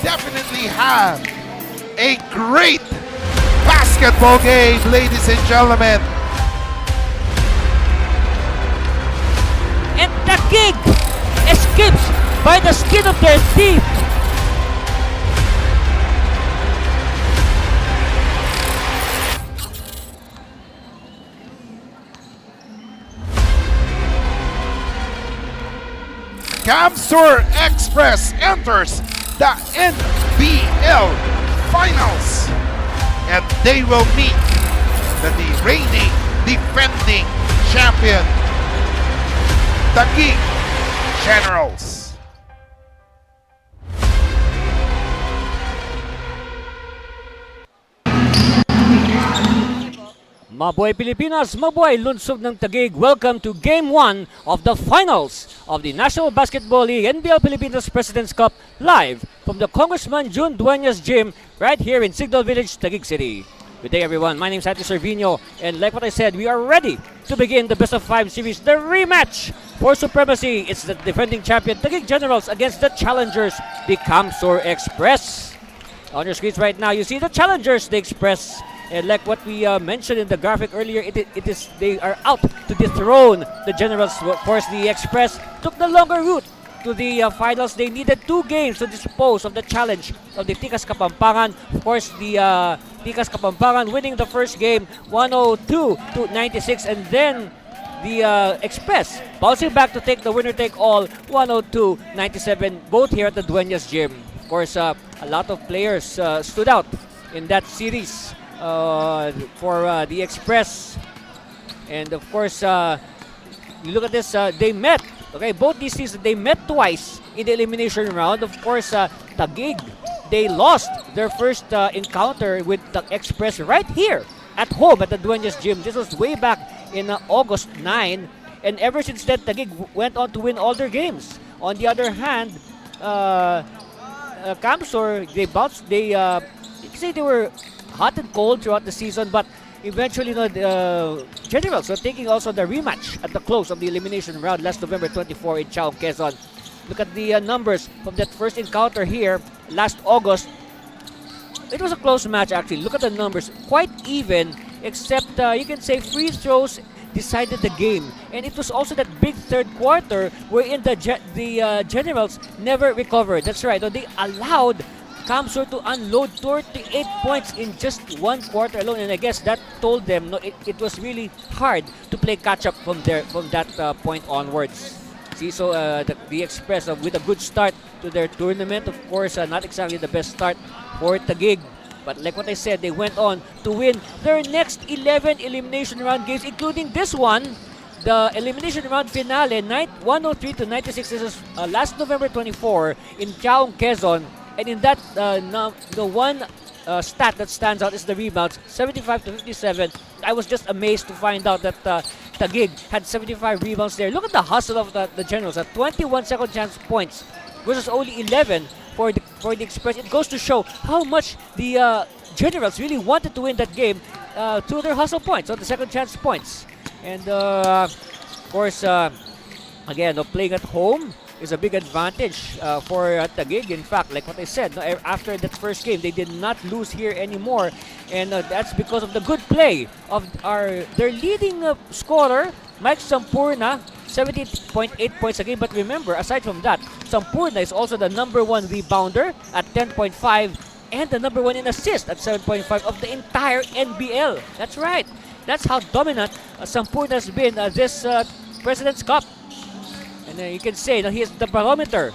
definitely have a great basketball game, ladies and gentlemen. And Taguig escapes by the skin of their teeth. Camsur Express enters the NBL Finals, and they will meet the reigning, defending champion, Taguig Generals. Mabuhay Pilipinas, mabuhay lunsog ng Taguig. Welcome to Game 1 of the Finals of the National Basketball League NBL Pilipinas President's Cup, live from the Congressman June Duenas Gym right here in Signal Village, Taguig City. Good day everyone, my name is Ati Servino, and like what I said, we are ready to begin the best of 5 series, the rematch for supremacy. It's the defending champion Taguig Generals against the challengers, the Camsur Express. On your screens right now, you see the challengers, the Express. And like what we mentioned in the graphic earlier, it is they are out to dethrone the Generals. Of course, the Express took the longer route to the finals. They needed 2 games to dispose of the challenge of the Tikas Kapampangan. Of course, the Tikas Kapampangan winning the first game 102-96, and then the Express bouncing back to take the winner-take-all 102-97, both here at the Duenas Gym. Of course, a lot of players stood out in that series. For the Express, and of course you look at this, they met, okay, both these teams, they met twice in the elimination round. Of course, Taguig, they lost their first encounter with the Express right here at home at the Duenas Gym. This was way back in August 9, and ever since then Taguig went on to win all their games. On the other hand, Camsur, they bounced, you can say they were hot and cold throughout the season, but eventually, the Generals were taking also the rematch at the close of the elimination round last November 24 in Chao, Quezon. Look at the numbers from that first encounter here last August. It was a close match actually. Look at the numbers, quite even, except you can say free throws decided the game, and it was also that big third quarter wherein the Generals never recovered. That's right, they allowed Camsur to unload 38 points in just 1 quarter alone, and I guess that told them it was really hard to play catch-up from that point onwards. See, so the Express with a good start to their tournament. Of course, not exactly the best start for Taguig, but like what I said, they went on to win their next 11 elimination round games, including this one, the elimination round finale, 103-96. This is last November 24 in Chao, Quezon. And in that, the one stat that stands out is the rebounds, 75-57. I was just amazed to find out that Taguig had 75 rebounds there. Look at the hustle of the Generals at 21 second chance points versus only 11 for the Express. It goes to show how much the Generals really wanted to win that game through their hustle points, or the second chance points. And of course, again, playing at home is a big advantage for Taguig. In fact, like what I said, after that first game, they did not lose here anymore, and that's because of the good play of their leading scorer, Mike Sampurna, 70.8 points a game. But remember, aside from that, Sampurna is also the #1 rebounder at 10.5 and the #1 in assist at 7.5 of the entire NBL. That's right. That's how dominant Sampurna has been this President's Cup. And you can say that he is the barometer.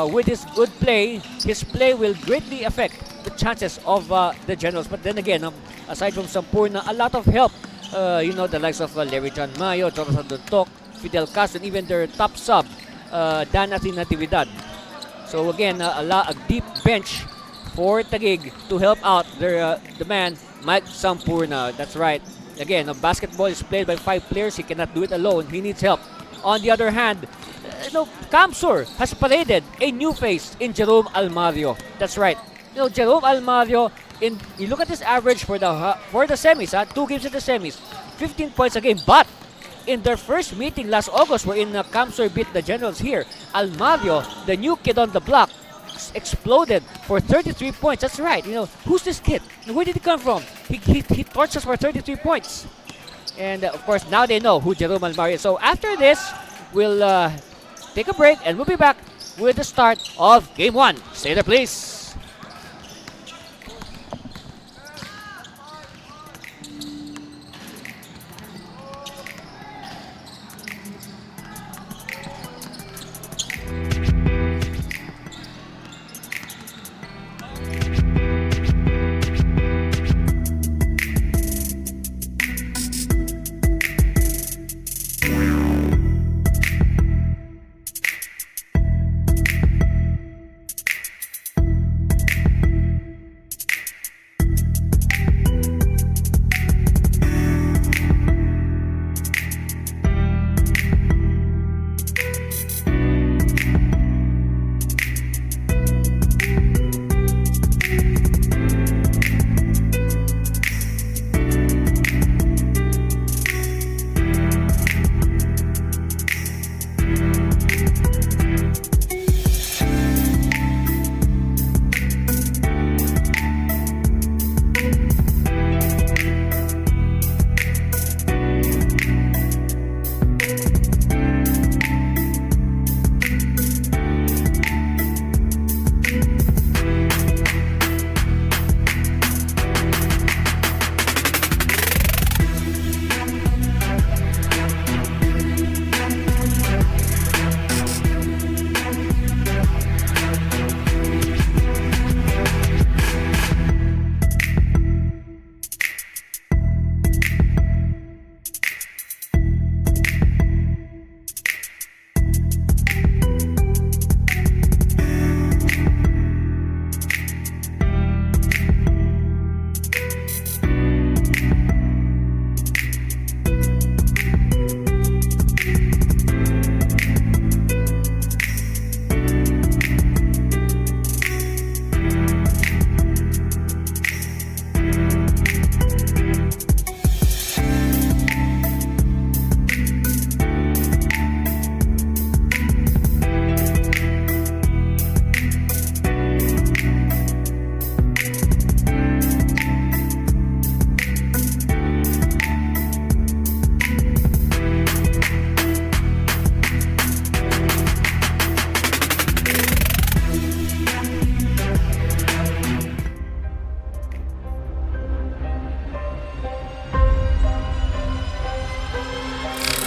With his good play, his play will greatly affect the chances of the Generals. But then again, aside from Sampurna, a lot of help. The likes of Larry John Mayo, Jonathan Duntok, Fidel Castro, and even their top sub, Duenas Natividad. So again, a deep bench for Taguig to help out the man, Mike Sampurna. That's right. Again, basketball is played by 5 players. He cannot do it alone. He needs help. On the other hand, Camsur has paraded a new face in Jerome Almario. That's right. Jerome Almario, you look at his average for the semis, 2 games in the semis, 15 points a game. But in their first meeting last August, wherein Camsur beat the Generals here, Almario, the new kid on the block, exploded for 33 points. That's right. Who's this kid? Where did he come from? He torched us for 33 points. And of course, now they know who Jerome Almari is. So after this, we'll take a break and we'll be back with the start of Game 1. Stay there, please.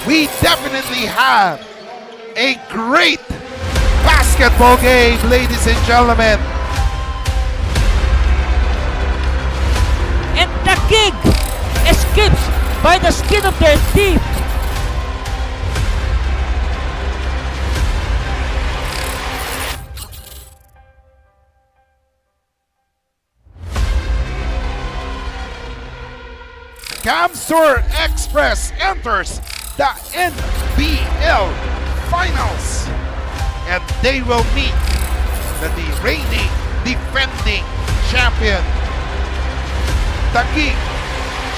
We definitely have a great basketball game, ladies and gentlemen. And Taguig escapes by the skin of their teeth. Camsur Express enters the NBL Finals, and they will meet the reigning, defending champion, Taguig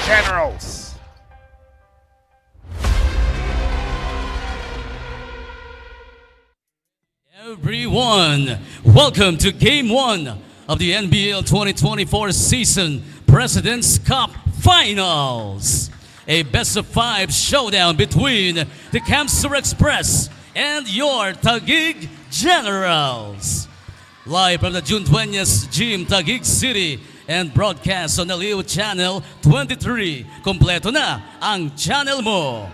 Generals. Everyone, welcome to Game 1 of the NBL 2024 Season President's Cup Finals. A best-of-5 showdown between the Camsur Express and your Taguig Generals. Live from the June 20th Gym, Taguig City, and broadcast on the Leo Channel 23. Kompleto na ang channel mo.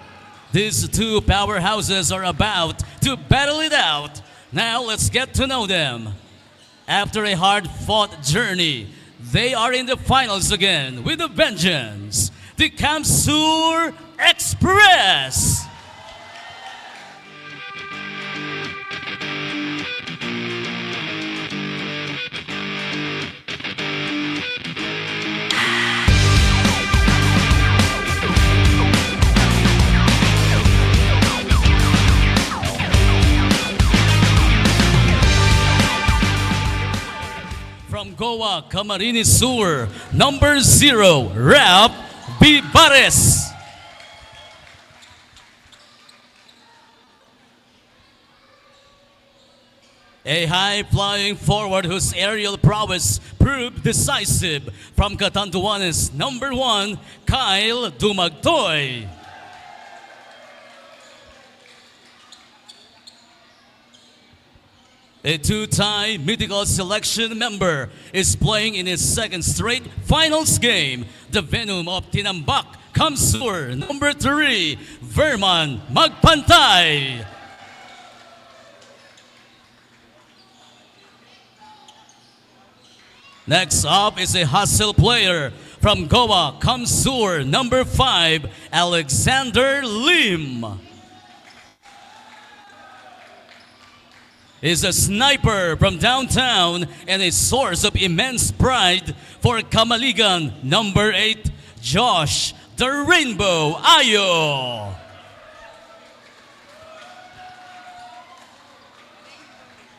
These two powerhouses are about to battle it out. Now let's get to know them. After a hard-fought journey, they are in the finals again with a vengeance. The Camsur Express. From Goa, Camarines Sur, number 0, Rap Bibares. A high-flying forward whose aerial prowess proved decisive from Catanduanes, number 1, Kyle Dumagtoy. A two-time mythical selection member is playing in his second straight finals game. The Venom of Tinambak, Kamsur, number 3, Verman Magpantay. Next up is a hustle player from Goa, Kamsur, number 5, Alexander Lim. Is a sniper from downtown and a source of immense pride for Kamaligan, number 8, Josh the Rainbow Ayo.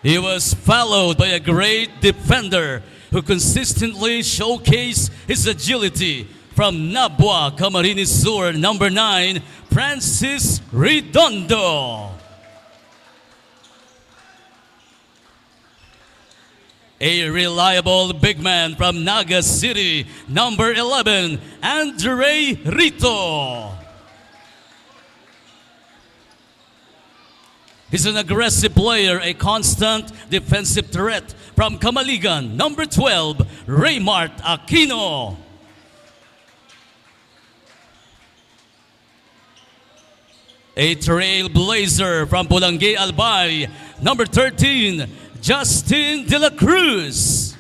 He was followed by a great defender who consistently showcased his agility from Nabwa, Camarines Sur, number 9, Francis Redondo. A reliable big man from Naga City, number 11, Andre Rito. He's an aggressive player, a constant defensive threat from Kamaligan, number 12, Raymart Aquino. A trailblazer from Bulangay Albay, number 13, Justin De La Cruz.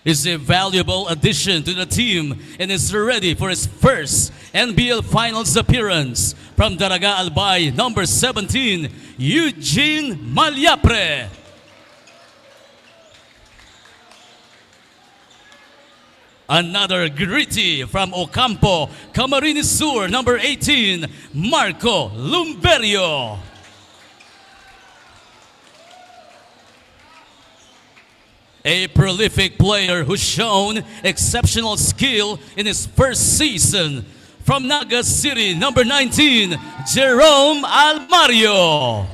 Is a valuable addition to the team and is ready for his first NBL Finals appearance from Daraga Albay, number 17, Eugene Malyapre. Another gritty from Ocampo, Camarines Sur, number 18, Marco Lumberio. A prolific player who's shown exceptional skill in his first season. From Naga City, number 19, Jerome Almario.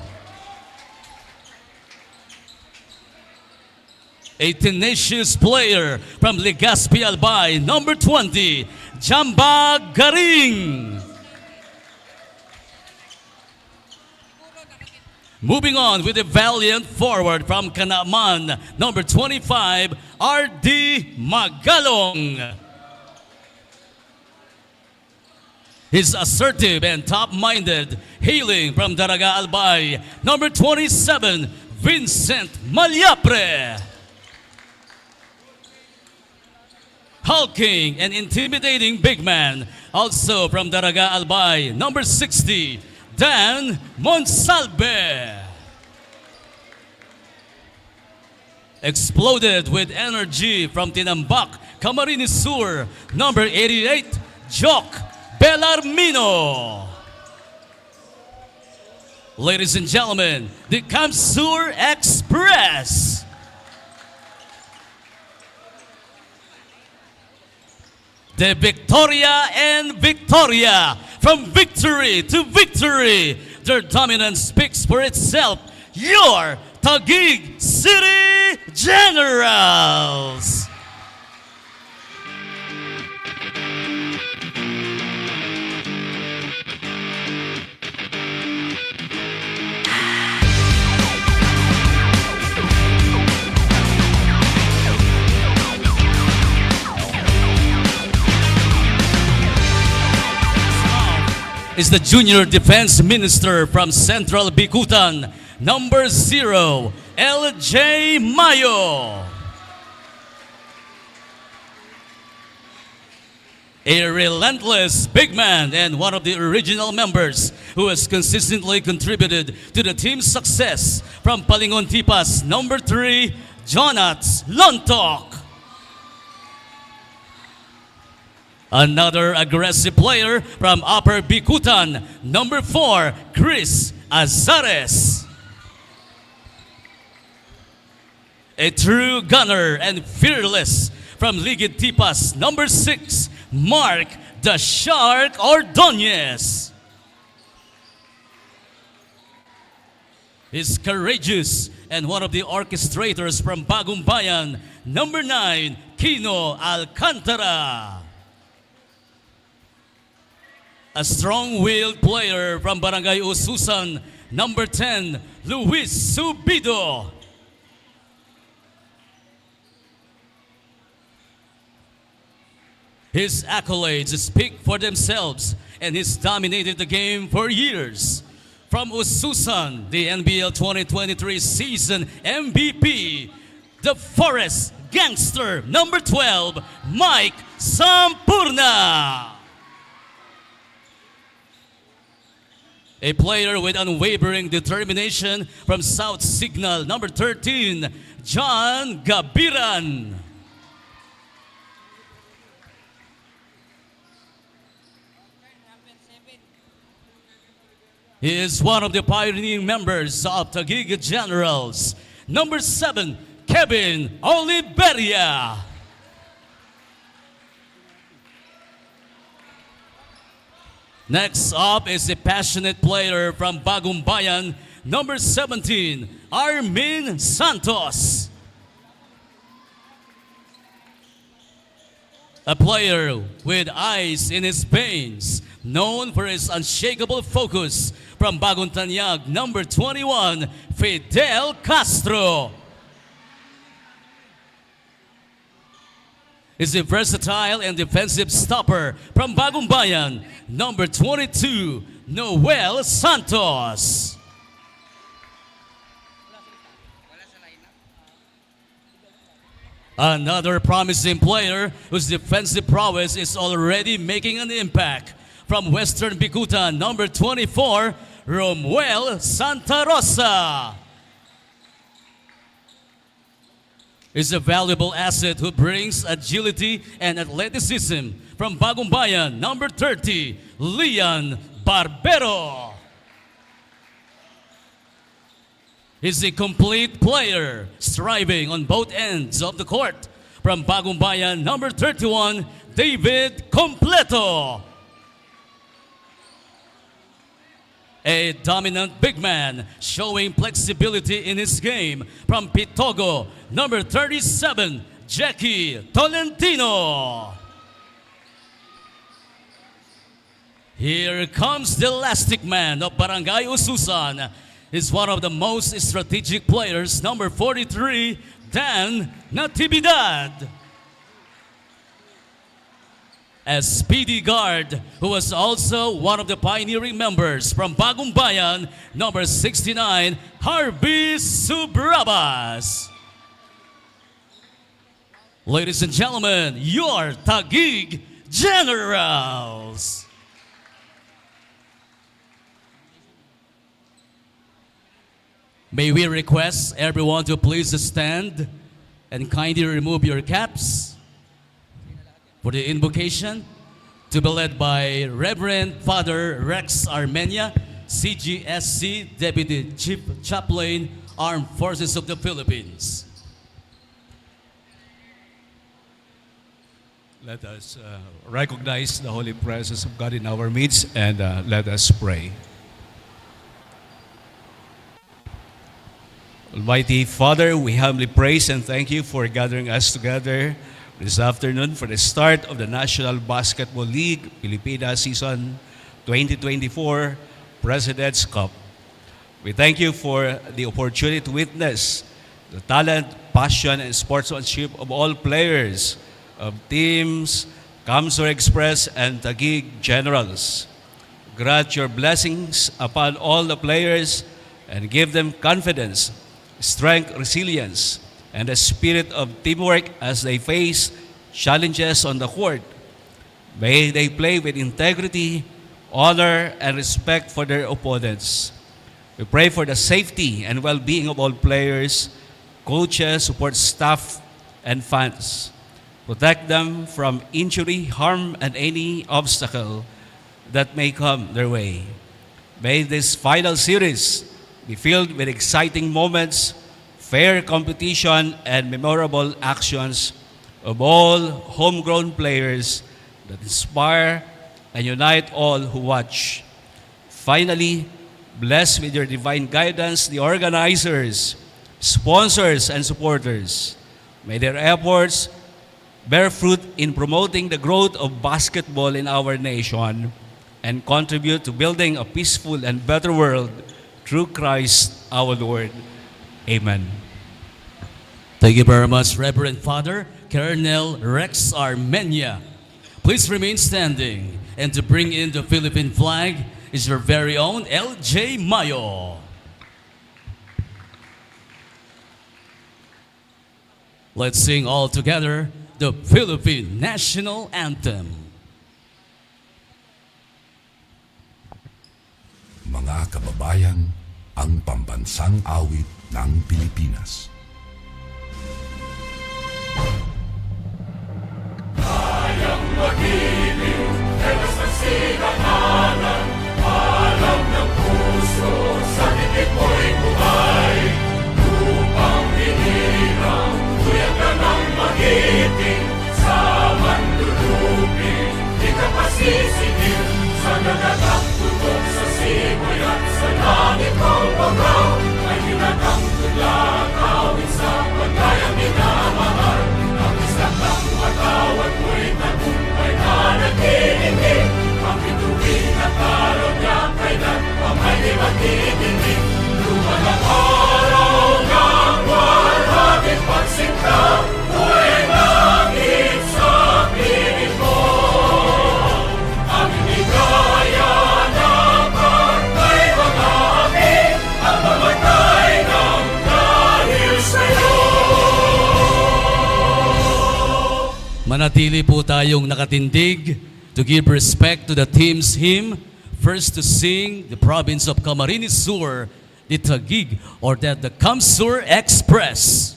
A tenacious player from Legazpi Albay, number 20, Jamba Garing. Moving on with a valiant forward from Kanaman, number 25, R.D. Magalong. He's assertive and top-minded, hailing from Daraga Albay, number 27, Vincent Malyapre. Hulking and intimidating big man, also from Daraga Albay, number 60, Dan Monsalve. Exploded with energy from Tinambak, Camarines Sur, number 88, Jock Bellarmino. Ladies and gentlemen, the Kamsur Express. The Victoria and Victoria. From victory to victory, their dominance speaks for itself. Your Taguig City Generals. Is the Junior Defense Minister from Central Bicutan, number 0, L.J. Mayo. A relentless big man and one of the original members who has consistently contributed to the team's success from Palingon Tipas, number 3, Jonats Lontok. Another aggressive player from Upper Bicutan, number 4, Chris Azares. A true gunner and fearless from Ligid Tipas, number 6, Mark the Shark Ordonez. is courageous and one of the orchestrators from Bagong Bayan, number 9, Kino Alcantara. A strong-willed player from Barangay Ususan, number 10, Luis Subido. His accolades speak for themselves, and he's dominated the game for years. From Ususan, the NBL 2023 season MVP, the Forest Gangster, number 12, Mike Sampurna. A player with unwavering determination from South Signal, number 13, John Gabiran. He is one of the pioneering members of Taguig Generals. Number 7, Kevin Oliveria. Next up is a passionate player from Bagong Bayan, number 17, Armin Santos. A player with ice in his veins, known for his unshakable focus, from Bagong Tanyag, number 21, Fidel Castro. Is a versatile and defensive stopper from Bagong Bayan, number 22, Noel Santos. Another promising player whose defensive prowess is already making an impact, from Western Bicutan, number 24, Romuel Santa Rosa. Is a valuable asset who brings agility and athleticism, from Bagong Bayan, number 30, Leon Barbero. Is a complete player, striving on both ends of the court, from Bagong Bayan, number 31, David Completo. A dominant big man, showing flexibility in his game, from Pitogo, number 37, Jackie Tolentino. Here comes the elastic man of Barangay Ususan. He's one of the most strategic players, number 43, Dan Natividad. A speedy guard who was also one of the pioneering members, from Bagong Bayan, number 69, Harvey Subrabas. Ladies and gentlemen, your Taguig Generals. May we request everyone to please stand and kindly remove your caps for the invocation, to be led by Reverend Father Rex Armenia, CGSC Deputy Chief Chaplain, Armed Forces of the Philippines. Let us recognize the holy presence of God in our midst, and let us pray. Almighty Father, we humbly praise and thank you for gathering us together this afternoon for the start of the National Basketball League Pilipinas Season 2024 President's Cup. We thank you for the opportunity to witness the talent, passion, and sportsmanship of all players of teams, Kamsur Express, and Taguig Generals. Grant your blessings upon all the players and give them confidence, strength, resilience, and a spirit of teamwork as they face challenges on the court. May they play with integrity, honor, and respect for their opponents. We pray for the safety and well-being of all players, coaches, support staff, and fans. Protect them from injury, harm, and any obstacle that may come their way. May this final series be filled with exciting moments, fair competition, and memorable actions of all homegrown players that inspire and unite all who watch. Finally, Bless with your divine guidance the organizers, sponsors, and supporters. May their efforts bear fruit in promoting the growth of basketball in our nation and contribute to building a peaceful and better world through Christ our Lord. Amen. Thank you very much, Reverend Father Colonel Rex Armenia. Please remain standing. And to bring in the Philippine flag is your very own L.J. Mayo. Let's sing all together the Philippine National Anthem. Mga kababayan, ang pambansang awit ng Pilipinas. Kayang magiliw, telas ng sinakanan, alam ng puso, sa titik mo'y buhay. Upang hinirang, tuyag ka ng magiting, sa manlulupin, di ka pasisingil, sa nagagang tutok sa simoy at sa langit ng bagaw, ay hinatang tulang awit sa pagkayang minamahal. Ang isang ng matawad mo'y tagumpay na nag-iindig, ang bituin at araw niya kailan pa may di magdidinig. Lumalang araw ng walhaging pagsinta, huwag langit sa piling mo. Ang inigaya ng pagkay mga api, ang mamatay ng dahil sa'yo. Manatili po tayong nakatindig to give respect to the team's hymn. First to sing the province of Camarines Sur, the Taguig, or that the Kamsur Express.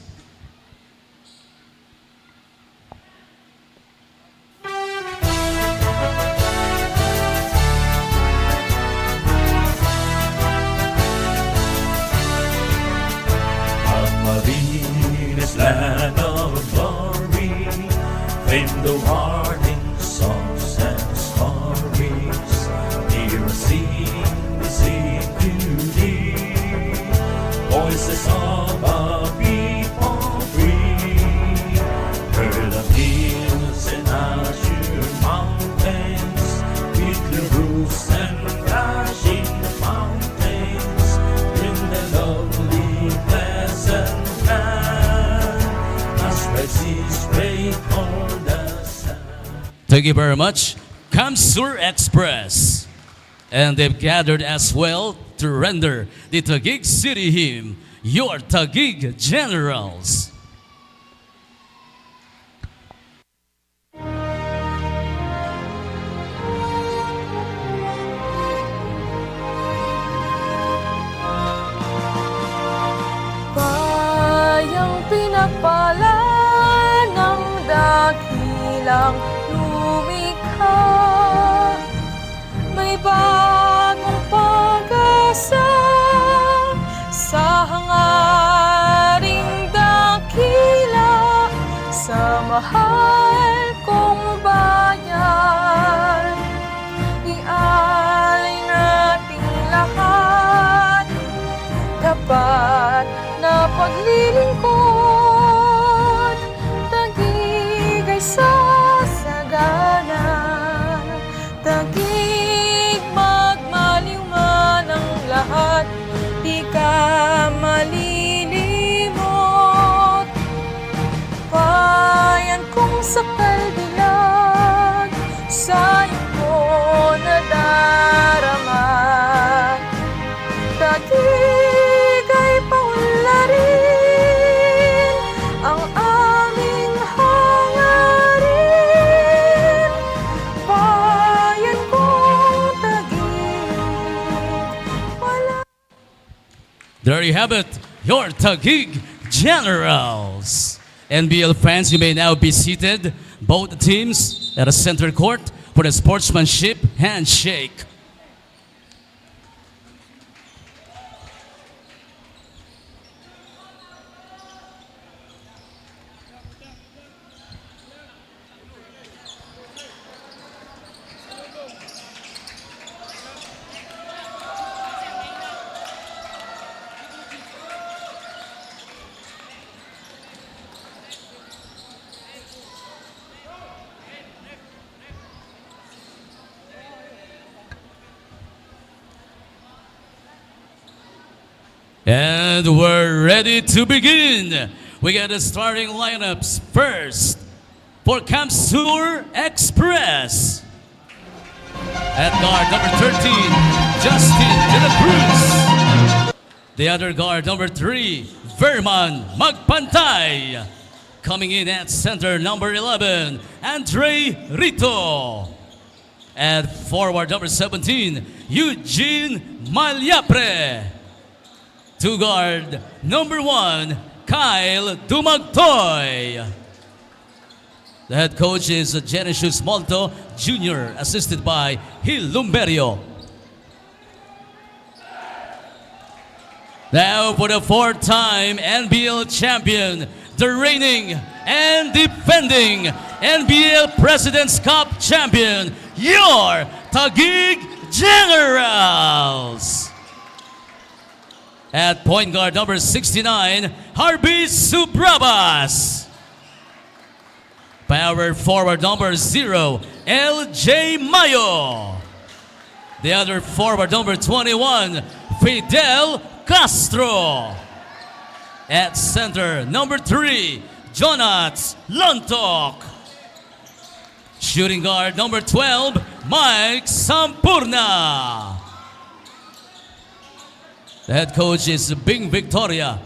Camarines, land of glory, fame the warning songs and stories. Hear us sing to thee, voices of a people free. Heard of hills and azure mountains, with the roofs and flashing fountains, in the lovely pleasant land, as red seas break on the sand. Thank you very much, Kamsur Express. And they've gathered as well to render the Taguig City hymn, your Taguig Generals. Bayang pinagpala ng dakilang lumikha, may bagong pag-asa sa hangaring dakila, sa mahal kong bayan. Ialay nating lahat, tapat na paglilingkod, Taguig ay sasagana. Taguig, magmaliwan ang lahat, di ka malilimot. Bayan kong sakal dilag, sa iyo ko nadarama. Taguig ay paunlarin, ang aming hangarin. Bayan kong Taguig, wala. There you have it, your Taguig Generals. NBL fans, you may now be seated, both teams at a center court for the sportsmanship handshake. And we're ready to begin. We got the starting lineups first for Kamsur Express. At guard number 13, Justin De La Cruz. The other guard number 3, Verman Magpantay. Coming in at center number 11, Andre Rito. At forward number 17, Eugene Malyapre. To guard number 1, Kyle Dumagtoy. The head coach is Genesius Molto Jr., assisted by Hil Lumberio. Now for the 4th-time NBL champion, the reigning and defending NBL President's Cup champion, your Taguig Generals. At point guard number 69, Harvey Subrabas. Power forward number 0, LJ Mayo. The other forward number 21, Fidel Castro. At center number 3, Jonats Lontok. Shooting guard number 12, Mike Sampurna. The head coach is Bing Victoria,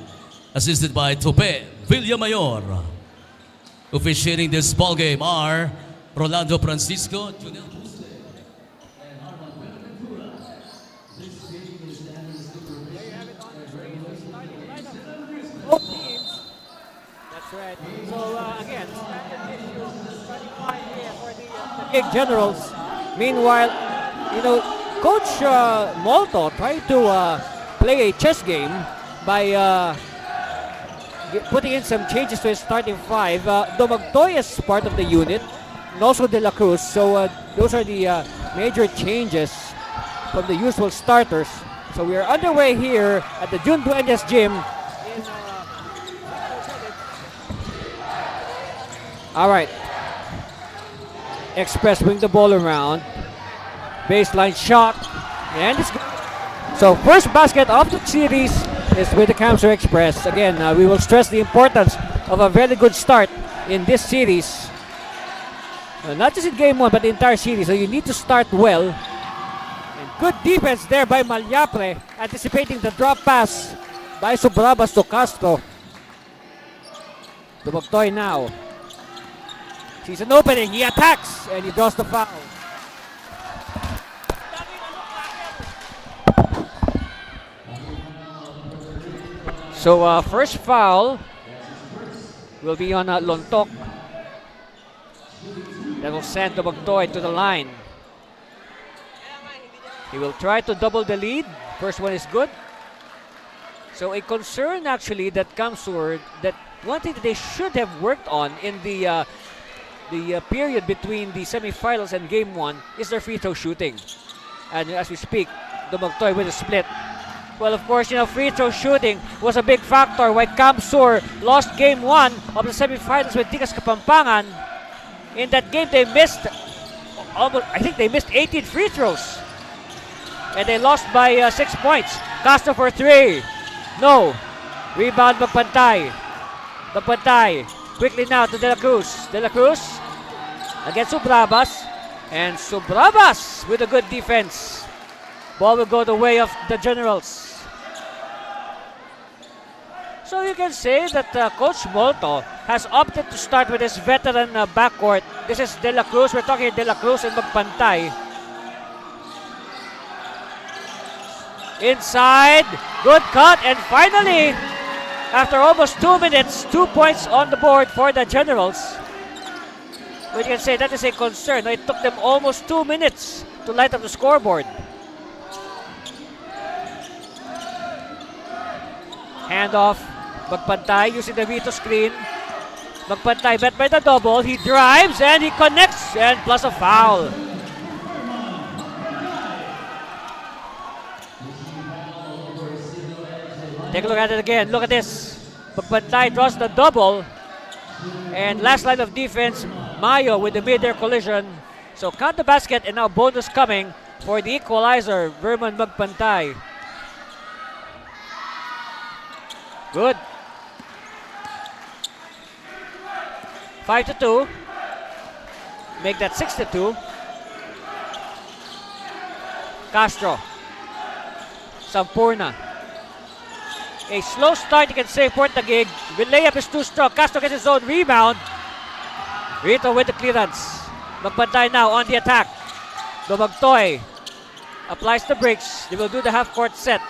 assisted by Tope Villamayor. Officiating this ball game are Rolando Francisco, Junel Jose, and Armand Ventura. This game is Both teams. That's right. So again, starting line here for the Taguig Generals. Meanwhile, Coach Molto tried to play a chess game by putting in some changes to his starting 5. Dumagtoy is part of the unit, and also De La Cruz. So those are the major changes from the usual starters. So we are underway here at the Duenas gym. All right. Express bring the ball around. Baseline shot. And it's good. So first basket of the series is with the Kamsur Express. Again, we will stress the importance of a very good start in this series. Not just in game 1, but the entire series. So you need to start well. And good defense there by Malyapre, anticipating the drop pass by Subrabas to Castro. Dumagtoy now. Sees an opening, he attacks, and he draws the foul. So first foul will be on Lontok. That will send Dumagtoy to the line. He will try to double the lead. First one is good. So a concern actually that Kamsur, that one thing that they should have worked on in the period between the semifinals and game 1 is their free throw shooting. And as we speak, Dumagtoy with a split. Well, of course, free throw shooting was a big factor why Kamsur lost game 1 of the semifinals with Tikas Kapampangan. In that game, they missed I think they missed 18 free throws. And they lost by 6 points. Castro for 3. No. Rebound Magpantay. Magpantay. Quickly now to De La Cruz. De La Cruz against Subrabas. And Subrabas with a good defense. Ball will go the way of the Generals. So you can say that Coach Molto has opted to start with his veteran backcourt. This is De La Cruz. We're talking De La Cruz and Magpantay. Inside. Good cut. And finally, after almost 2 minutes, 2 points on the board for the Generals. But you can say that is a concern. It took them almost 2 minutes to light up the scoreboard. Handoff. Magpantay using the Vito screen. Magpantay bet by the double. He drives and he connects. And plus a foul. Take a look at it again. Look at this. Magpantay draws the double. And last line of defense, Mayo with the mid-air collision. So count the basket and now bonus coming for the equalizer, Verman Magpantay. Good. 5-2. Make that 6-2. Castro. Sampurna. A slow start, you can say, for Taguig. The layup is too strong. Castro gets his own rebound. Rito with the clearance. Magpantay now on the attack. Dumagtoy applies the brakes. They will do the half-court set.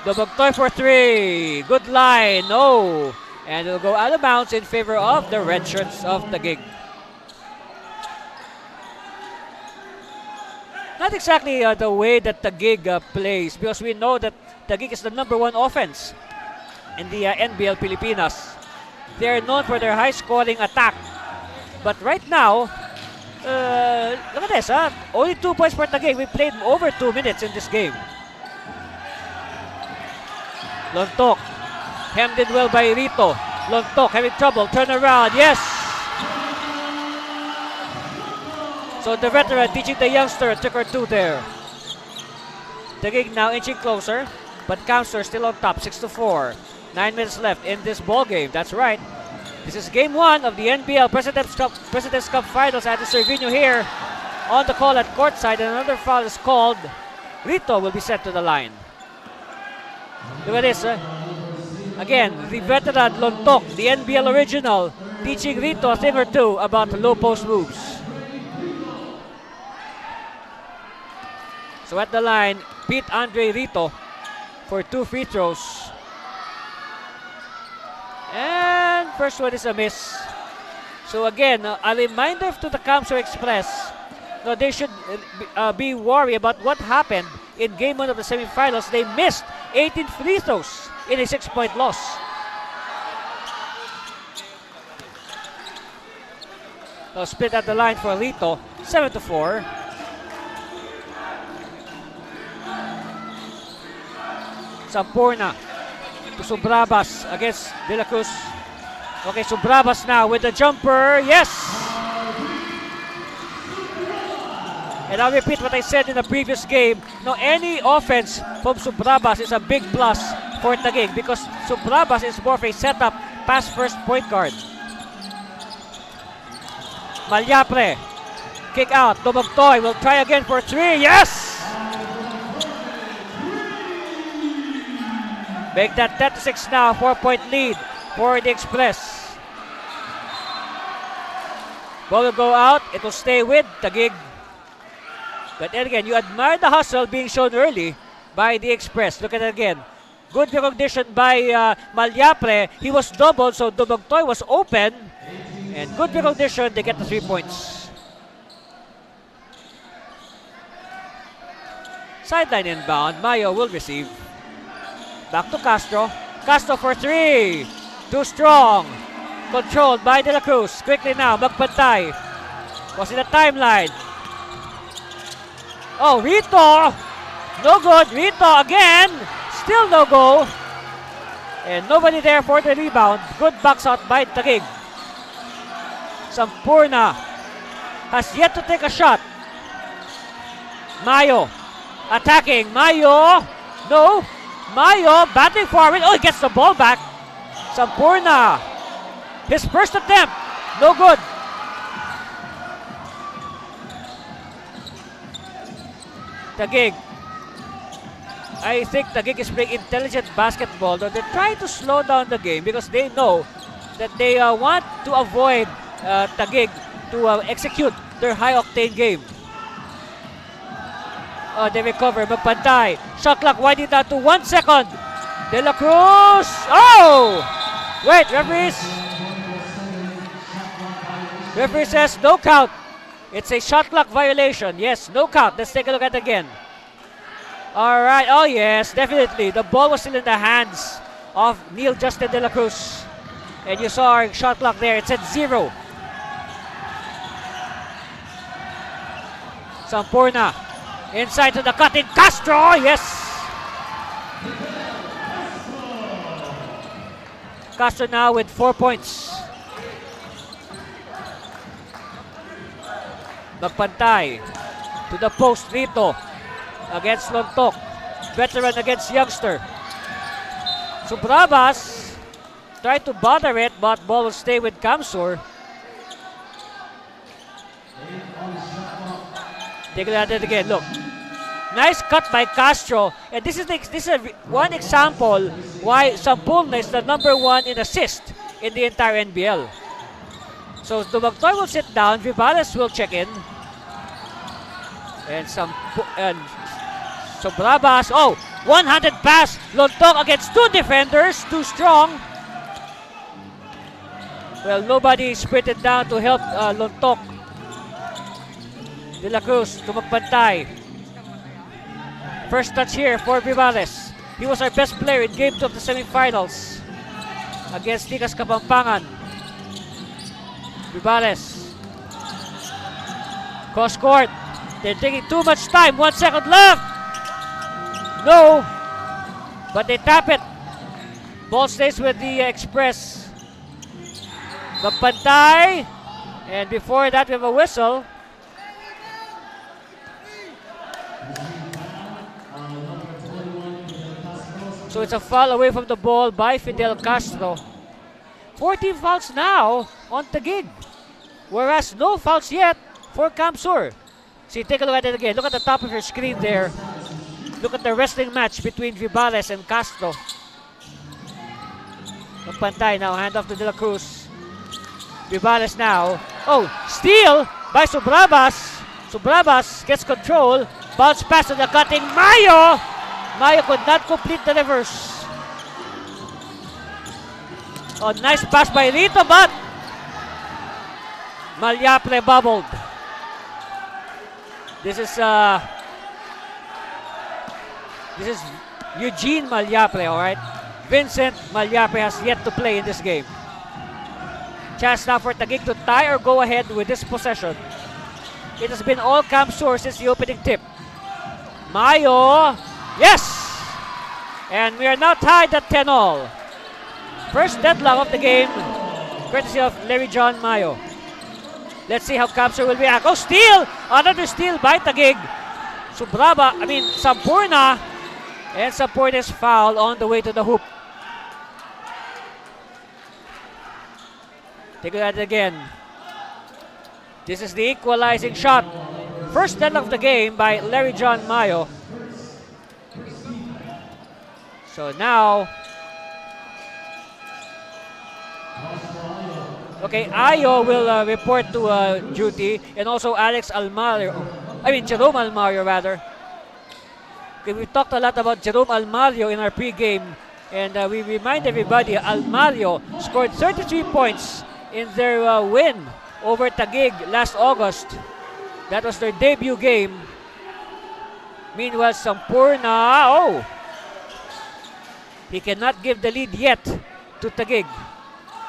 Dumagtoy for 3. Good line. No. And it'll go out of bounds in favor of the red shirts of Taguig. Not exactly the way that Taguig plays, because we know that Taguig is the #1 offense in the NBL Pilipinas. They are known for their high-scoring attack. But right now, look at this, only 2 points for Taguig. We played over 2 minutes in this game. Lontok, hemmed in well by Rito. Lontok having trouble, turn around, yes! So the veteran teaching the youngster a trick or two there. Taguig now inching closer, but Counselor still on top, 6-4. 9 minutes left in this ball game. That's right. This is game 1 of the NBL President's Cup Finals. At the Cervino here on the call at courtside, and another foul is called. Rito will be sent to the line. Look at this. Again, the veteran Lontok, the NBL original, teaching Rito a thing or two about low post moves. So at the line, Pete Andre Rito for 2 free throws. And first one is a miss. So again, a reminder to the Camso Express, they should be worried about what happened in game 1 of the semifinals. They missed 18 free throws in a 6-point loss. So split at the line for Rito, 7-4. Sampurna to Subrabas against De La Cruz. Okay, Subrabas now with the jumper. Yes! And I'll repeat what I said in the previous game. Any offense from Subrabas is a big plus for Taguig, because Subrabas is more of a setup pass first point guard. Malyapre. Kick out. Dumagtoy will try again for 3. Yes! Make that 10-6 now, 4-point lead for the Express. Ball will go out. It will stay with Taguig. But then again, you admire the hustle being shown early by the Express. Look at it again. Good recognition by Malyapre. He was doubled, so Dumagtoy was open. And good recognition, they get the 3 points. Sideline inbound. Mayo will receive. Back to Castro. Castro for 3. Too strong. Controlled by De La Cruz. Quickly now, Magpantay. Was in the timeline. Oh, Rito. No good. Rito again. Still no go. And nobody there for the rebound. Good box out by Taguig. Sampurna has yet to take a shot. Mayo attacking. Mayo. No. Mayo batting forward. Oh, he gets the ball back. Sampurna. His first attempt. No good. Taguig. I think Taguig is playing intelligent basketball. They're trying to slow down the game because they know that they want to avoid Taguig to execute their high-octane game. Oh, they recover. Magpantay. Shot clock winding down to 1 second. De La Cruz. Oh! Wait, referee says no count. It's a shot clock violation. Yes, no count. Let's take a look at it again. All right. Oh, yes, definitely. The ball was still in the hands of Neil Justin De La Cruz. And you saw our shot clock there. It said 0. Sampurna. Inside to the cut in. Castro. Yes. Castro now with 4 points. Magpantay to the post. Rito against Lontok. Veteran against youngster. Subrabas tried to bother it, but ball will stay with Kamsur. Take a look at it again. Look, nice cut by Castro, and this is one example why Sampurna is the #1 in assist in the entire NBL. So Dumagtoy will sit down, Vivales will check in, and Subrabas. Oh, one-handed pass. Lontok against two defenders, too strong. Well, nobody sprinted down to help Lontok. De La Cruz to magpantay. First touch here for Vivales. He was our best player in Game 2 of the semifinals against Likas Kapampangan. Vivales. Cross court. They're taking too much time. 1 second left. No. But they tap it. Ball stays with the Express. Magpantay. And before that, we have a whistle. So it's a foul away from the ball by Fidel Castro. 14 fouls now on Taguig. Whereas no fouls yet for Kamsur. See, take a look at it again. Look at the top of your screen there. Look at the wrestling match between Vivales and Castro. Pantay now, hand off to De La Cruz. Vivales now. Oh, steal by Subrabas. Subrabas gets control. Bounce pass to the cutting Mayo. Mayo could not complete the reverse. Oh, nice pass by Rito, but Malyapre bubbled. This is Eugene Malyapre, all right? Vincent Malyapre has yet to play in this game. Chance now for Taguig to tie or go ahead with this possession. It has been all Kamsur since the opening tip. Mayo, yes! And we are now tied at 10-all. First deadlock of the game, courtesy of Larry John Mayo. Let's see how Kamsur will react. Oh, steal! Another steal by Taguig. Sampurna. And Sampurna's foul on the way to the hoop. Take a look at it again. This is the equalizing shot. First deadlock of the game by Larry John Mayo. So now, okay, Ayo will report to duty, and also Jerome Almario rather. Okay, we talked a lot about Jerome Almario in our pregame, and we remind everybody Almario scored 33 points in their win over Taguig last August. That was their debut game. Meanwhile, Sampurna, he cannot give the lead yet to Taguig.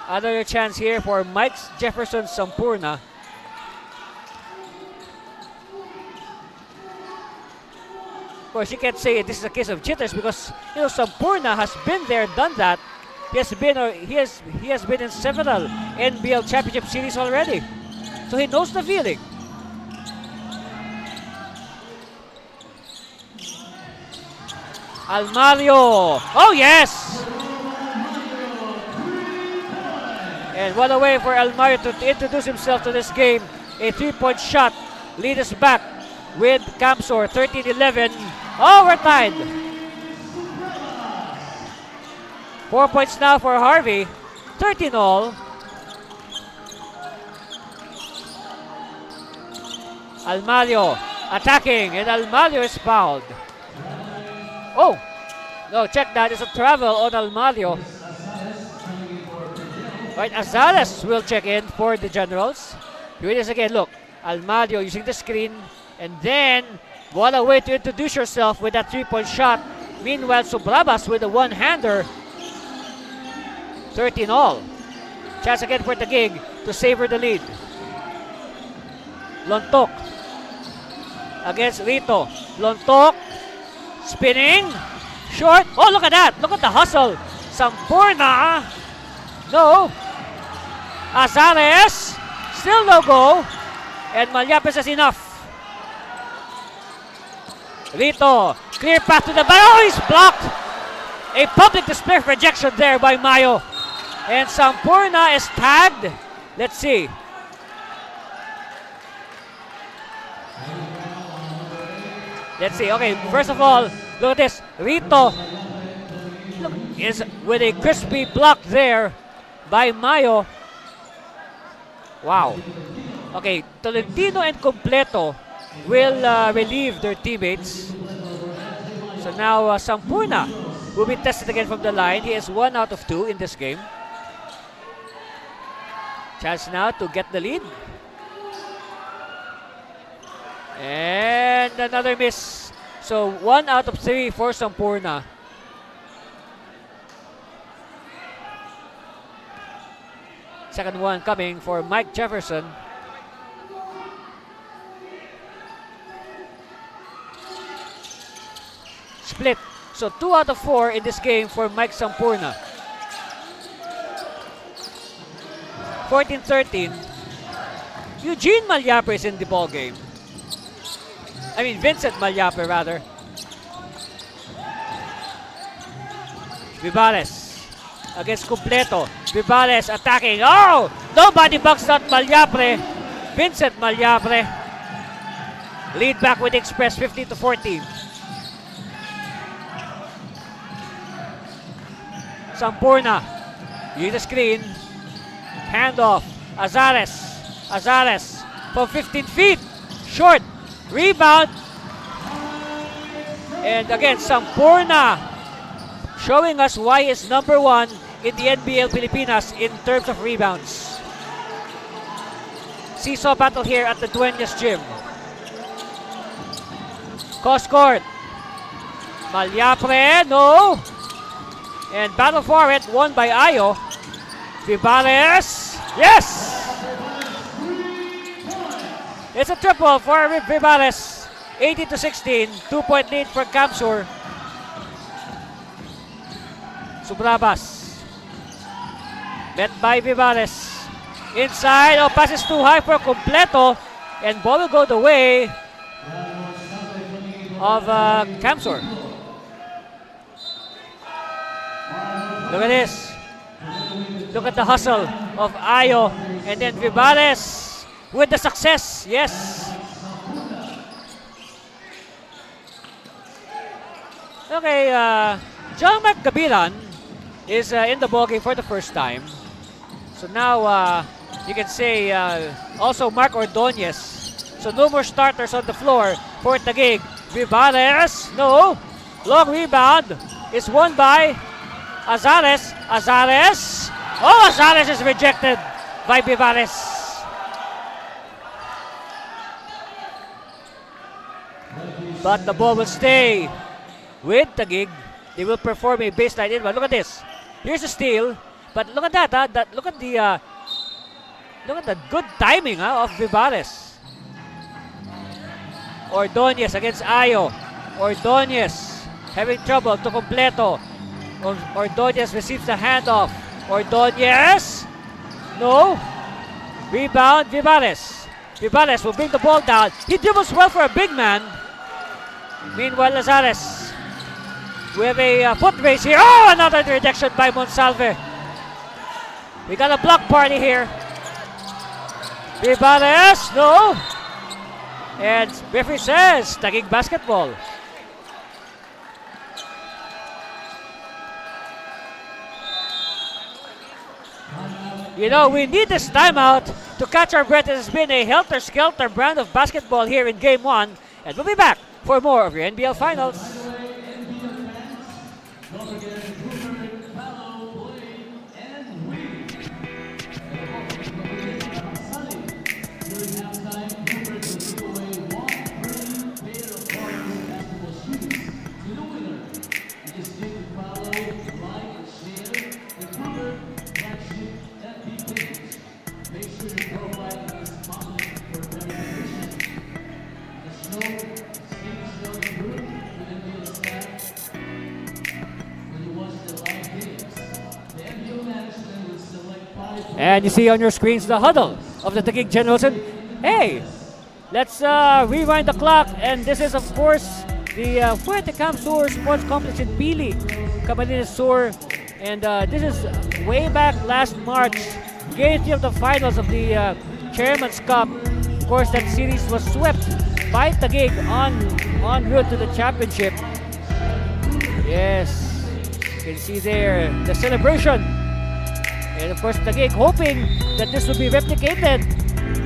Another chance here for Mike Jefferson Sampurna. Of course, you can't say this is a case of jitters because Sampurna has been there, done that. He has been in several NBL championship series already, so he knows the feeling. Almario, oh yes! And what a way for Almario to introduce himself to this game. A 3-point shot, lead us back with Kamsur, 13-11. Oh, we're tied. 4 points now for Harvey, 13-all. Almario attacking, and Almario is fouled. Oh, no, check that. It's a travel on Almario. Right, Azales will check in for the Generals. Here it is again. Look, Almario using the screen, and then what a way to introduce yourself with that 3-point shot. Meanwhile, Subrabas with a one-hander. 13-all. Chance again for Taguig to savor the lead. Lontok against Rito. Lontok spinning. Short. Oh, look at that. Look at the hustle. Sampurna. No. Azares. Still no go. And Malyapre says enough. Rito. Clear path to the back. Oh, he's blocked. A public display of rejection there by Mayo. And Sampurna is tagged. Let's see. Let's see. Okay, first of all, look at this. Rito is with a crispy block there by Mayo. Wow. Okay, Tolentino and Completo will relieve their teammates. So now Sampurna will be tested again from the line. He is 1 out of 2 in this game. Chance now to get the lead. And another miss. So 1 out of 3 for Sampurna. Second one coming for Mike Jefferson. Split. So 2 out of 4 in this game for Mike Sampurna. 14-13. Eugene Malyape is in the ball game. I mean Vincent Malyape rather. Vivales against Completo. Vivales attacking. Oh! Nobody bugs that Malyape. Vincent Malyape. Lead back with Express 15-14. Sampurna. Use the screen. Handoff. Azares. Azares from 15 feet. Short. Rebound. And again, Sampurna showing us why is number 1 in the NBL Pilipinas in terms of rebounds. Seesaw battle here at the Duenas gym. Cross court. Malyape, no. And battle for it, won by Ayo. Vivales, yes! It's a triple for Vivales. 18-16, 2-point lead for Camsur. Subrabas. Met by Vivales. Inside, oh, pass is too high for Completo. And ball will go the way of Camsur. Look at this. Look at the hustle of Ayo. And then Vivales with the success. Yes. Okay, John McGabilan is in the ballgame for the first time. So now you can say also Mark Ordonez. So no more starters on the floor for Taguig. Vivales, no. Long rebound is won by Azares. Azares. Oh, Azares is rejected by Vivales. But the ball will stay with Taguig. They will perform a baseline inbound. Look at this. Here's a steal. But look at that. Look at the good timing of Vivales. Ordonez against Ayo. Ordonez having trouble to Completo. Ordonez receives the handoff. Ordonez. No. Rebound, Vivales. Vivales will bring the ball down. He dribbles well for a big man. Meanwhile, Lazares with a foot race here. Oh, another rejection by Monsalve. We got a block party here. Vivales, no. And referee says, Taguig basketball. You know, we need this timeout to catch our breath. It has been a helter-skelter brand of basketball here in Game 1. And we'll be back for more of your NBL Finals. And you see on your screens the huddle of the Taguig Generalson. Hey, let's rewind the clock. And this is, of course, the Fuerte Camsur Sports Complex in Pili. Camarines Sur. And this is way back last March, Game 3 of the finals of the Chairman's Cup. Of course, that series was swept by Taguig en route to the championship. Yes, you can see there the celebration. And of course, Taguig hoping that this will be replicated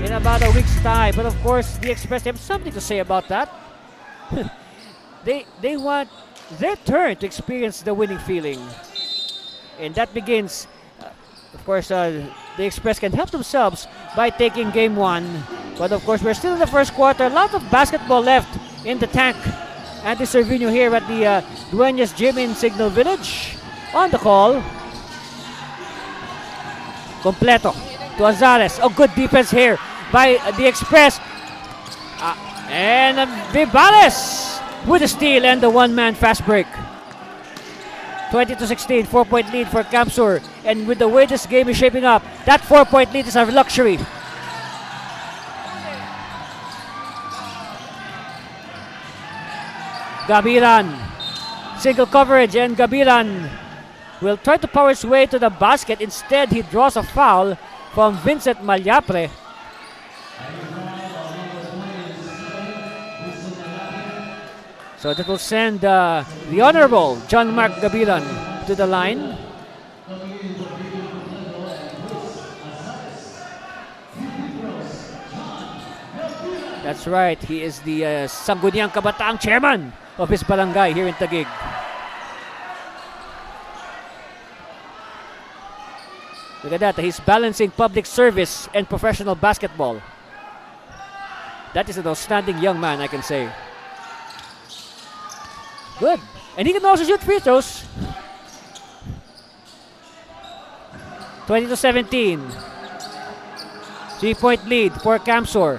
in about a week's time. But of course, the Express have something to say about that. They want their turn to experience the winning feeling. And that begins, of course, the Express can help themselves by taking game 1. But of course, we're still in the first quarter. A lot of basketball left in the tank. Andy Cervino here at the Duenas Gym in Signal Village. On the call. Completo to Azares. Oh, good defense here by the Express. And Vivales with a steal and the one-man fast break. 20-16, 4-point lead for Camsur. And with the way this game is shaping up, that 4-point lead is a luxury. Gabiran, single coverage, and Gabiran will try to power his way to the basket. Instead, he draws a foul from Vincent Malyapre. So that will send the Honorable John Mark Gabiran to the line. That's right, he is the Sangguniang Kabataang chairman of his barangay here in Taguig. Look at that, he's balancing public service and professional basketball. That is an outstanding young man, I can say. Good. And he can also shoot free throws. 20-17. 3-point lead for Camsur.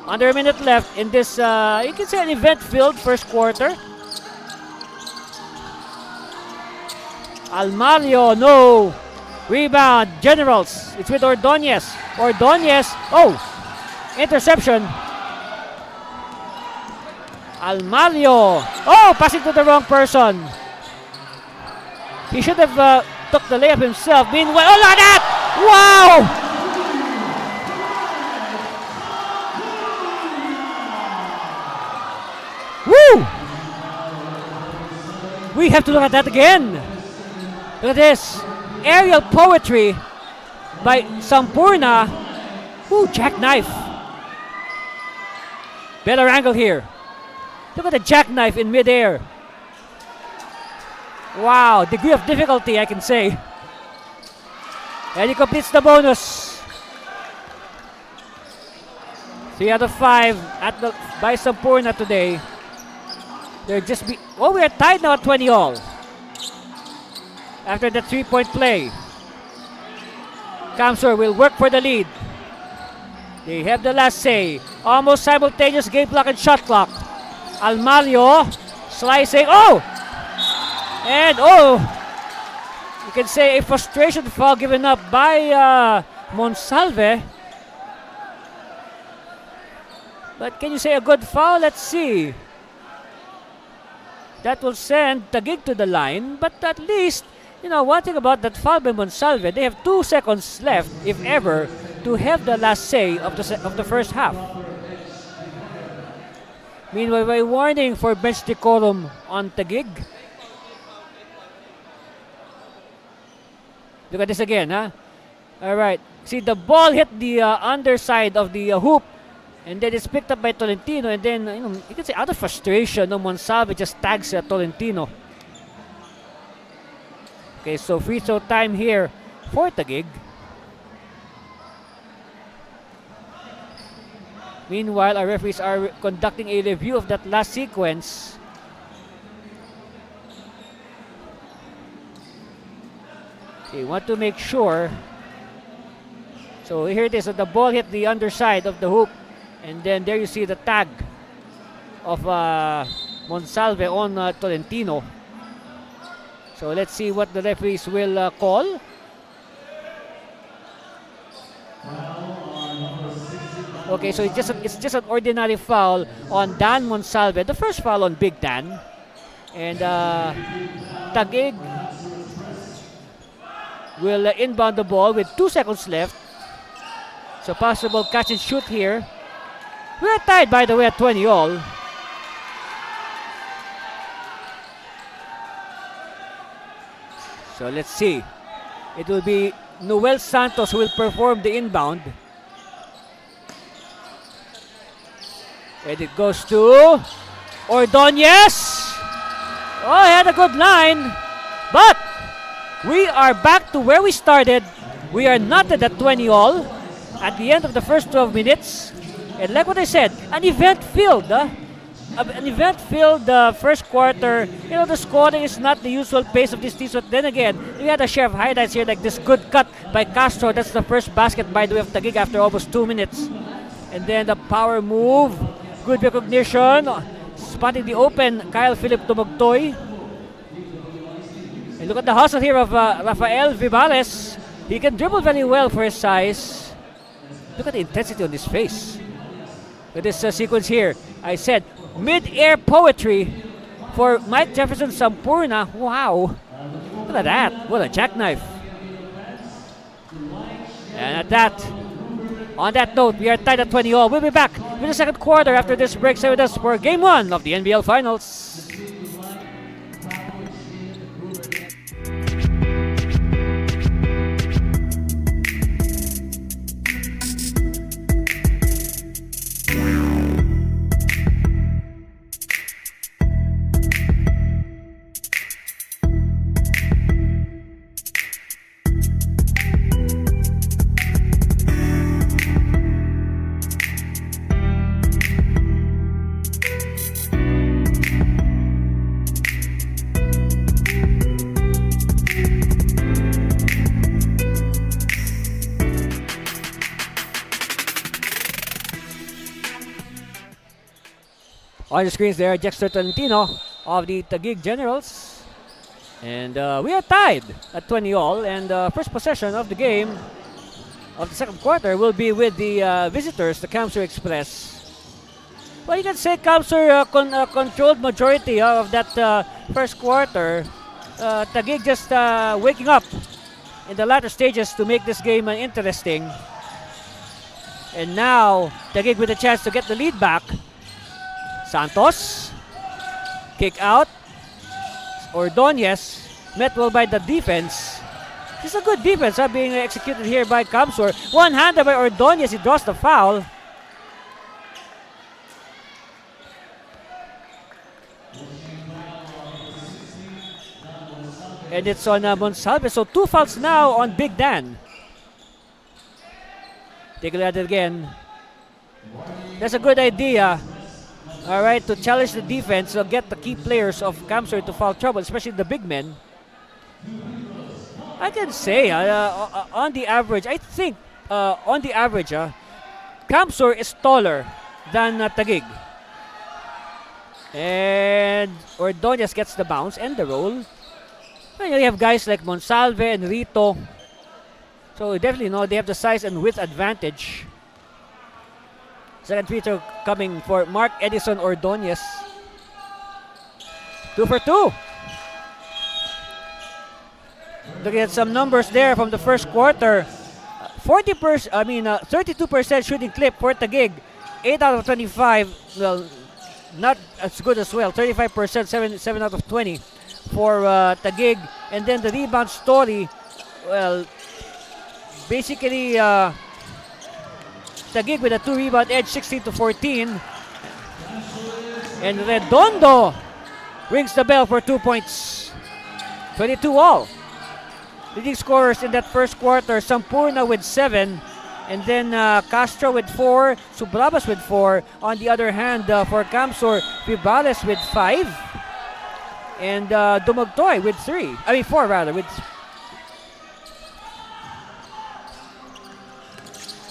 Under a minute left in this, you can say, an event-filled first quarter. Almario, no. Rebound, Generals. It's with Ordonez. Ordonez, oh, interception. Almario, oh, passing to the wrong person. He should have took the layup himself. Meanwhile, oh, look at that! Wow! Woo! We have to look at that again. Look at this. Aerial poetry by Sampurna. Ooh, jackknife. Better angle here. Look at the jackknife in midair. Wow, degree of difficulty, I can say. And he completes the bonus. 3 out of 5 by Sampurna today. They're just we are tied now at 20 all. After the 3-point play. Camsur will work for the lead. They have the last say. Almost simultaneous game clock and shot clock. Almario slicing. Oh! And oh! You can say a frustration foul given up by Monsalve. But can you say a good foul? Let's see. That will send Taguig to the line. But at least, you know, one thing about that foul by Monsalve, they have 2 seconds left, if ever, to have the last say of the first half. Meanwhile, a warning for bench decorum on Taguig. Look at this again, huh? All right. See, the ball hit the underside of the hoop, and then it's picked up by Tolentino, and then, you know, you can say out of frustration, no, Monsalve just tags Tolentino. Okay, so free throw time here for Taguig. Meanwhile, our referees are conducting a review of that last sequence. Okay, want to make sure. So here it is. So the ball hit the underside of the hoop. And then there you see the tag of Monsalve on Tolentino. So let's see what the referees will call. Okay, so it's just an ordinary foul on Dan Monsalve. The first foul on Big Dan. And Taguig will inbound the ball with 2 seconds left. So possible catch and shoot here. We're tied, by the way, at 20 all. So let's see. It will be Noel Santos who will perform the inbound. And it goes to Ordonez. Oh, he had a good line. But we are back to where we started. We are knotted at 20 all at the end of the first 12 minutes. And like what I said, an event-filled first quarter. You know, the scoring is not the usual pace of this team. But then again, we had a share of highlights here, like this good cut by Castro. That's the first basket, by the way, of Taguig after almost 2 minutes. And then the power move. Good recognition. Spotting the open Kyle Philip Tumugtoy. And look at the hustle here of Rafael Vivales. He can dribble very well for his size. Look at the intensity on his face. Look at this sequence here. I said mid-air poetry for Mike Jefferson Sampurna. Wow. Look at that. What a jackknife. And on that note, we are tied at 20 all. We'll be back with the second quarter after this break. Stay with us for Game 1 of the NBL Finals. On the screens there, Dexter Tolentino of the Taguig Generals. And we are tied at 20 all. And first possession of the game of the second quarter will be with the visitors, the Kamsur Express. Well, you can say Kamsur controlled majority of that first quarter. Taguig just waking up in the latter stages to make this game interesting. And now, Taguig with a chance to get the lead back. Santos, kick out. Ordonez, met well by the defense. This is a good defense being executed here by Kamsur. One-handed by Ordonez, he draws the foul. And it's on Monsalve, so 2 fouls now on Big Dan. Take a look at it again. That's a good idea. All right, to challenge the defense, to get the key players of Kamsur to foul trouble, especially the big men. I can say, on the average, I think, on the average, Kamsur is taller than Taguig. And Ordonez gets the bounce and the roll. Well, you have guys like Monsalve and Rito. So definitely, they have the size and width advantage. Second free throw coming for Mark Edison Ordonez. 2 for 2. Looking at some numbers there from the first quarter. 32% shooting clip for Taguig. 8 out of 25. Well, not as good as well. 35%, 7 out of 20 for Taguig. And then the rebound story. Well, basically, Taguig with a 2-rebound edge, 16-14. And Redondo rings the bell for 2 points. 22 all. Leading scorers in that first quarter, Sampurna with 7. And then Castro with 4, Subrabas with 4. On the other hand, for Kamsur, Vivales with 5. And Dumagtoy with 4 rather.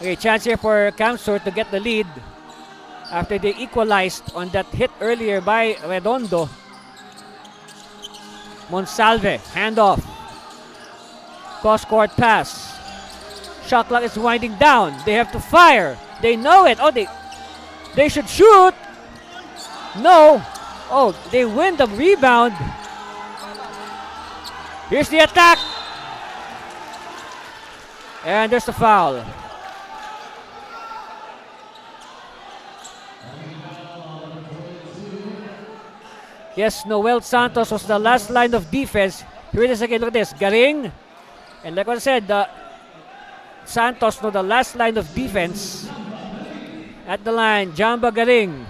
Okay, chance here for Kamsur to get the lead after they equalized on that hit earlier by Redondo. Monsalve, handoff. Cross-court pass. Shot clock is winding down. They have to fire. They know it. Oh, they should shoot. No. Oh, they win the rebound. Here's the attack. And there's the foul. Yes, Noel Santos was the last line of defense. Here it is again. Look at this. Garing. And like what I said, Santos, no, the last line of defense. At the line, Jamba Garing.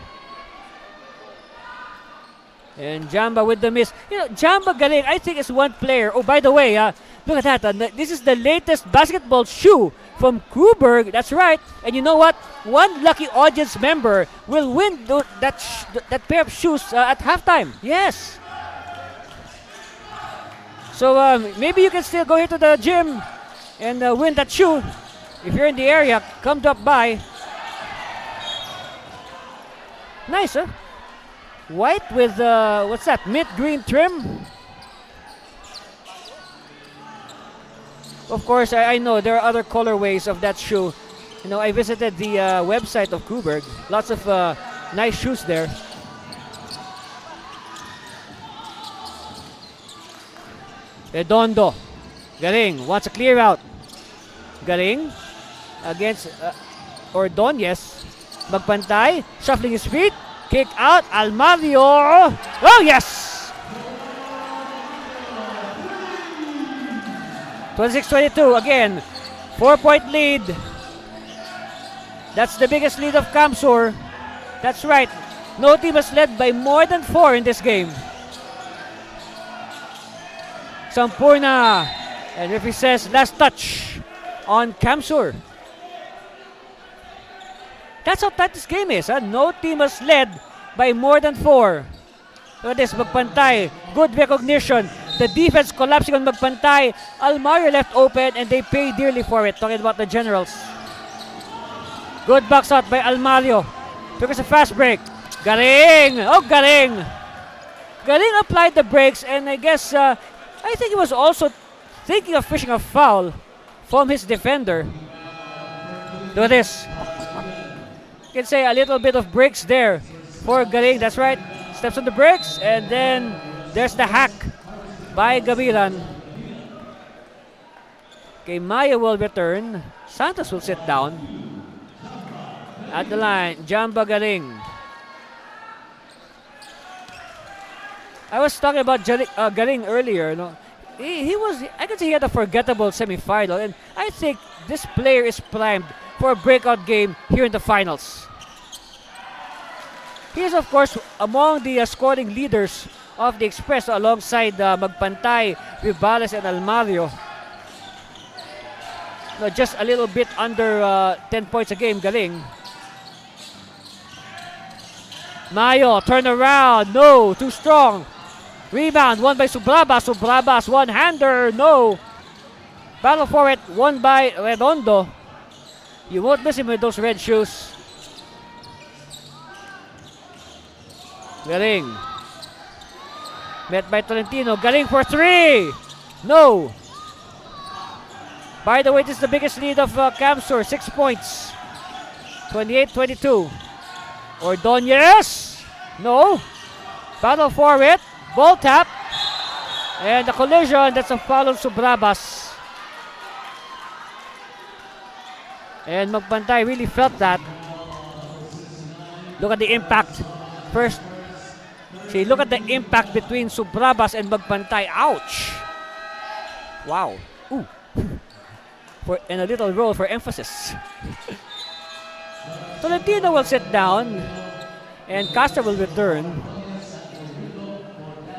And Jamba with the miss. You know, Jamba Galing, I think is one player. Oh, by the way, look at that. This is the latest basketball shoe from Kruberg. That's right. And you know what? One lucky audience member will win that pair of shoes at halftime. Yes. So maybe you can still go here to the gym and win that shoe. If you're in the area, come drop by. Nice, huh? White with, what's that, mint green trim. Of course, I know there are other colorways of that shoe. You know, I visited the website of Kruberg. Lots of nice shoes there. Redondo. Garing wants a clear out. Garing against Ordonez. Magpantay, shuffling his feet. Kick out, Almario. Oh, yes! 26-22, again. 4-point lead. That's the biggest lead of Kamsur. That's right. No team has led by more than 4 in this game. Sampurna. And referee says last touch on Kamsur. That's how tight this game is. Huh? No team has led by more than 4. Look at this, Magpantay. Good recognition. The defense collapsing on Magpantay. Almario left open and they pay dearly for it. Talking about the Generals. Good box out by Almario. Took us a fast break. Garing! Oh, Garing! Garing applied the brakes and I guess, I think he was also thinking of fishing a foul from his defender. Look at this. You can say a little bit of brakes there for Garing. That's right. Steps on the brakes and then there's the hack by Gavilan. Okay, Maya will return. Santos will sit down. At the line, Jamba Garing. I was talking about Garing earlier. No? He was, I can say he had a forgettable semifinal, and I think this player is primed for a breakout game here in the finals. He is, of course, among the scoring leaders of the Express alongside Magpantay, Rivales, and Almario. No, just a little bit under 10 points a game, Galing. Mayo, turn around. No, too strong. Rebound, won by Subrabas. Subrabas, one-hander. No. Battle for it, won by Redondo. You won't miss him with those red shoes. Galing. Met by Tolentino. Galing for 3. No. By the way, this is the biggest lead of Kamsur. 6 points. 28-22. Ordonez. No. Battle for it. Ball tap. And the collision. That's a foul on Subrabas. And Magpantay really felt that. Look at the impact. First. See, look at the impact between Subrabas and Magpantay. Ouch. Wow. Ooh. And a little roll for emphasis. Tolentino will sit down. And Castro will return.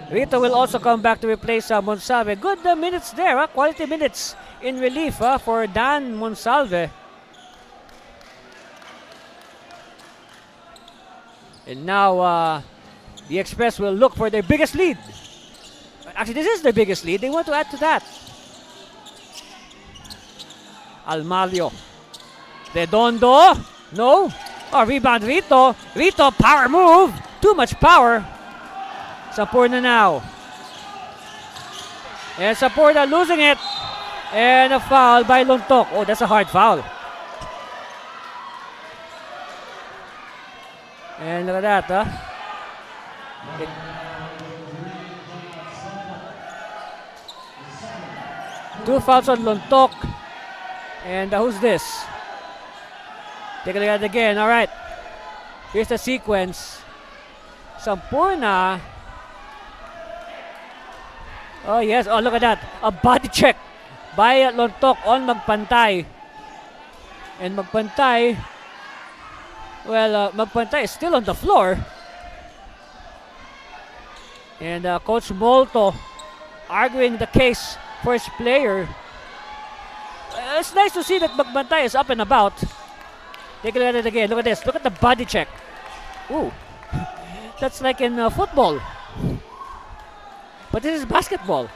Rito will also come back to replace Monsalve. Good minutes there. Quality minutes in relief for Dan Monsalve. And now the Express will look for their biggest lead. Actually, this is their biggest lead. They want to add to that. Almario. Redondo. No. Oh, rebound Rito. Rito, power move. Too much power. Sampurna now. And Sampurna losing it. And a foul by Lontok. Oh, that's a hard foul. And look at that, Two fouls on Lontok. And who's this? Take a look at it again. All right. Here's the sequence. Sampurna. Oh, yes. Oh, look at that. A body check by Lontok on Magpantay. And Magpantay, well, Magpantay is still on the floor. And Coach Molto arguing the case for his player. It's nice to see that Magpantay is up and about. Take a look at it again. Look at this. Look at the body check. Ooh. That's like in football. But this is basketball.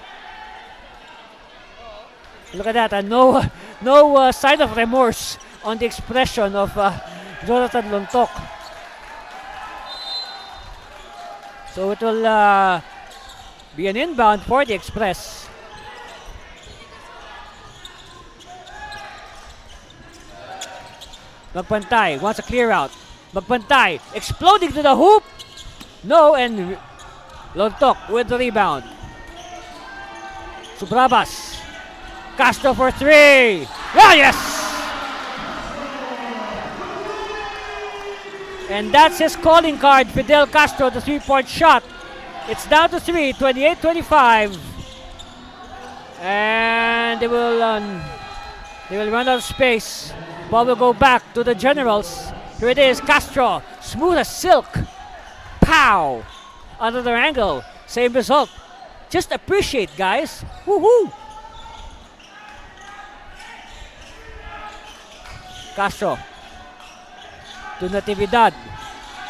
Look at that. No sign of remorse on the expression of Jonathan Lontok. So it will be an inbound for the Express. Magpantay wants a clear out. Magpantay exploding to the hoop. No, and Lontok with the rebound. Subrabas. Castro for three. Ah, yes! And that's his calling card, Fidel Castro, the three-point shot. It's down to three, 28-25. And they will run out of space. Ball will go back to the Generals. Here it is, Castro, smooth as silk. Pow! Another angle, same result. Just appreciate, guys. Woohoo! Castro to Natividad.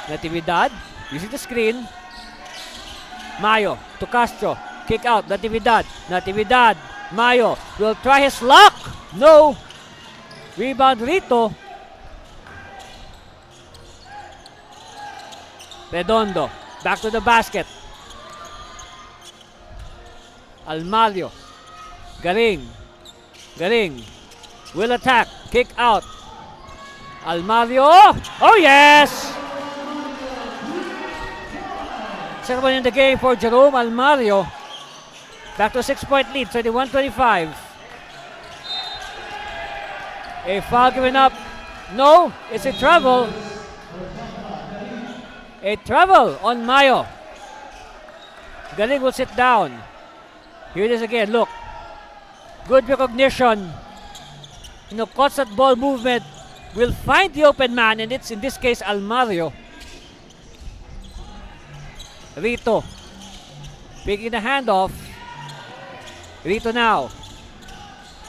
Natividad using the screen. Mayo to Castro. Kick out, Natividad. Natividad. Mayo will try his luck. No. Rebound Rito. Redondo. Back to the basket. Almario. Garing. Garing. Will attack. Kick out. Almario. Oh, yes! Second one in the game for Jerome Almario. Back to a 6-point lead, 31-25. A foul given up. No, it's a travel. A travel on Mayo. Galing will sit down. Here it is again, look. Good recognition. Constant ball movement. Will find the open man, and it's in this case Almario. Rito picking the handoff. Rito now.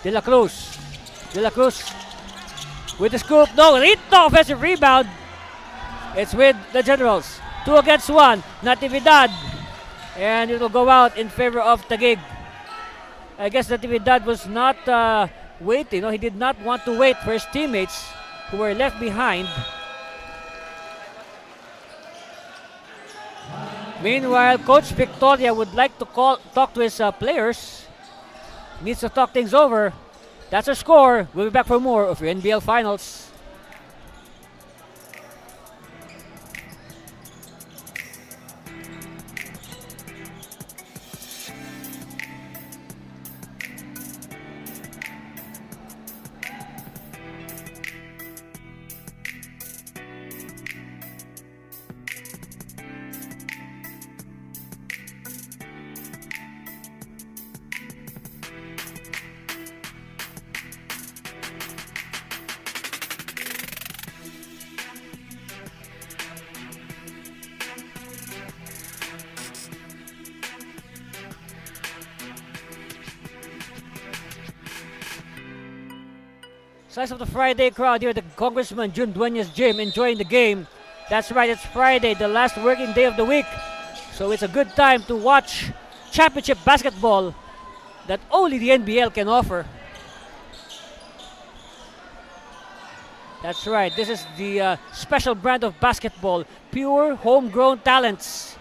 De La Cruz. De La Cruz with the scoop. No, Rito offensive rebound. It's with the Generals. 2 against 1. Natividad. And it will go out in favor of Taguig. I guess Natividad was not waiting. No, he did not want to wait for his teammates who were left behind. Meanwhile, Coach Victoria would like to talk to his players. Needs to talk things over. That's our score. We'll be back for more of your NBL Finals. Size of the Friday crowd here at the Congressman June Duenas Gym enjoying the game. That's right, it's Friday, the last working day of the week. So it's a good time to watch championship basketball that only the NBL can offer. That's right, this is the special brand of basketball. Pure homegrown talents.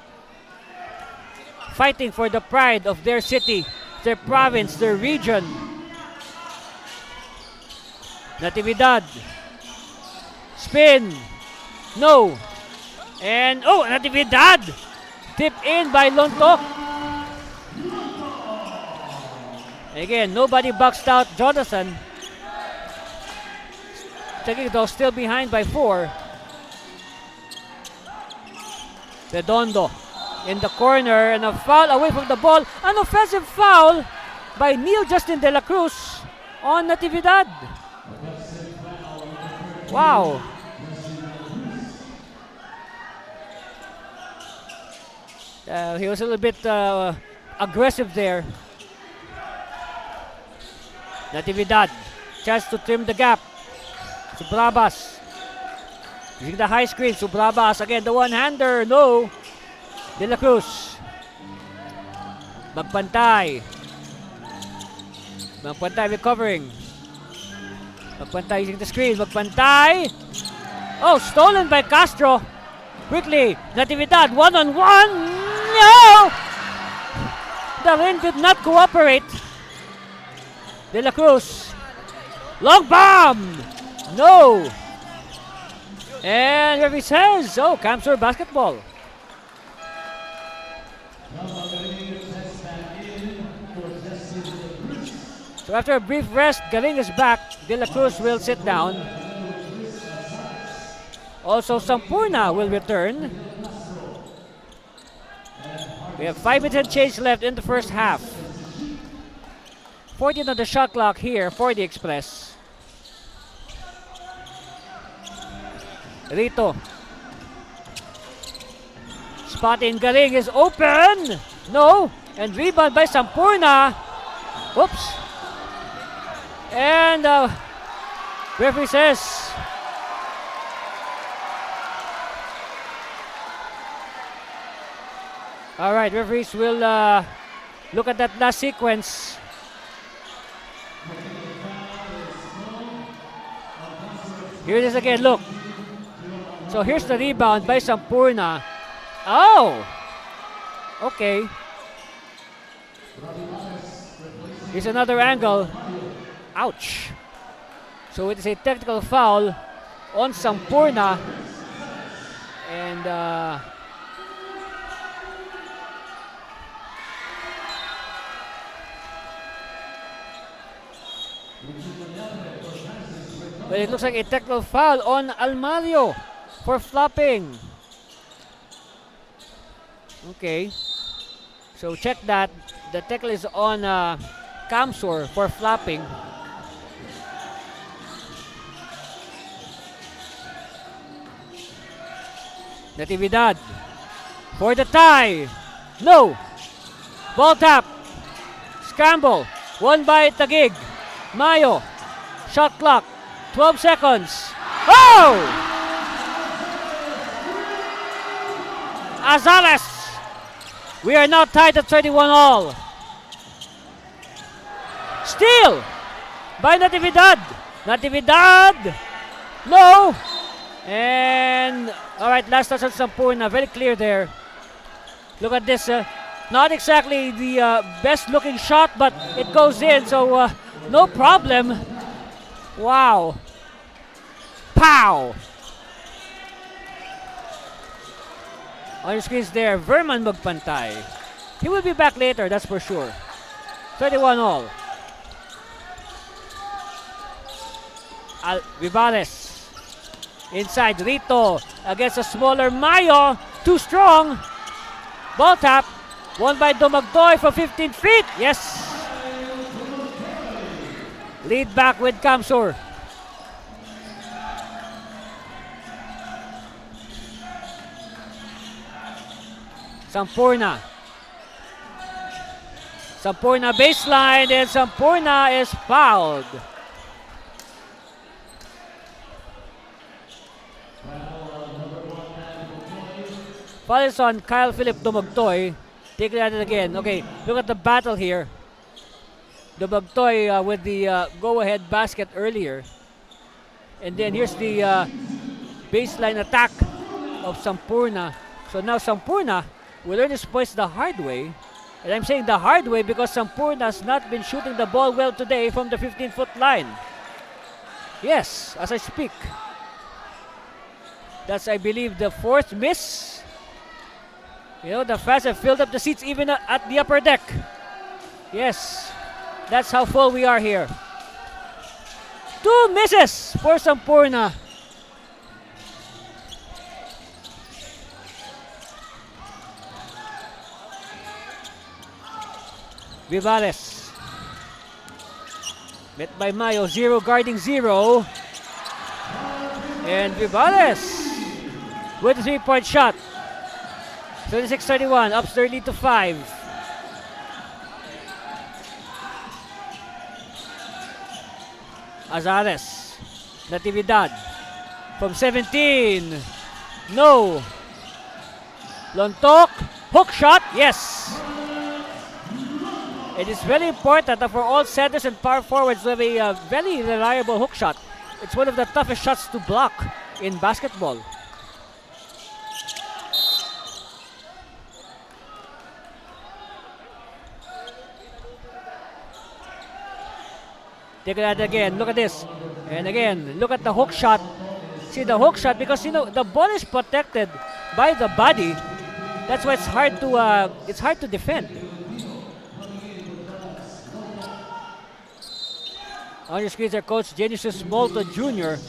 Fighting for the pride of their city, their province, their region. Natividad. Spin. No. And, oh, Natividad Tip in by Lontok. Again, nobody boxed out Jonathan. Taguig though still behind by 4. Redondo in the corner and a foul away from the ball. An offensive foul by Neil Justin De La Cruz on Natividad. Wow. He was a little bit aggressive there. Natividad, chance to trim the gap. Subrabas, using the high screen. Subrabas again, the one-hander, no. De La Cruz. Magpantay. Magpantay recovering. Magpantay using the screen. Magpantay. Oh, stolen by Castro. Quickly, Natividad, one-on-one. No! The ring did not cooperate. De La Cruz. Long bomb. No. And referee says, oh, Camsur basketball. So after a brief rest, Galing is back. De La Cruz will sit down. Also, Sampurna will return. We have 5 minutes and change left in the first half. 14 on the shot clock here for the Express. Rito. Spot in Galing is open. No. And rebound by Sampurna. Oops. And referee says, all right, referees will look at that last sequence. Here it is again, look. So here's the rebound by Sampurna. Oh! Okay. Here's another angle. Ouch. So it is a technical foul on Sampurna. And well, it looks like a technical foul on Almario for flopping. Okay. So check that. The tackle is on Camsur for flopping. Natividad for the tie. No. Ball tap. Scramble. Won by Taguig. Mayo. Shot clock. 12 seconds. Oh! Azales. We are now tied at 31 all. Steal by Natividad. Natividad. No. And all right, last touch on Sampurna. Very clear there. Look at this. Not exactly the best looking shot, but it goes in. So no problem. Wow. Pow. On your screens there, Verman Magpantay. He will be back later, that's for sure. 31 all. Vivales. Inside, Rito against a smaller Mayo. Too strong. Ball tap. Won by Domagdoy from 15 feet. Yes. Lead back with Camsur. Sampurna. Sampurna baseline and Sampurna is fouled. Foul is on Kyle Philip Dumagtoy. Take it at it again. Okay, look at the battle here. Dumagtoy with the go-ahead basket earlier. And then here's the baseline attack of Sampurna. So now Sampurna will learn his points the hard way. And I'm saying the hard way because Sampurna has not been shooting the ball well today from the 15-foot line. Yes, as I speak. That's, I believe, the fourth miss. You know, the fans have filled up the seats even at the upper deck. Yes, that's how full we are here. 2 misses for Sampurna. Vivales. Met by Mayo, 0 guarding 0. And Vivales with a 3-point shot. 36-31, ups their lead to 5. Azares, Natividad from 17. No. Lontok, hook shot, yes. It is very important for all centers and power forwards to have a very reliable hook shot. It's one of the toughest shots to block in basketball. Take that again. Look at this. And again, look at the hook shot. See the hook shot because you know the ball is protected by the body. That's why it's hard to defend. On your screens are Coach Genesis Molto Jr.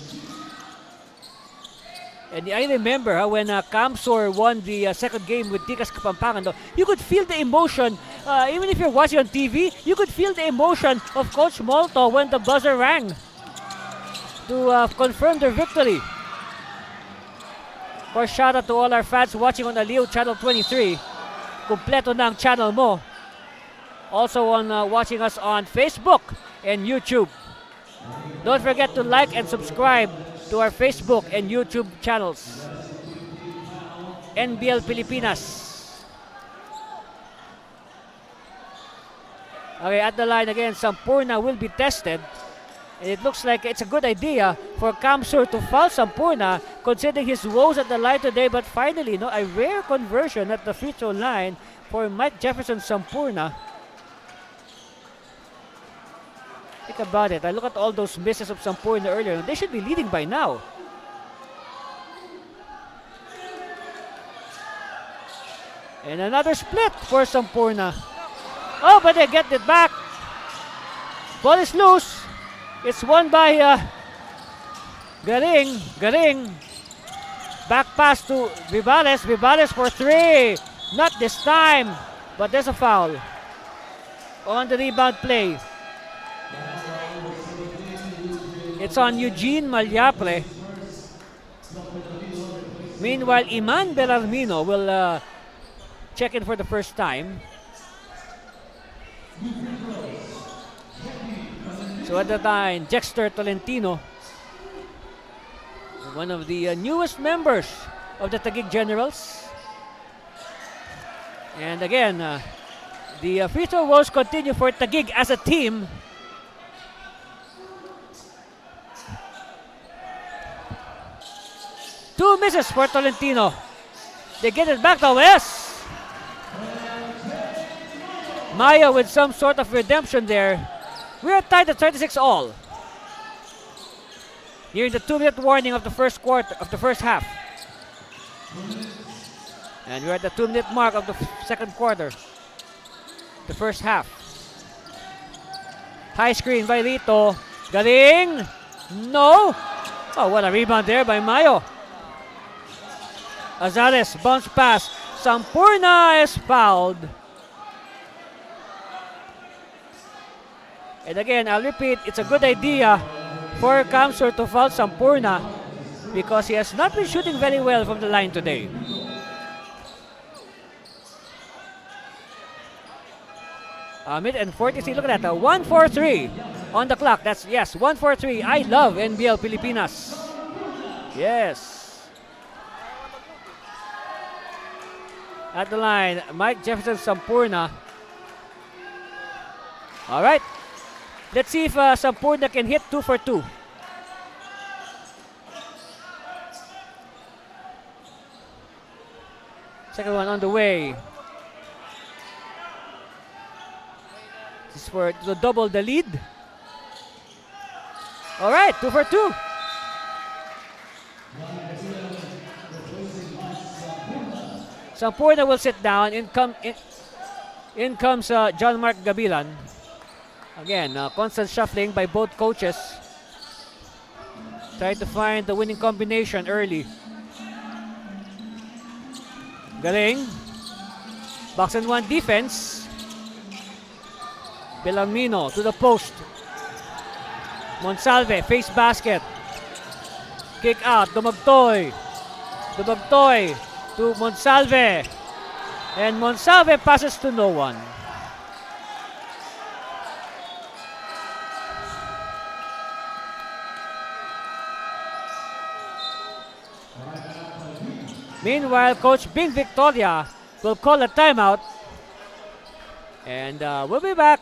And I remember when Camsor won the second game with Tikas Kapampangan, you could feel the emotion. Even if you're watching on TV, you could feel the emotion of Coach Molto when the buzzer rang to confirm their victory. Of course, shout out to all our fans watching on Aliw Channel 23. Kompleto na ang channel mo. Also on watching us on Facebook and YouTube. Don't forget to like and subscribe to our Facebook and YouTube channels. NBL Pilipinas. Okay, at the line again, Sampurna will be tested. And it looks like it's a good idea for Camsur to foul Sampurna considering his woes at the line today. But finally, a rare conversion at the free throw line for Mike Jefferson Sampurna. Think about it. I look at all those misses of Sampurna earlier. They should be leading by now. And another split for Sampurna. Oh, but they get it back. Ball is loose. It's won by Garing. Back pass to Vivales. Vivales for 3. Not this time. But there's a foul on the rebound play. It's on Eugene Malyapre. Meanwhile, Iman Belarmino will check in for the first time. So at the time, Jexter Tolentino, one of the newest members of the Taguig Generals. And again, the free throw woes continue for Taguig as a team. Two misses for Tolentino. They get it back though, yes. Maya with some sort of redemption there. We are tied at 36 all. Nearing the 2-minute warning of the first quarter, of the first half. And we're at the 2-minute mark of the second quarter. The first half. High screen by Lito. Galing! No! Oh, what a rebound there by Mayo. Azares, bounce pass. Sampurna is fouled. And again, I'll repeat, it's a good idea for Camsur to foul Sampurna because he has not been shooting very well from the line today. Mid and 43, look at that, 1-4-3 on the clock. That's, yes, 1-4-3. I love NBL Pilipinas. Yes. At the line, Mike Jefferson Sampurna. All right. Let's see if Sampurna can hit 2 for 2. Second one on the way. This is for to double the lead. All right, 2 for 2. Sampurna will sit down. In comes John Mark Gabilan. Again, constant shuffling by both coaches. Try to find the winning combination early. Galing. Box and one defense. Bellarmino to the post. Monsalve, face basket. Kick out, Dumagtoy. Dumagtoy to Monsalve. And Monsalve passes to no one. Meanwhile, Coach Bing Victoria will call a timeout. And we'll be back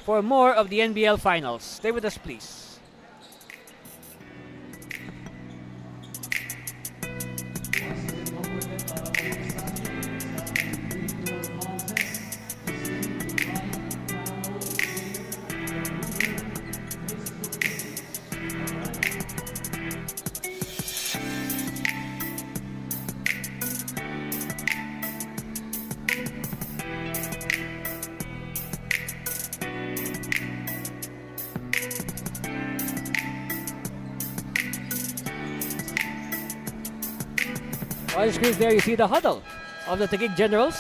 for more of the NBL Finals. Stay with us, please. On the screens there, you see the huddle of the Taguig Generals.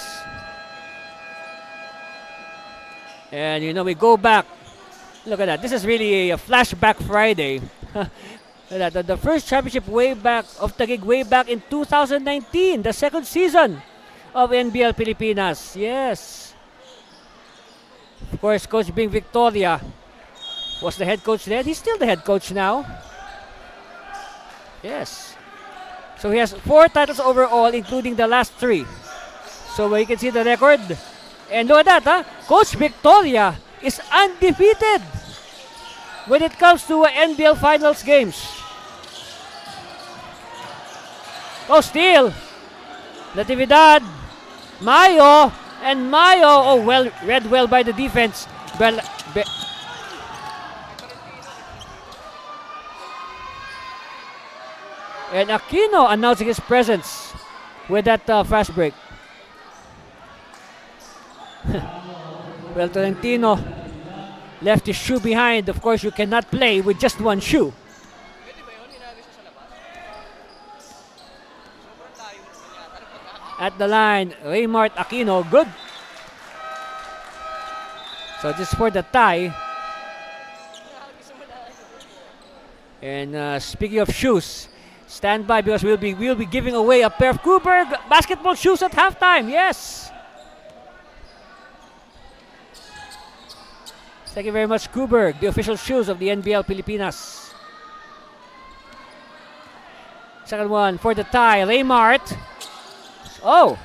And you know, we go back. Look at that. This is really a flashback Friday. The first championship way back of Taguig way back in 2019, the second season of NBL Pilipinas. Yes. Of course, Coach Bing Victoria was the head coach then. He's still the head coach now. Yes. So he has 4 titles overall, including the last 3. So you can see the record. And look at that, Coach Victoria is undefeated when it comes to NBL Finals games. Oh, steal. Natividad. Mayo. And Mayo, oh, well, read well by the defense. And Aquino announcing his presence with that fast break. Well, Tolentino left his shoe behind. Of course, you cannot play with just one shoe. At the line, Raymart Aquino, good. So this is for the tie. And speaking of shoes, stand by because we'll be giving away a pair of Coburg basketball shoes at halftime. Yes. Thank you very much, Coburg, the official shoes of the NBL Pilipinas. Second one for the tie, Raymart. Oh.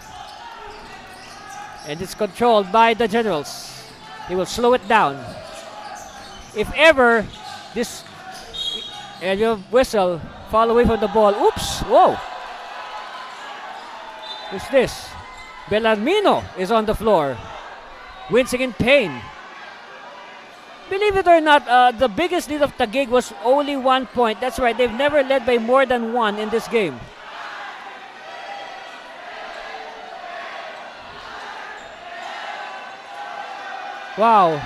And it's controlled by the Generals. He will slow it down. If ever this and your whistle fall away from the ball. Oops! Whoa! What's this? Bellarmino is on the floor, wincing in pain. Believe it or not, the biggest lead of Taguig was only 1 point. That's right, they've never led by more than 1 in this game. Wow!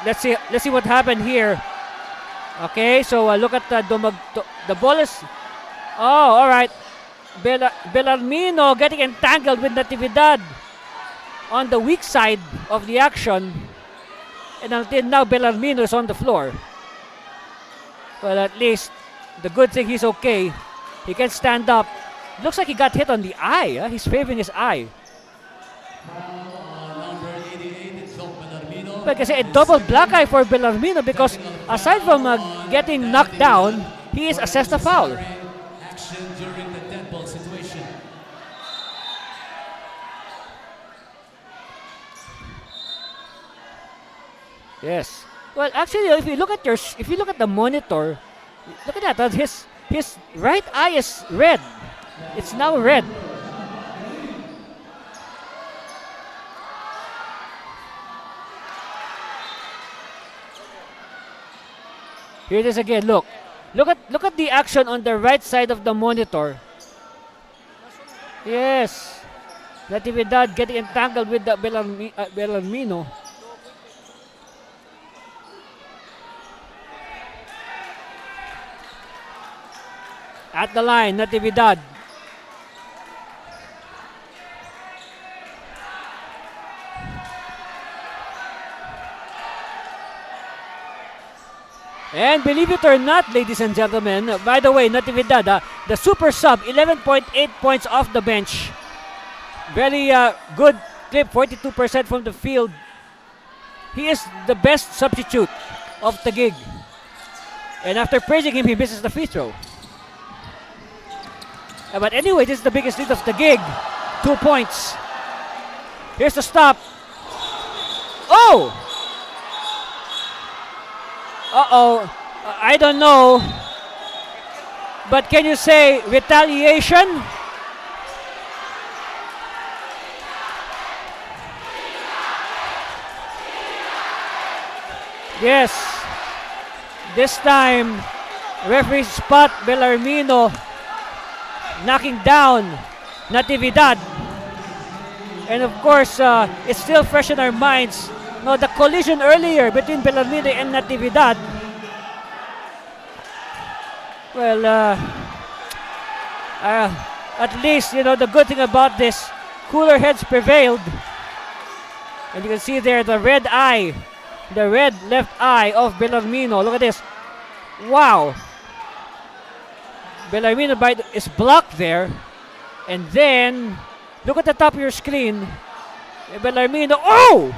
Let's see what happened here. Okay, so look at the ball is. Oh, all right. Bellarmino getting entangled with Natividad on the weak side of the action. And until now, Bellarmino is on the floor. Well, at least the good thing he's okay. He can stand up. Looks like he got hit on the eye. Huh? He's favoring his eye. But kasi a double black eye for Bellarmino because aside from getting knocked down, he is assessed a foul. Action during the dead ball situation. Yes. Well, actually, if you look at the monitor, look at that. His right eye is red. It's now red. Here it is again. Look at the action on the right side of the monitor. Yes. Natividad getting entangled with the Bellarmino. At the line, Natividad. And believe it or not, ladies and gentlemen, by the way, Natividad, the super sub, 11.8 points off the bench. Very good clip, 42% from the field. He is the best substitute of Taguig. And after praising him, he misses the free throw. But anyway, this is the biggest lead of Taguig. 2 points. Here's the stop. Oh! Uh-oh. I don't know. But can you say retaliation? Yes. This time, referee spot Bellarmino knocking down Natividad. And of course, it's still fresh in our minds. No, the collision earlier between Bellarmino and Natividad. Well, at least, you know, the good thing about this, cooler heads prevailed. And you can see there the red eye, the red left eye of Bellarmino. Look at this. Wow. Bellarmino is blocked there. And then, look at the top of your screen. Bellarmino, oh!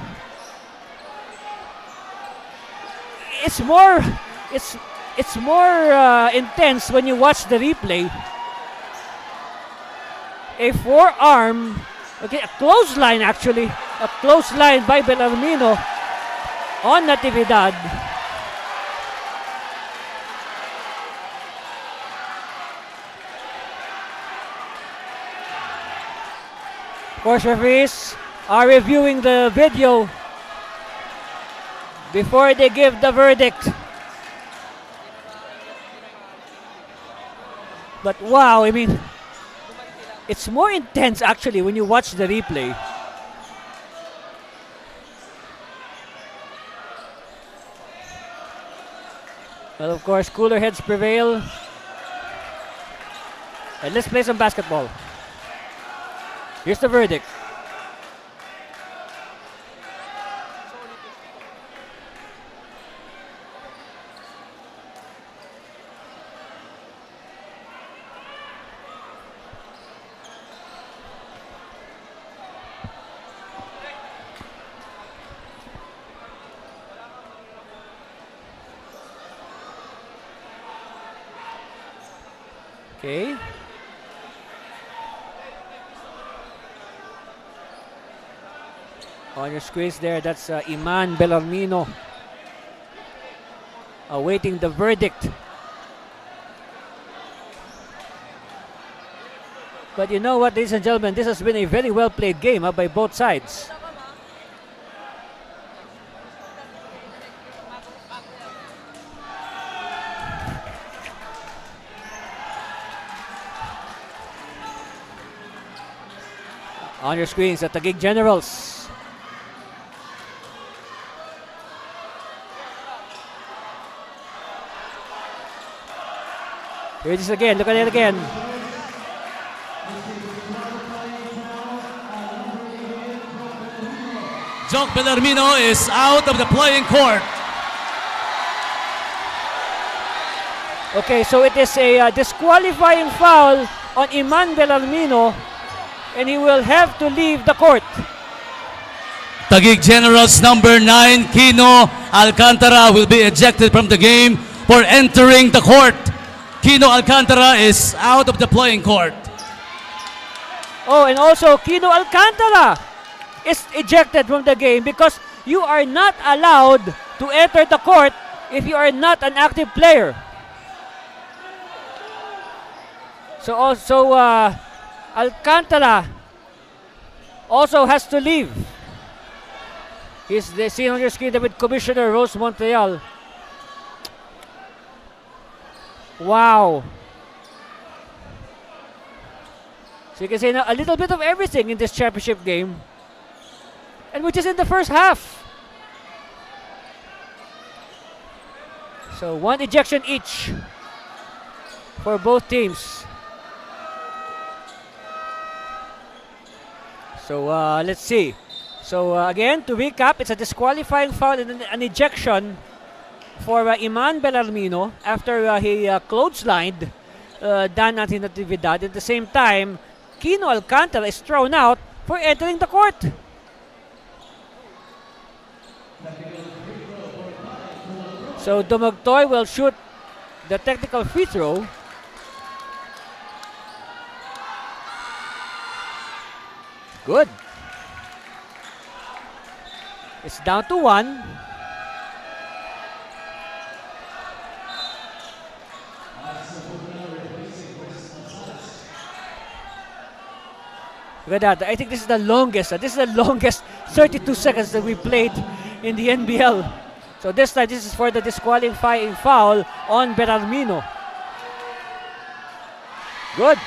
It's more intense when you watch the replay. A forearm, okay, a clothesline actually, a clothesline by Bellarmino on Natividad. Of course, referees are reviewing the video before they give the verdict. But wow, I mean, it's more intense actually when you watch the replay. Well, of course, cooler heads prevail. And let's play some basketball. Here's the verdict. Okay. On your screens there, that's Iman Bellarmino awaiting the verdict. But you know what, ladies and gentlemen, this has been a very well played game by both sides. On your screens, the Taguig Generals. Here it is again. Look at it again. Jock Bellarmino is out of the playing court. Okay, so it is a disqualifying foul on Iman Bellarmino, and he will have to leave the court. Taguig Generals number 9, Kino Alcantara, will be ejected from the game for entering the court. Kino Alcantara is out of the playing court. Oh, and also Kino Alcantara is ejected from the game because you are not allowed to enter the court if you are not an active player. So also Alcantara also has to leave. He's seen on your screen with Commissioner Rose Montreal. Wow. So you can say now a little bit of everything in this championship game. And which is in the first half. So 1 ejection each for both teams. So let's see. So again, to recap, it's a disqualifying foul and an ejection for Iman Belarmino after he clotheslined Dan Natividad. At the same time, Kino Alcantara is thrown out for entering the court. So Dumagtoy will shoot the technical free throw. Good. It's down to 1. Look at that. I think this is the longest. This is the longest 32 seconds that we played in the NBL. So this time, this is for the disqualifying foul on Berarmino. Good.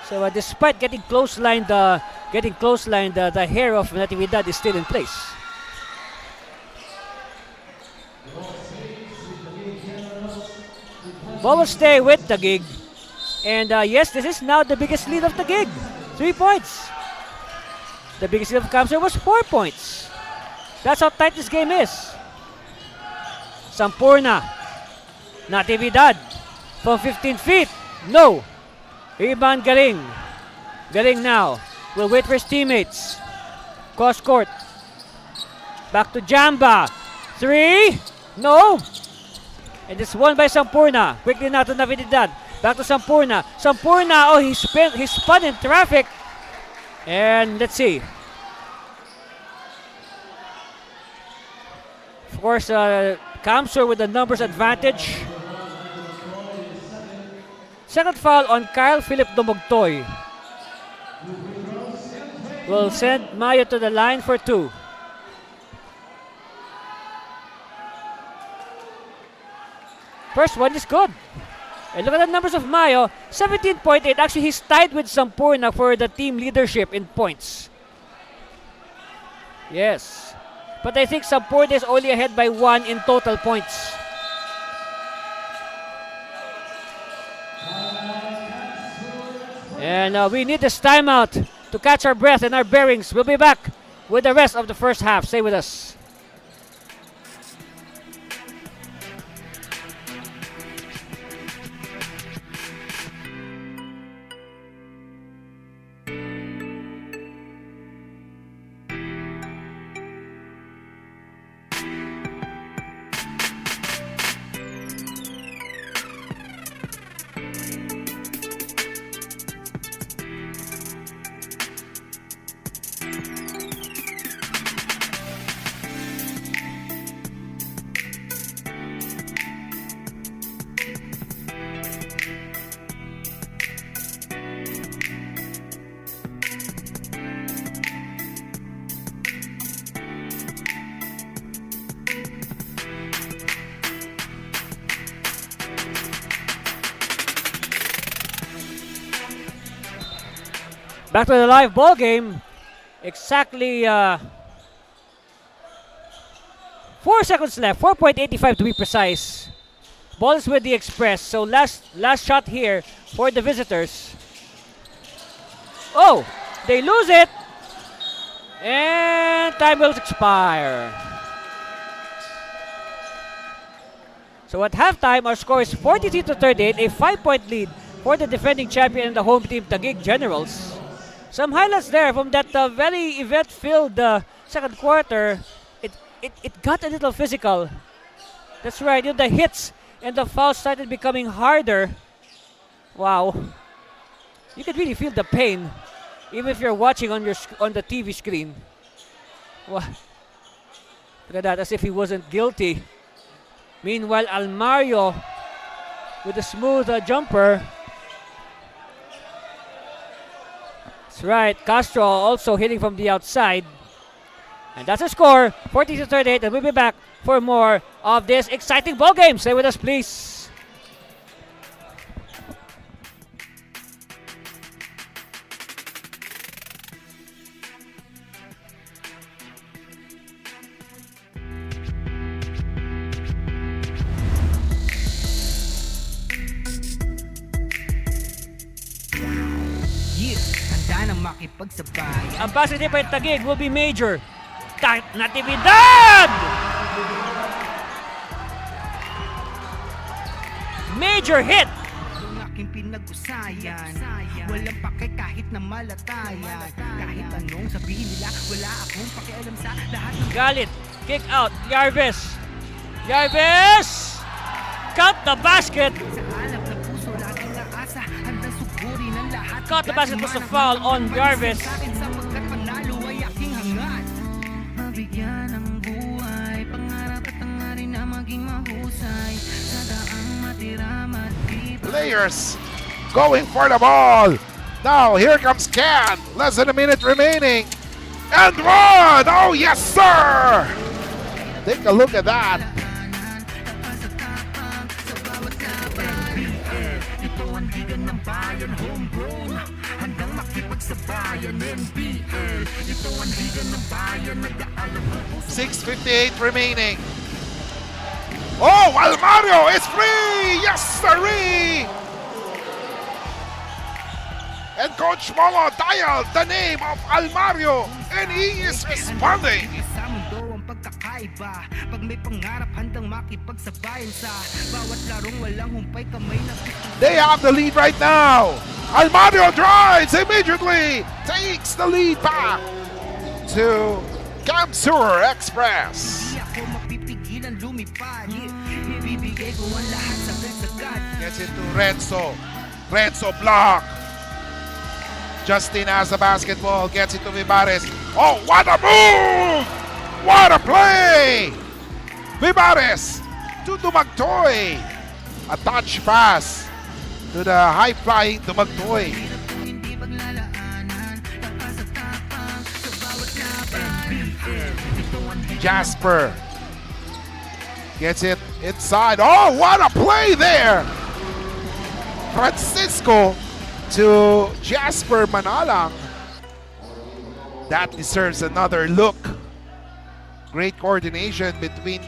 So despite getting clotheslined, the hair of Natividad is still in place. Ball will stay with Taguig. And yes, this is now the biggest lead of Taguig. 3 points. The biggest lead of Kamsur was 4 points. That's how tight this game is. Sampurna. Natividad. From 15 feet. No. Iban Garing. Garing now. Will wait for his teammates. Cross court. Back to Jamba. 3. No. And it's won by Sampurna. Quickly now to Natividad. Back to Sampurna. Sampurna, oh, he spun in traffic. And let's see. Of course, Kamsur with the numbers advantage. Second foul on Kyle Philip Dumagtoy. Will send Mayo to the line for 2. First one is good. And look at the numbers of Mayo. 17.8. Actually, he's tied with Sampurna for the team leadership in points. Yes. But I think Sampurna is only ahead by 1 in total points. And we need this timeout to catch our breath and our bearings. We'll be back with the rest of the first half. Stay with us. Back to the live ball game. Exactly 4 seconds left. 4.85 to be precise. Ball is with the Express. So last shot here for the visitors. Oh, they lose it. And time will expire. So at halftime, our score is 43 to 38, a 5-point lead for the defending champion and the home team, Taguig Generals. Some highlights there from that very event-filled second quarter. It got a little physical. That's right, the hits and the fouls started becoming harder. Wow. You could really feel the pain, even if you're watching on the TV screen. Wow. Look at that, as if he wasn't guilty. Meanwhile, Almario with a smooth jumper. That's right, Castro also hitting from the outside. And that's the score, 40-38, and we'll be back for more of this exciting ball game. Stay with us, please. Handa na makipagsabay. Ang basket by Taguig will be major. Natividad! Major hit! Yung aking pinag-usayan, walang pake kahit na malatayan. Kahit anong sabihin nila, wala akong pakialam sa lahat ng Galit. Kick out. Yarves. Yarves! Count the basket. sa alap na puso, laging naasa. Handang sugurin ang lahat. Caught the basket was a foul on Yarves. Sa akin sapagkat panalo ay aking hangat. Mabigyan ng buhay, pangarap at hangarin na maging mahusay. Sa daang matira matibay. Players going for the ball. Now here comes Can. Less than a minute remaining. And one! Oh yes, sir! Take a look at that. Ito ang liga ng bayan, homegrown. Handang makipagsabayan, NBL. Ito ang liga ng bayan, nag-aalam ang puso. 6:58 remaining. Oh, Almario is free! Yes, sirree! And Coach Molo dialed the name of Almario and he is responding. Sa mundo ang pagkakaiba. Pag may pangarap, handang makipagsabayan sa bawat larong walang humpay kamay na They have the lead right now. Almario drives immediately, takes the lead back to Kamsur Express. Di ako mapipigilan lumipad. Ibibigay ko ang lahat sa sagad. Gets it to Renzo. Renzo block. Justin has the basketball, gets it to Vivares. Oh, what a move! What a play! Vivares to Dumagtoy. A touch pass to the high-flying Dumagtoy. Hindi paglalaanan, tapas at tapang sa bawat laban. Ito ang liga Jasper gets it inside. Oh, what a play there! Francisco to Jasper Manalang. That deserves another look. Great coordination between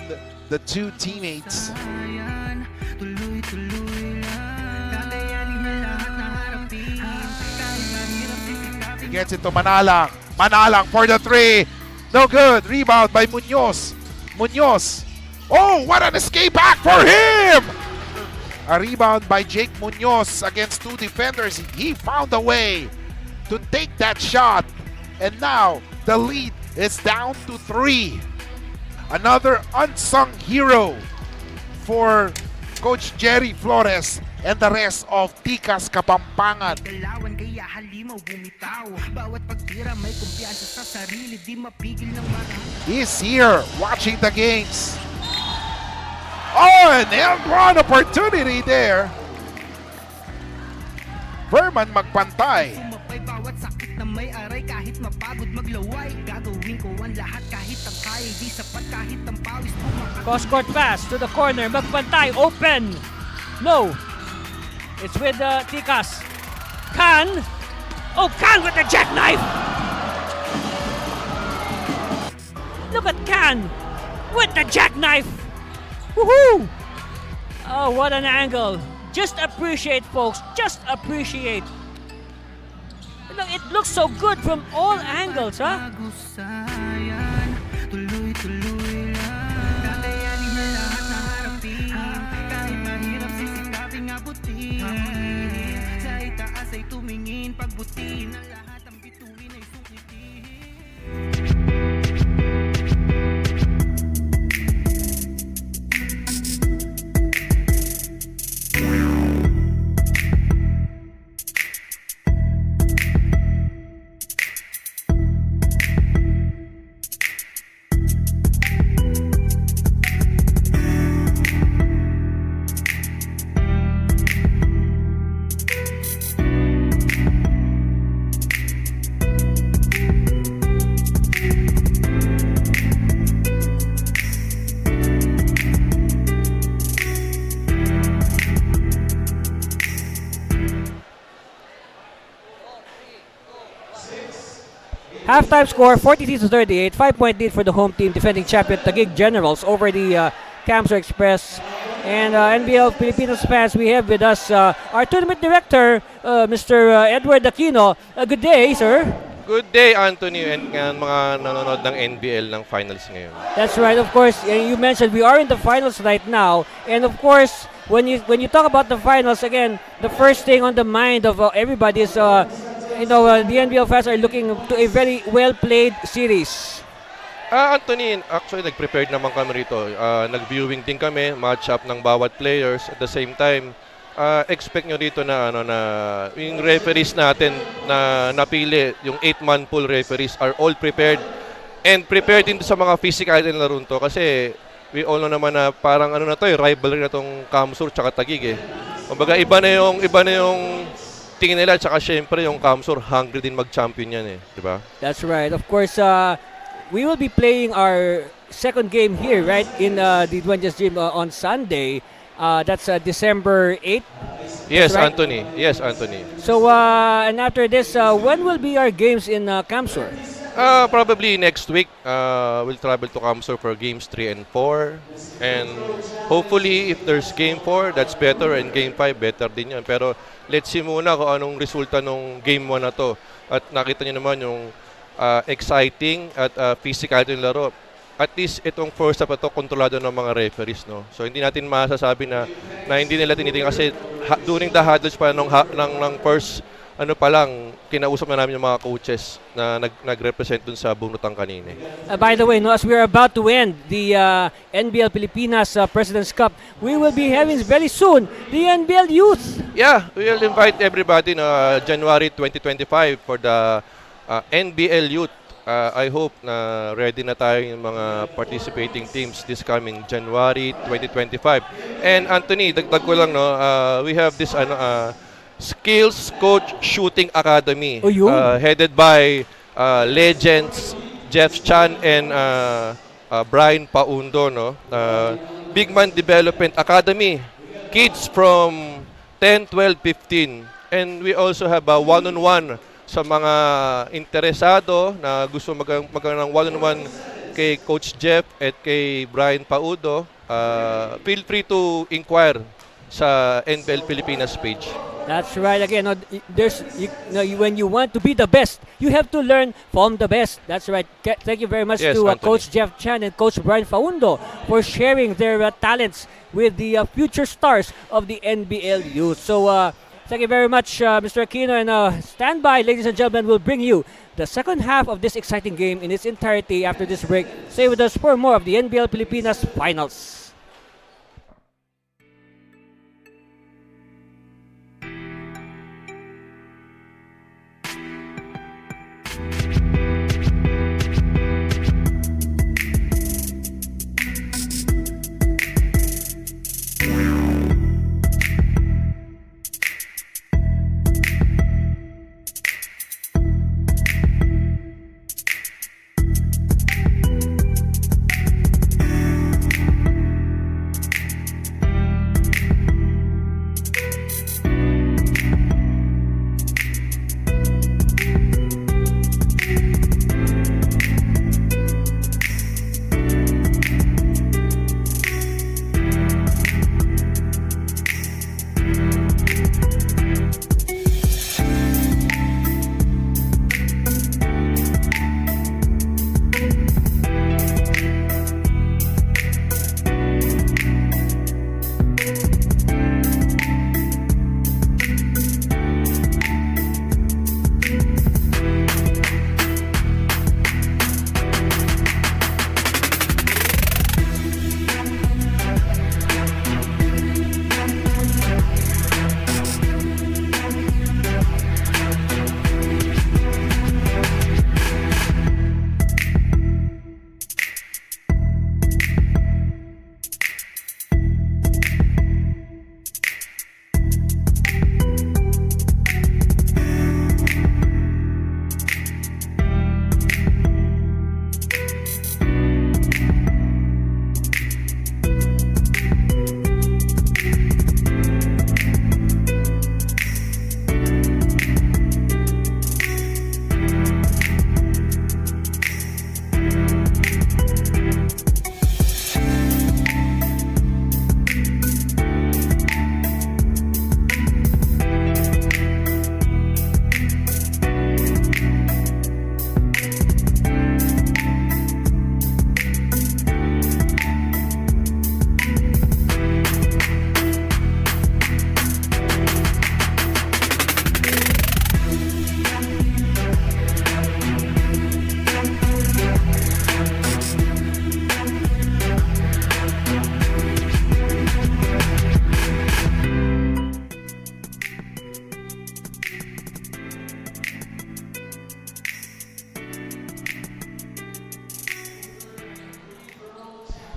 the two teammates. bayan. Tuloy-tuloy lang. Kakayanin na lahat na harapin. Kahit mahirap sisikapin. He gets it to Manalang. Manalang for the three. No good. Rebound by Munoz. Munoz. Oh, what an escape back for him! A rebound by Jake Munoz against two defenders. He found a way to take that shot. And now the lead is down to 3. Another unsung hero for Coach Jerry Flores and the rest of Tikas Kapampangan. Galawan kaya halimaw bumitaw. Bawat pagtira may kumpiyansa sa sarili. Di mapigil ng mata. He's here watching the games. Oh, and one opportunity there. Verman magpantay. Sumapay bawat sakit na may aray. Kahit mapagod maglaway. Gagawin ko ang lahat kahit ang kaya. Di sapat kahit ang pawis pumakat. Cross-court pass to the corner. Magpantay. Open. No. It's with Tikas. Can. Oh, Can with the jackknife. Look at Can with the jackknife. Woohoo! Oh, what an angle. Just appreciate, folks. Just appreciate. Look, it looks so good from all angles, huh? Pagusayan, tuloy-tuloy lang. Kakayanin na lahat na harapin. Kahit mahirap sisikaping abutin. Sa itaas ay tumingin, pagbutin ang lahat ang bituin ay sukitin. Halftime score 43-38, 5-point lead for the home team, defending champion Taguig Generals over the Camsor Express. And NBL Pilipinas fans, we have with us our tournament director, Mr. Edward Aquino. Good day, sir. Good day, Anthony, and mga nanonood ng NBL ng finals ngayon. That's right. Of course, you mentioned we are in the finals right now, and of course, when you talk about the finals again, the first thing on the mind of everybody is, the NBL fans are looking to a very well played series. Anthony, actually nag-prepared naman kami rito. Nag-viewing din kami, match-up ng bawat players. At the same time, expect nyo dito na yung referees natin na napili, yung 8-man pool referees are all prepared. And prepared din sa mga physical na laro to kasi we all know naman na parang rivalry na tong Camsor tsaka Taguig eh. Kumbaga iba na yung tingin nila tsaka syempre yung Camsor hungry din mag-champion yan eh, di ba? That's right. Of course, we will be playing our second game here, right, in the Duenas Gym on Sunday. That's December 8th. Yes, right? Anthony. Yes, Anthony. So, and after this, when will be our games in Camsor? Probably next week. We'll travel to Camsor for games 3 and 4. And hopefully, if there's game 4, that's better. And game 5, better din yan. Pero let's see muna kung anong resulta nung game 1 na to. At nakita nyo naman yung exciting at physical yung laro. At least itong first half ito kontrolado ng mga referees, no. So hindi natin masasabi na hindi nila tinitingnan kasi during the huddles pa ng first pa lang kinausap na namin yung mga coaches na nag-represent dun sa bunutang kanina. By the way, as we are about to end the NBL Pilipinas President's Cup, we will be having very soon the NBL Youth. Yeah, we will invite everybody na January 2025 for the NBL Youth. I hope na ready na tayo yung mga participating teams this coming January 2025. And Anthony, dagdag ko lang, we have this Skills Coach Shooting Academy headed by legends Jeff Chan and Brian Paundo, Big Man Development Academy, kids from 10, 12, 15. And we also have a one-on-one sa mga interesado na gusto magkaroon ng one-on-one kay Coach Jeff at kay Brian Paudo. Feel free to inquire sa NBL Pilipinas page. That's right. Again, when you want to be the best, you have to learn from the best. That's right. Thank you very much to Coach Jeff Chan and Coach Brian Faundo for sharing their talents with the future stars of the NBL Youth. So, thank you very much, Mr. Aquino. And stand by, ladies and gentlemen. We'll bring you the second half of this exciting game in its entirety after this break. Stay with us for more of the NBL Pilipinas Finals.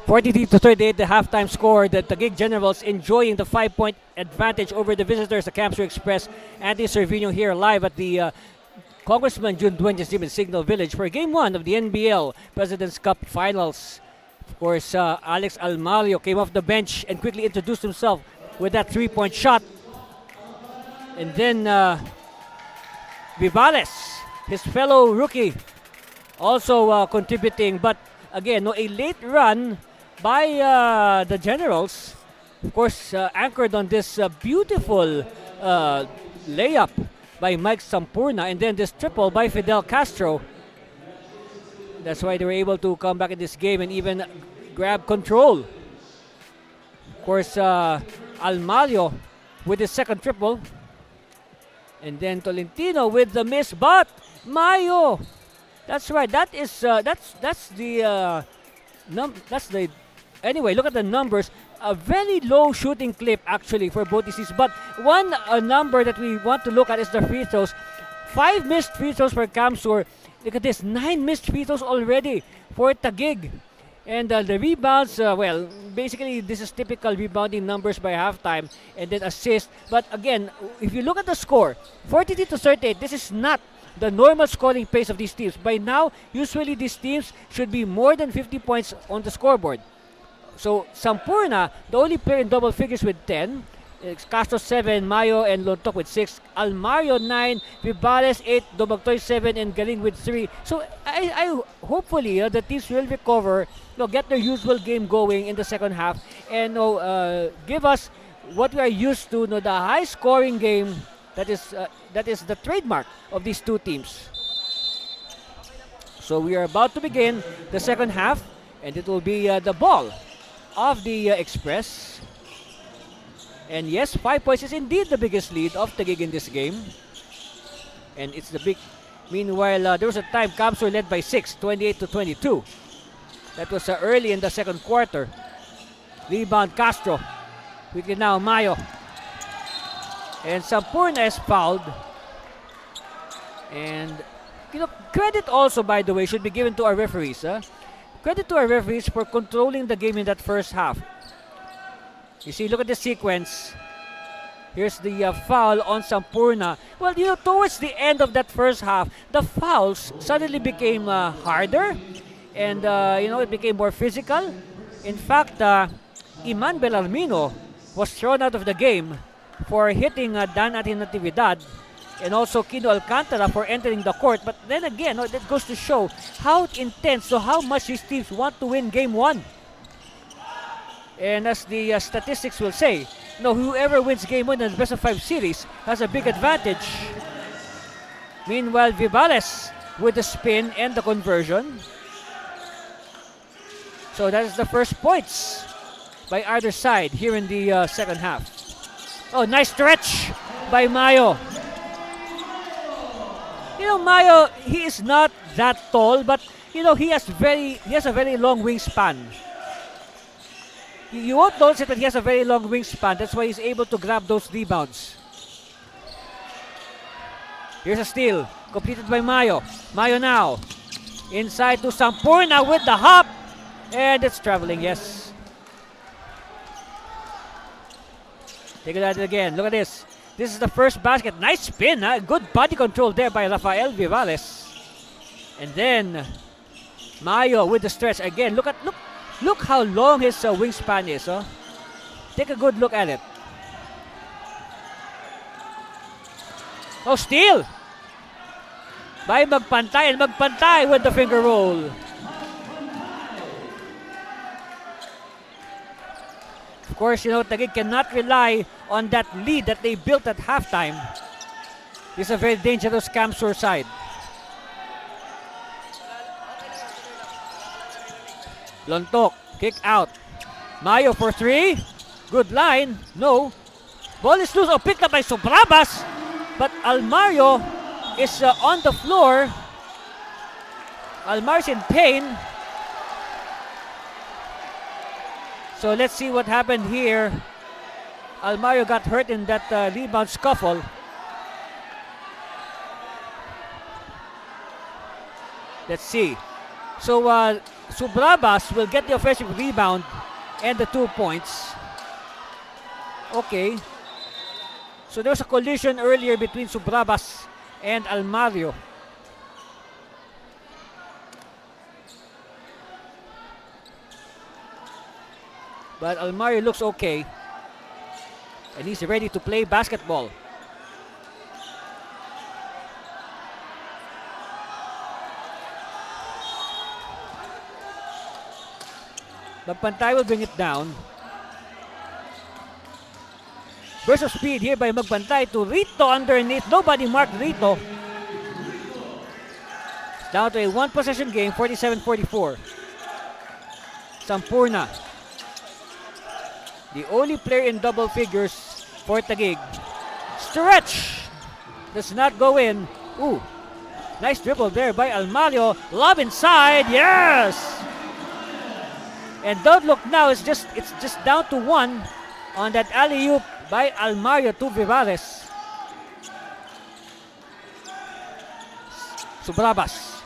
43-38, the halftime score. The Taguig Generals enjoying the 5-point advantage over the visitors, the Camps Express. Anthony Cervino here live at the Congressman June Duenas Gym in Signal Village for Game 1 of the NBL President's Cup Finals. Of course, Alex Almalio came off the bench and quickly introduced himself with that 3-point shot. And then Vivales, his fellow rookie, also contributing. But again, a late run by the Generals. Of course, anchored on this beautiful layup by Mike Sampurna, and then this triple by Fidel Castro. That's why they were able to come back in this game and even grab control. Of course, Almalio with his second triple. And then Tolentino with the miss, but Mayo. That's right. That's the anyway, look at the numbers. A very low shooting clip actually for both these teams. But one number that we want to look at is the free throws. 5 missed free throws for Camsur. Look at this, 9 missed free throws already for Taguig. And the rebounds, well, basically this is typical rebounding numbers by halftime, and then assists. But again, if you look at the score, 42-38, this is not the normal scoring pace of these teams. By now, usually these teams should be more than 50 points on the scoreboard. So Sampurna, the only player in double figures with 10. Castro 7, Mayo and Lontok with 6, Almario 9, Vivales 8, Domagtoy 7, and Galing with 3. So I hopefully the teams will recover, get their usual game going in the second half, and give us what we are used to, the high scoring game that is the trademark of these two teams. So we are about to begin the second half, and it will be the ball of the Express. And yes, 5 points is indeed the biggest lead of Taguig in this game. And it's the big... Meanwhile, there was a time Camsur led by 6, 28-22. That was early in the second quarter. Rebound Castro. Quickly now, Mayo. And Sampurna is fouled. And, credit also, by the way, should be given to our referees. Credit to our referees for controlling the game in that first half. You see, look at the sequence. Here's the foul on Sampurna. Well, towards the end of that first half, the fouls suddenly became harder. And, it became more physical. In fact, Iman Belarmino was thrown out of the game for hitting Dan Natividad, and also Kino Alcantara for entering the court. But then again, that goes to show how intense, so how much these teams want to win Game 1. And as the statistics will say, whoever wins Game 1 in the best of 5 series has a big advantage. Meanwhile, Vivales with the spin and the conversion. So that is the first points by either side here in the second half. Oh, nice stretch by Mayo. Mayo, he is not that tall, but he has a very long wingspan. You won't notice it, but he has a very long wingspan. That's why he's able to grab those rebounds. Here's a steal, completed by Mayo. Mayo now, inside to Sampurna with the hop. And it's traveling, yes. Take a look at it again. Look at this. This is the first basket. Nice spin, good body control there by Rafael Vivales. And then Mayo with the stretch again. Look how long his wingspan is. Take a good look at it. Oh, steal by Magpantay, and Magpantay with the finger roll. Of course, Taguig cannot rely on that lead that they built at halftime. This is a very dangerous Camsur side. Lontok, kick out. Mayo for 3. Good line. No. Ball is loose. Picked up by Sobrabas. But Almario is on the floor. Almario's in pain. So let's see what happened here. Almario got hurt in that rebound scuffle. Let's see. So Subrabas will get the offensive rebound and the 2 points. Okay. So there was a collision earlier between Subrabas and Almario. But Almario looks okay. And he's ready to play basketball. Magpantay will bring it down. Burst of speed here by Magpantay to Rito underneath. Nobody marked Rito. It's down to a one possession game, 47-44. Sampurna. The only player in double figures for Taguig. Stretch! Does not go in. Ooh. Nice dribble there by Almario. Lob inside. Yes! And don't look now. It's just down to one on that alley-oop by Almario to Vivares. Subrabas.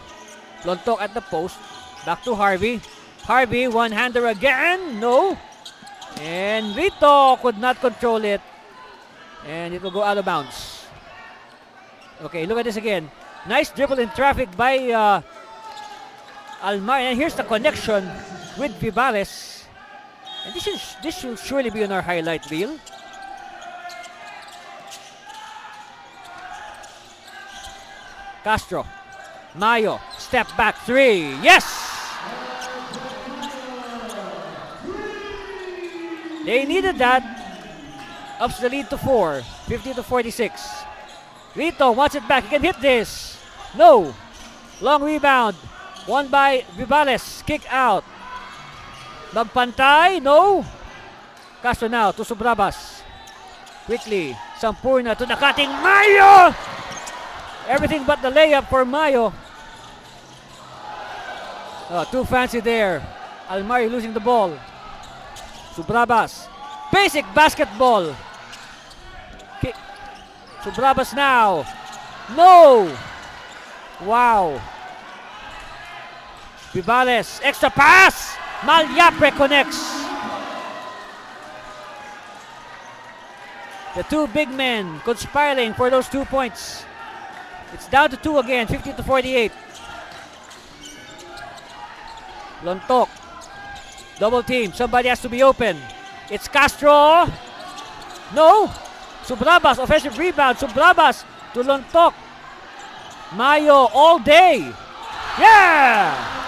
Lontok at the post. Back to Harvey. Harvey, one-hander again. No. And Rito could not control it. And it will go out of bounds. Okay, look at this again. Nice dribble in traffic by Almario. And here's the connection with Vivares. And this should surely be on our highlight reel. Castro. Mayo. Step back three. Yes! They needed that. Ups the lead to 4. 50-46. Rito wants it back. He can hit this. No. Long rebound. Won by Vivares. Kick out. Magpantay. No. Castro now to Subrabas. Quickly. Sampurna to the cutting Mayo. Everything but the layup for Mayo. Oh, too fancy there. Almario losing the ball. Subrabas. Basic basketball. Kick. Subrabas now. No. Wow. Vivares. Extra pass. Malyapre connects. The two big men conspiring for those 2 points. It's down to 2 again. 50-48. Lontok. Double team. Somebody has to be open. It's Castro. No. Subrabas. Offensive rebound. Subrabas to Lontok. Mayo all day. Yeah!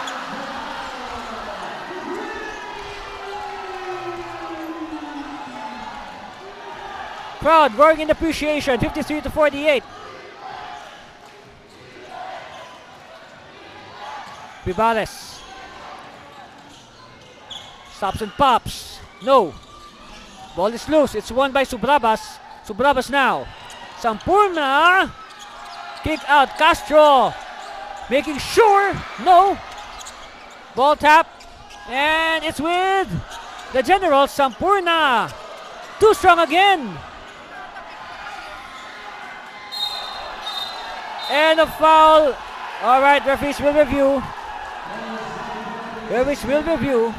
Crowd roaring in appreciation. 53-48. Vivares. Stops and pops. No. Ball is loose. It's won by Subrabas. Subrabas now. Sampurna. Kick out. Castro. Making sure. No. Ball tap. And it's with the General Sampurna. Too strong again. And a foul. All right, referees will review. Referees will review.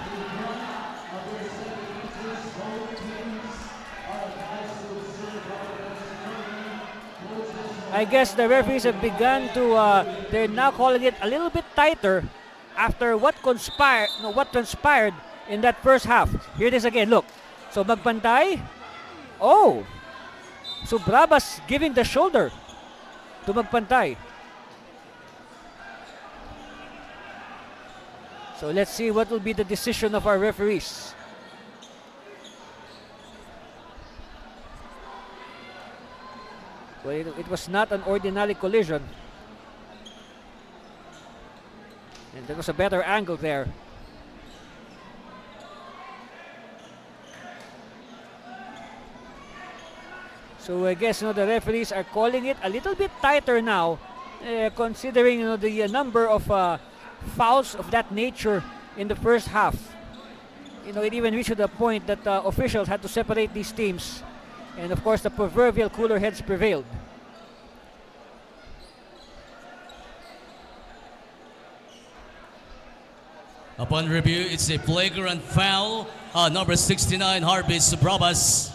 I guess the referees have begun to, they're now calling it a little bit tighter after what transpired in that first half. Here it is again, look. So Magpantay. Oh! Subrabas giving the shoulder to Magpantay. So let's see what will be the decision of our referees. Well, it was not an ordinary collision. And there was a better angle there. So I guess the referees are calling it a little bit tighter now, considering the number of fouls of that nature in the first half. It even reached to the point that officials had to separate these teams. And of course, the proverbial cooler heads prevailed. Upon review, it's a flagrant foul. Number 69, Harvey Subrabas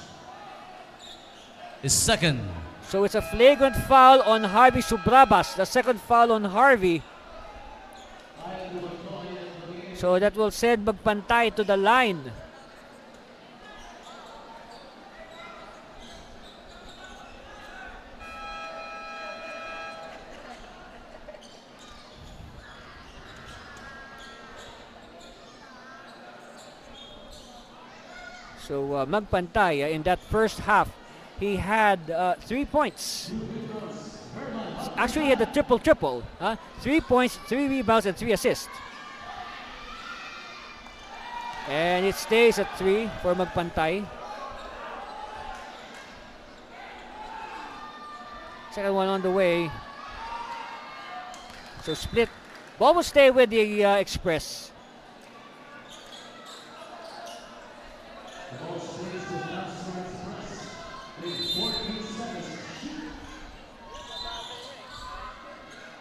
is second. So it's a flagrant foul on Harvey Subrabas, the second foul on Harvey. So that will send Magpantay to the line. So Magpantay in that first half, he had 3 points. Actually, he had a triple-triple. 3 points, 3 rebounds, and 3 assists. And it stays at 3 for Magpantay. Second one on the way. So split. Ball will stay with the Express.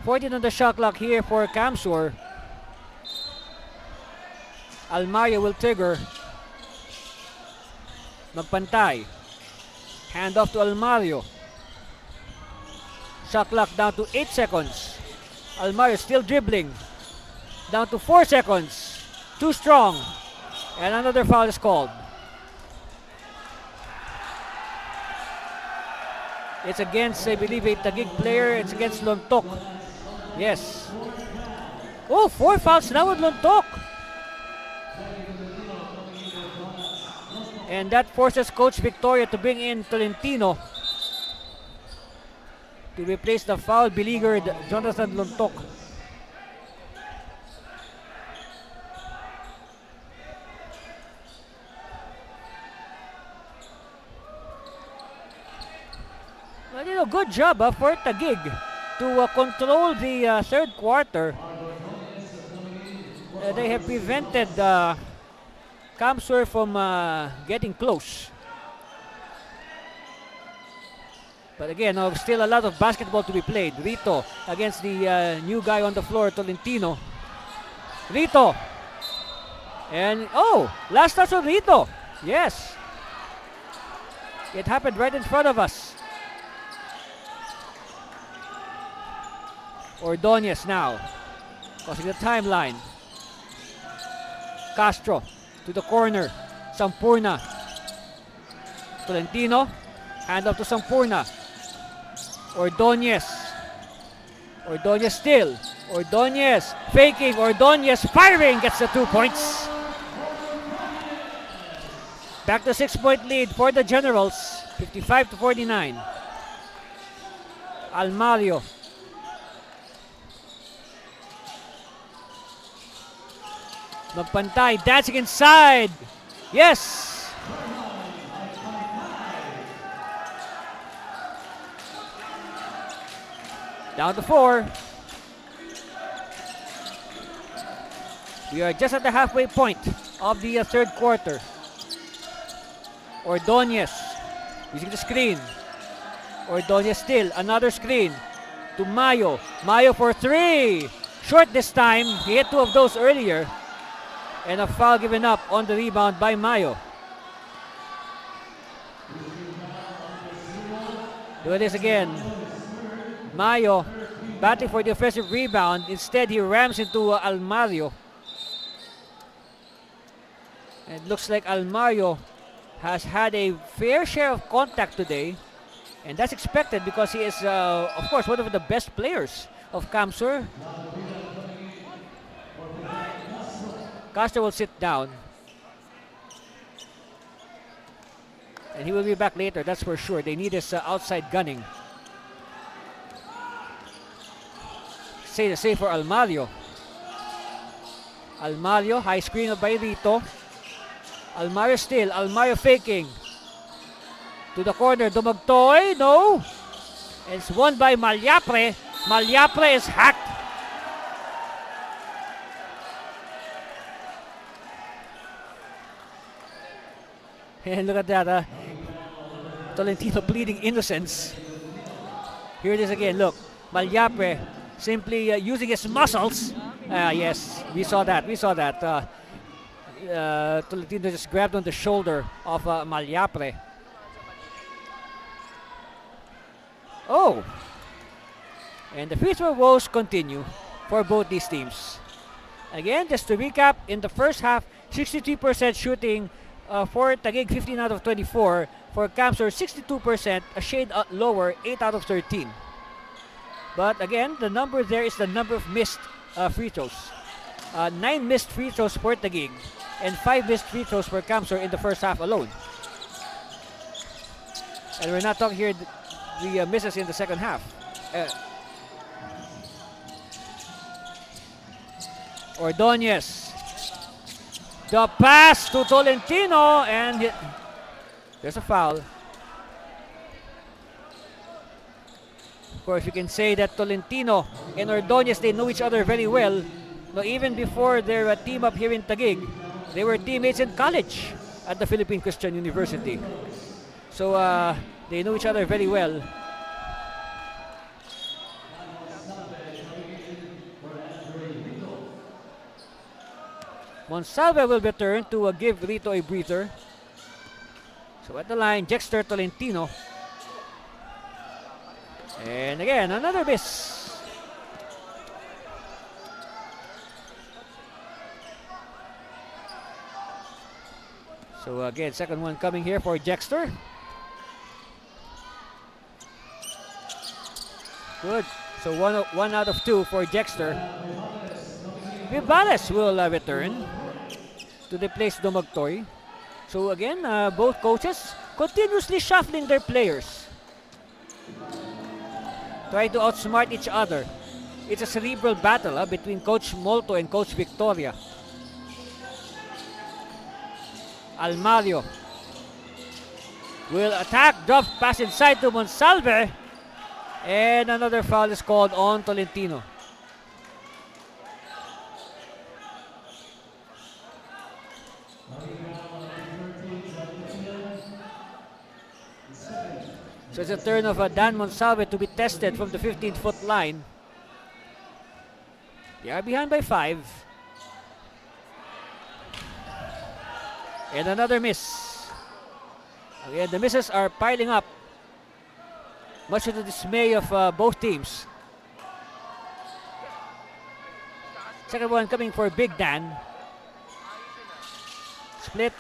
.14 on the shot clock here for Camsur. Almario will trigger. Magpantay. Hand off to Almario. Shot clock down to 8 seconds. Almario still dribbling. Down to 4 seconds. Too strong. And another foul is called. It's against, I believe, a Taguig player. It's against Lontok. Yes. Oh, 4 fouls now with Lontok. And that forces Coach Victoria to bring in Tolentino to replace the foul-beleaguered Jonathan Lontok. Well, good job for Taguig to control the third quarter. They have prevented Camsur from getting close. But again, still a lot of basketball to be played. Rito against the new guy on the floor, Tolentino. Rito. And, last touch on Rito. Yes. It happened right in front of us. Ordonez now, crossing the timeline. Castro to the corner. Sampurna. Tolentino. Hand off to Sampurna. Ordonez. Ordonez still. Ordonez faking. Ordonez firing. Gets the 2 points. Back to 6-point lead for the Generals. 55-49. Almario. Magpantay dancing inside. Yes. Down to 4. We are just at the halfway point of the third quarter. Ordonez using the screen. Ordonez still. Another screen to Mayo. Mayo for 3. Short this time. He hit 2 of those earlier. And a foul given up on the rebound by Mayo. Do this again. Mayo batting for the offensive rebound. Instead, he rams into Almario. And it looks like Almario has had a fair share of contact today. And that's expected because he is, of course, one of the best players of Camsur. Castro will sit down. And he will be back later, that's for sure. They need his outside gunning. Say the same for Almario. Almario, high screen by Rito. Almario still. Almario faking. To the corner. Dumagtoy. No. It's won by Malyapre. Malyapre is hacked. And look at that. Tolentino pleading innocence. Here it is again. Look. Malyapre simply using his muscles Yes, we saw that. We saw that. Tolentino just grabbed on the shoulder of Malyapre. Oh! And the free throw woes continue for both these teams. Again, just to recap, in the first half, 63% shooting for Taguig, 15 out of 24. For Camsor, 62%, a shade lower, 8 out of 13. But again, the number there is the number of missed free throws. 9 missed free throws for Taguig and 5 missed free throws for Camsor in the first half alone. And we're not talking here the misses in the second half. Ordonez. The pass to Tolentino, and there's a foul. Of course, you can say that Tolentino and Ordonez, they know each other very well. No, even before their team up here in Taguig, they were teammates in college at the Philippine Christian University. So they know each other very well. Monsalve will return to give Rito a breather. So at the line, Jexter Tolentino. And again, another miss. So again, second one coming here for Jexter. Good. So one out of 2 for Jexter. Vivales will return to replace Domagtoy. So again, both coaches continuously shuffling their players. Trying to outsmart each other. It's a cerebral battle between Coach Molto and Coach Victoria. Almario will attack, drop pass inside to Monsalve. And another foul is called on Tolentino. So it's a turn of Dan Monsalve to be tested from the 15-foot line. They are behind by 5. And another miss. Again, the misses are piling up, much to the dismay of both teams. Second one coming for Big Dan. Split.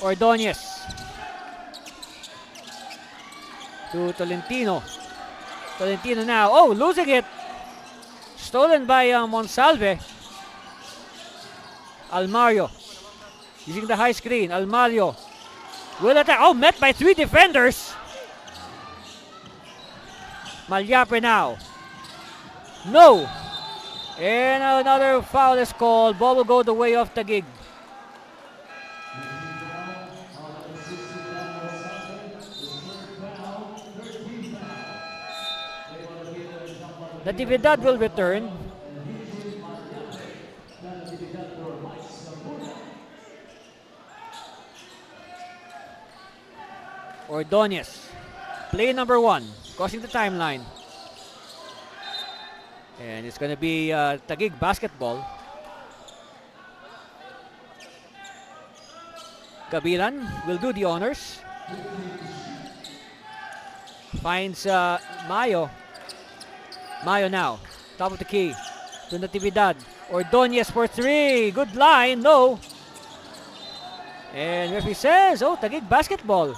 Ordonez to Tolentino. Tolentino now. Oh, losing it. Stolen by Monsalve. Almario using the high screen. Almario will attack. Oh, met by 3 defenders. Malyapre now. No. And another foul is called. Ball will go the way of Taguig. Natividad will return. Ordonez. Play number 1. Crossing the timeline. And it's going to be Taguig basketball. Gabilan will do the honors. Finds Mayo. Mayo now. Top of the key. To Natividad. Ordonez for 3. Good line. No. And referee says, oh, Taguig basketball.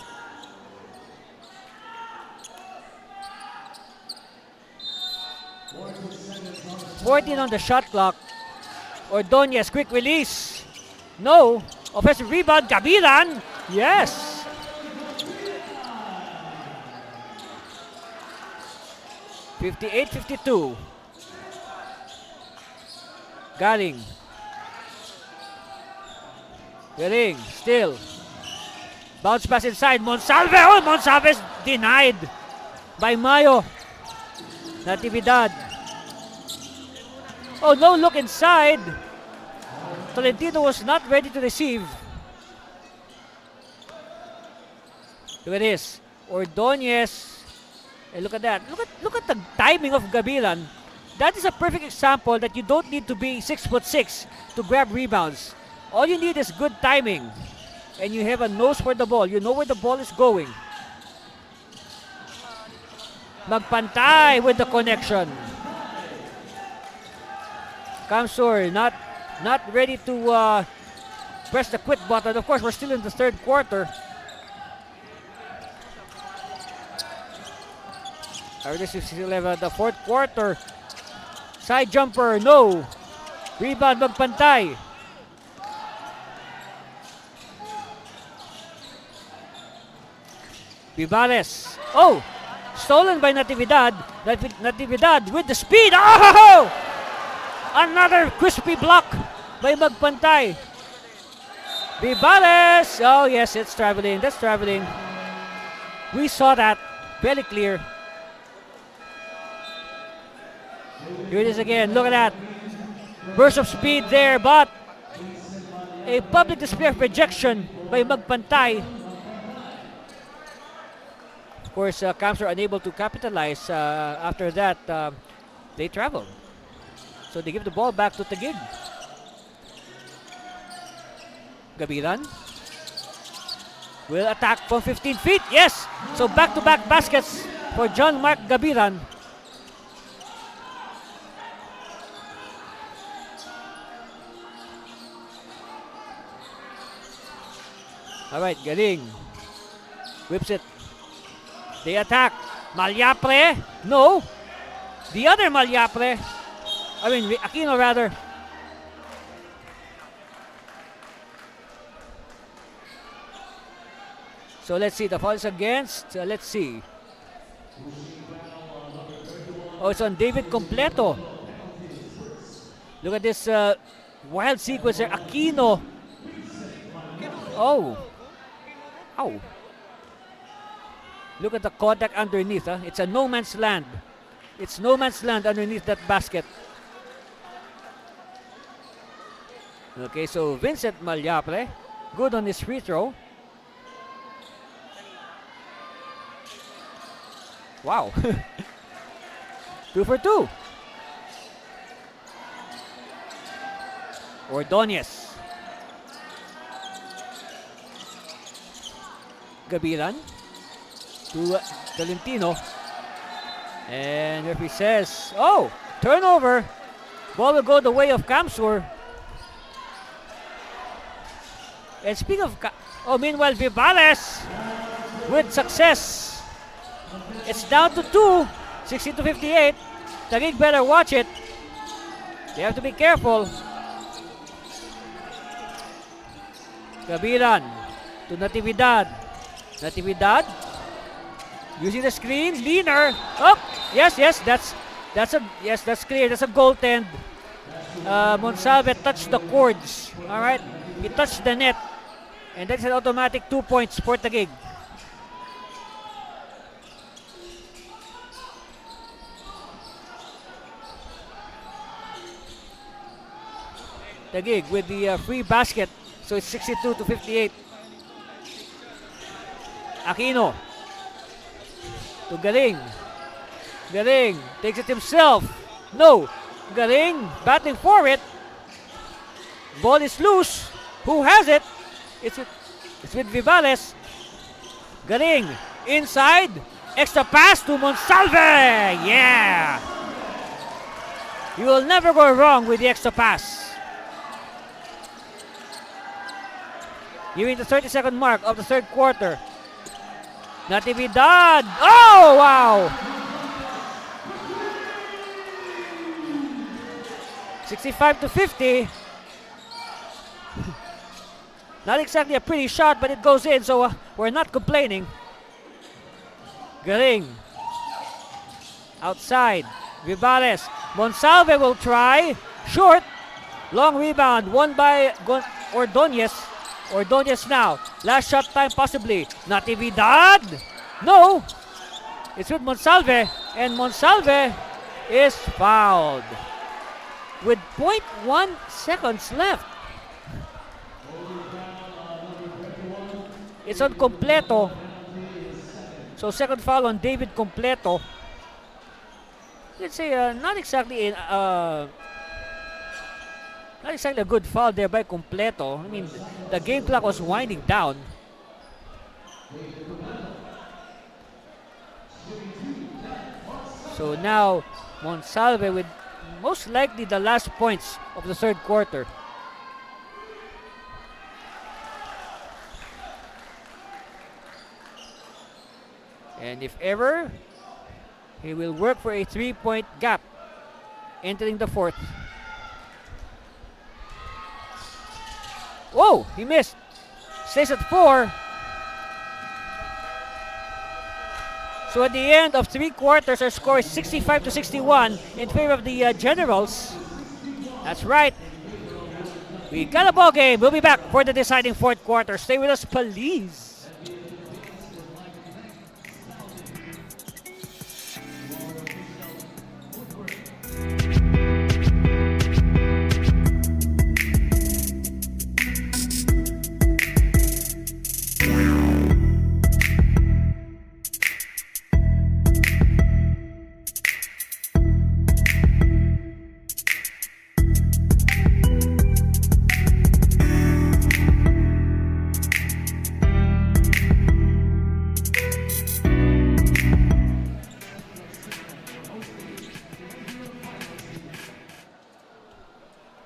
.14 on the shot clock. Ordonez, quick release. No. Offensive rebound. Gabilan. Yes. (58-52). Galing. Galing. Still. Bounce pass inside. Monsalve. Oh, Monsalve is denied by Mayo. Natividad. Oh, no look inside. Tolentino was not ready to receive. Look at this. Ordonez. And look at that. Look at the timing of Gabilan. That is a perfect example that you don't need to be 6'6" to grab rebounds. All you need is good timing. And you have a nose for the ball. You know where the ball is going. Magpantay with the connection. Kamsur not ready to press the quit button. Of course, we're still in the third quarter. This is the fourth quarter. Side jumper, no. Rebound, Magpantay. Vivales. Oh! Stolen by Natividad. Natividad with the speed. Oh! Another crispy block by Magpantay. Vivales. Oh, yes, it's traveling. That's traveling. We saw that. Very clear. Here it is again. Look at that. Burst of speed there, but a public display of rejection by Magpantay. Of course, Camps are unable to capitalize. After that, they travel. So they give the ball back to Taguig. Gabilan will attack from 15 feet. Yes! So back-to-back baskets for John Mark Gabilan. All right, galing. Whips it. They attack. Malyapre. No. The other Malyapre. I mean, Aquino rather. So let's see. The foul is against. Let's see. Oh, it's on David Completo. Look at this wild sequence there. Aquino. Oh. Ow. Look at the contact underneath. Huh? It's a no man's land. It's no man's land underneath that basket. Okay, so Vincent Malyapre. Good on his free throw. Wow. 2 for 2. Ordonez. Gabilan to Tolentino. And referee says, oh, turnover. Ball will go the way of Kamsur. And speaking of, meanwhile, Vivales with success. It's down to 2, 60-58. Taguig better watch it. They have to be careful. Gabilan to Natividad. Natividad using the screen. Leaner. Oh, yes, that's clear. That's a goaltend. Monsalve touched the cords. All right, he touched the net, and that's an automatic 2 points for Taguig. Taguig with the free basket, so it's 62-58. Aquino to Galing. Galing takes it himself. No. Galing batting for it. Ball is loose. Who has it? It's with Vivales. Galing inside. Extra pass to Monsalve. Yeah. You will never go wrong with the extra pass. Nearing the 30-second mark of the third quarter. Natividad. Oh, wow. 65-50. Not exactly a pretty shot, but it goes in, so we're not complaining. Galing. Outside. Vivales. Monsalve will try. Short. Long rebound. Won by Ordonez. Ordonez now. Last shot time possibly. Natividad. No. It's with Monsalve. And Monsalve is fouled. With 0.1 seconds left. It's on Completo. So second foul on David Completo. Let's say not exactly a good foul there by Completo. I mean, the game clock was winding down. So now Monsalve with most likely the last points of the third quarter. And if ever, he will work for a 3-point gap entering the fourth. Whoa, he missed. Stays at 4. So at the end of 3 quarters, our score is 65-61 in favor of the Generals. That's right. We got a ball game. We'll be back for the deciding fourth quarter. Stay with us, please.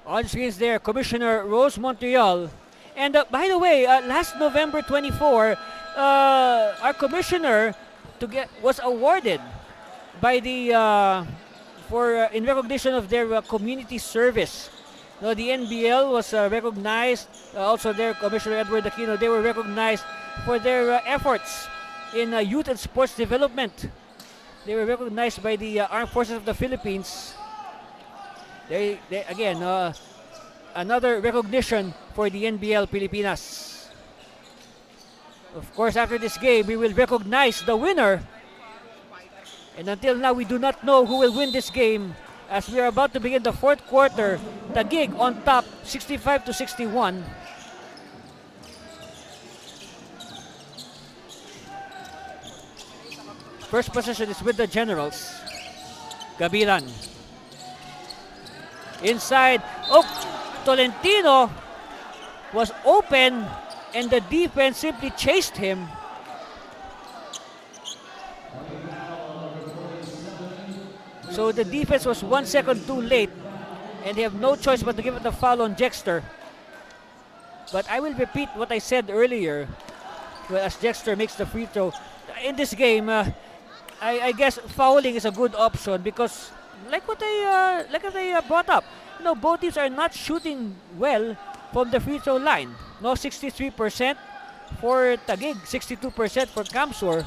On screens there, Commissioner Rose Montreal. And by the way, last November 24, our commissioner was awarded by the in recognition of their community service. The NBL was recognized. Also, their Commissioner Edward Aquino, they were recognized for their efforts in youth and sports development. They were recognized by the Armed Forces of the Philippines. They again, another recognition for the NBL Pilipinas. Of course, after this game, we will recognize the winner. And until now, we do not know who will win this game as we are about to begin the fourth quarter. Taguig on top, 65-61. First possession is with the Generals. Gabilan. Inside. Oh, Tolentino was open and the defense simply chased him. So the defense was 1 second too late and they have no choice but to give it a foul on Jexter. But I will repeat what I said earlier. Well, as Jexter makes the free throw. In this game, I guess fouling is a good option because like what I brought up, both teams are not shooting well from the free throw line. 63% for Taguig, 62% for Kamsur.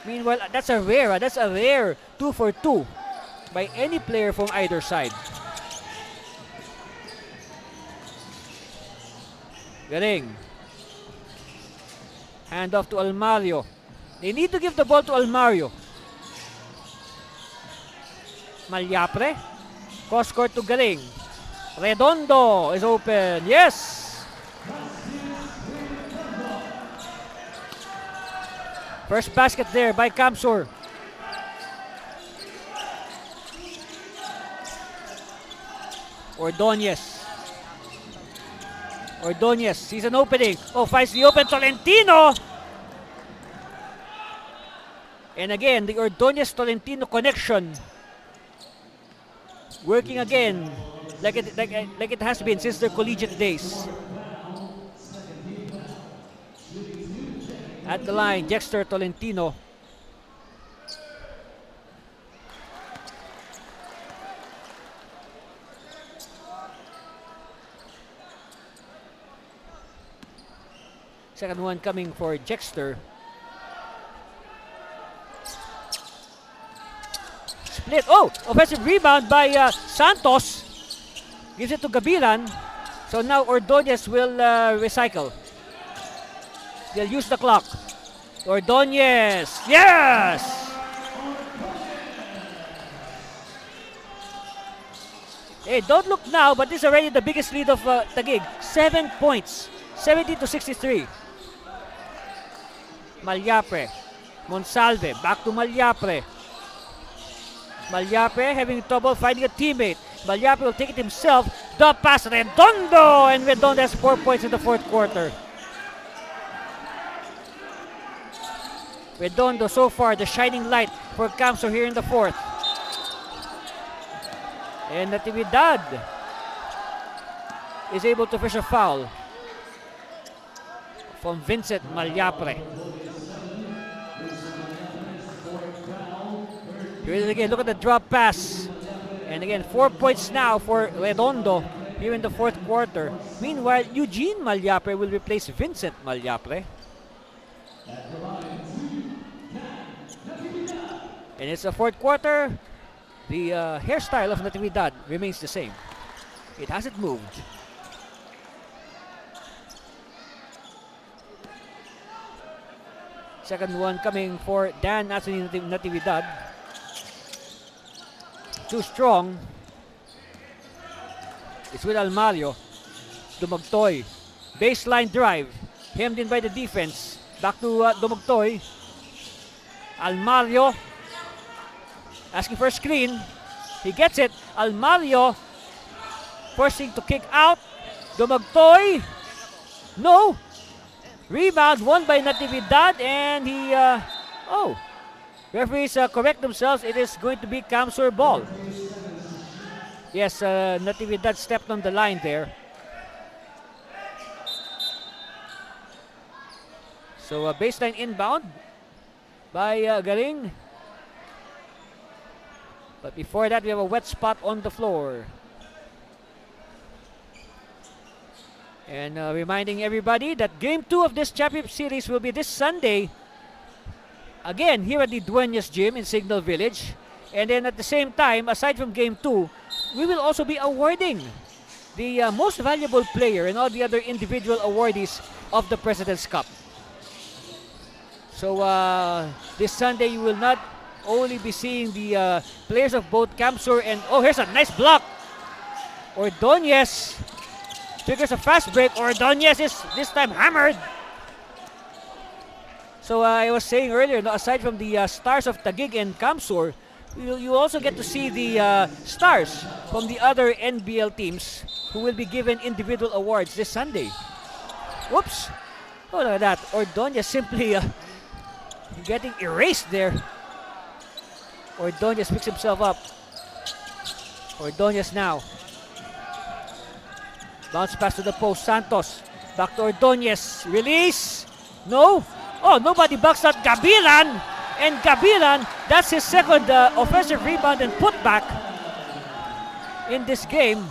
Meanwhile, that's a rare 2 for 2 by any player from either side. Galing. Hand off to Almario. They need to give the ball to Almario. Malyapre. Cross court to Galing. Redondo is open. Yes! First basket there by Kamsur. Ordonez sees an opening. Oh, finds the open Tolentino. And again, the Ordonez-Tolentino connection working again like it has been since their collegiate days. At the line, Jexter Tolentino. Second one coming for Jexter. Split. Oh! Offensive rebound by Santos. Gives it to Gabilan. So now Ordonez will recycle. They'll use the clock. Ordonez. Yes! Hey, don't look now, but this is already the biggest lead of Taguig. 7 points. 70-63. Malyapre. Monsalve, back to Malyapre. Malyapre having trouble finding a teammate. Malyapre will take it himself. The pass, Redondo! And Redondo has 4 points in the fourth quarter. Redondo so far the shining light for Camso here in the fourth. And Natividad is able to fish a foul from Vincent Malyapre. Here it is again, look at the drop pass. And again, 4 points now for Redondo here in the fourth quarter. Meanwhile, Eugene Malyapre will replace Vincent Malyapre. And it's the fourth quarter. The hairstyle of Natividad remains the same. It hasn't moved. Second one coming for Dan Anthony Natividad. Too strong. It's with Almario. Dumagtoy. Baseline drive. Hemmed in by the defense. Back to Dumagtoy. Almario. Asking for a screen. He gets it. Almario. Forcing to kick out. Dumagtoy. No. Rebound won by Natividad. And he... referees correct themselves. It is going to be Camsor ball. Yes, Natividad stepped on the line there. So baseline inbound by Garing. But before that, we have a wet spot on the floor. And reminding everybody that Game 2 of this championship series will be this Sunday. Again, here at the Duenas Gym in Signal Village. And then at the same time, aside from Game 2, we will also be awarding the most valuable player and all the other individual awardees of the President's Cup. So this Sunday, you will not only be seeing the players of both Camsor and... Oh, here's a nice block. Ordonez triggers a fast break. Ordonez is this time hammered. So I was saying earlier, no, aside from the stars of Taguig and Camsor, you also get to see the stars from the other NBL teams who will be given individual awards this Sunday. Whoops! Oh, look at that. Ordonez simply getting erased there. Ordonez picks himself up. Ordonez now. Bounce pass to the post. Santos. Back to Ordonez. Release. No. Oh, nobody backs out Gabilan. And Gabilan, that's his second offensive rebound and putback in this game.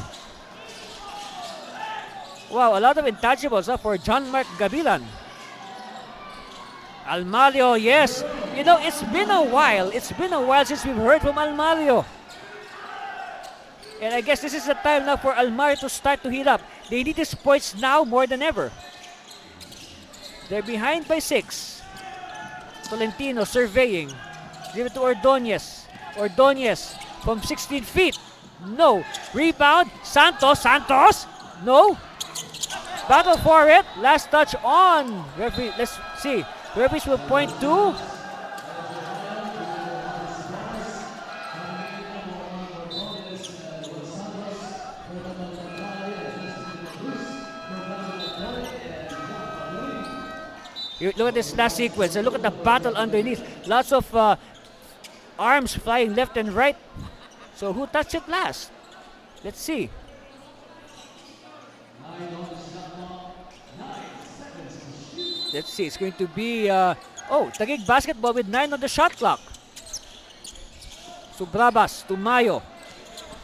Wow, a lot of intangibles for John Mark Gabilan. Almario, yes. You know, it's been a while. It's been a while since we've heard from Almario. And I guess this is the time now for Almario to start to heat up. They need his points now more than ever. They're behind by 6. Tolentino surveying. Give it to Ordonez. Ordonez from 16 feet. No. Rebound. Santos. Santos. No. Battle for it. Last touch on. Referee, let's see. Referees will point to... Look at this last sequence and look at the battle underneath. Lots of arms flying left and right. So who touched it last? Let's see. Let's see. It's going to be Taguig basketball with 9 on the shot clock. Subrabas to Mayo.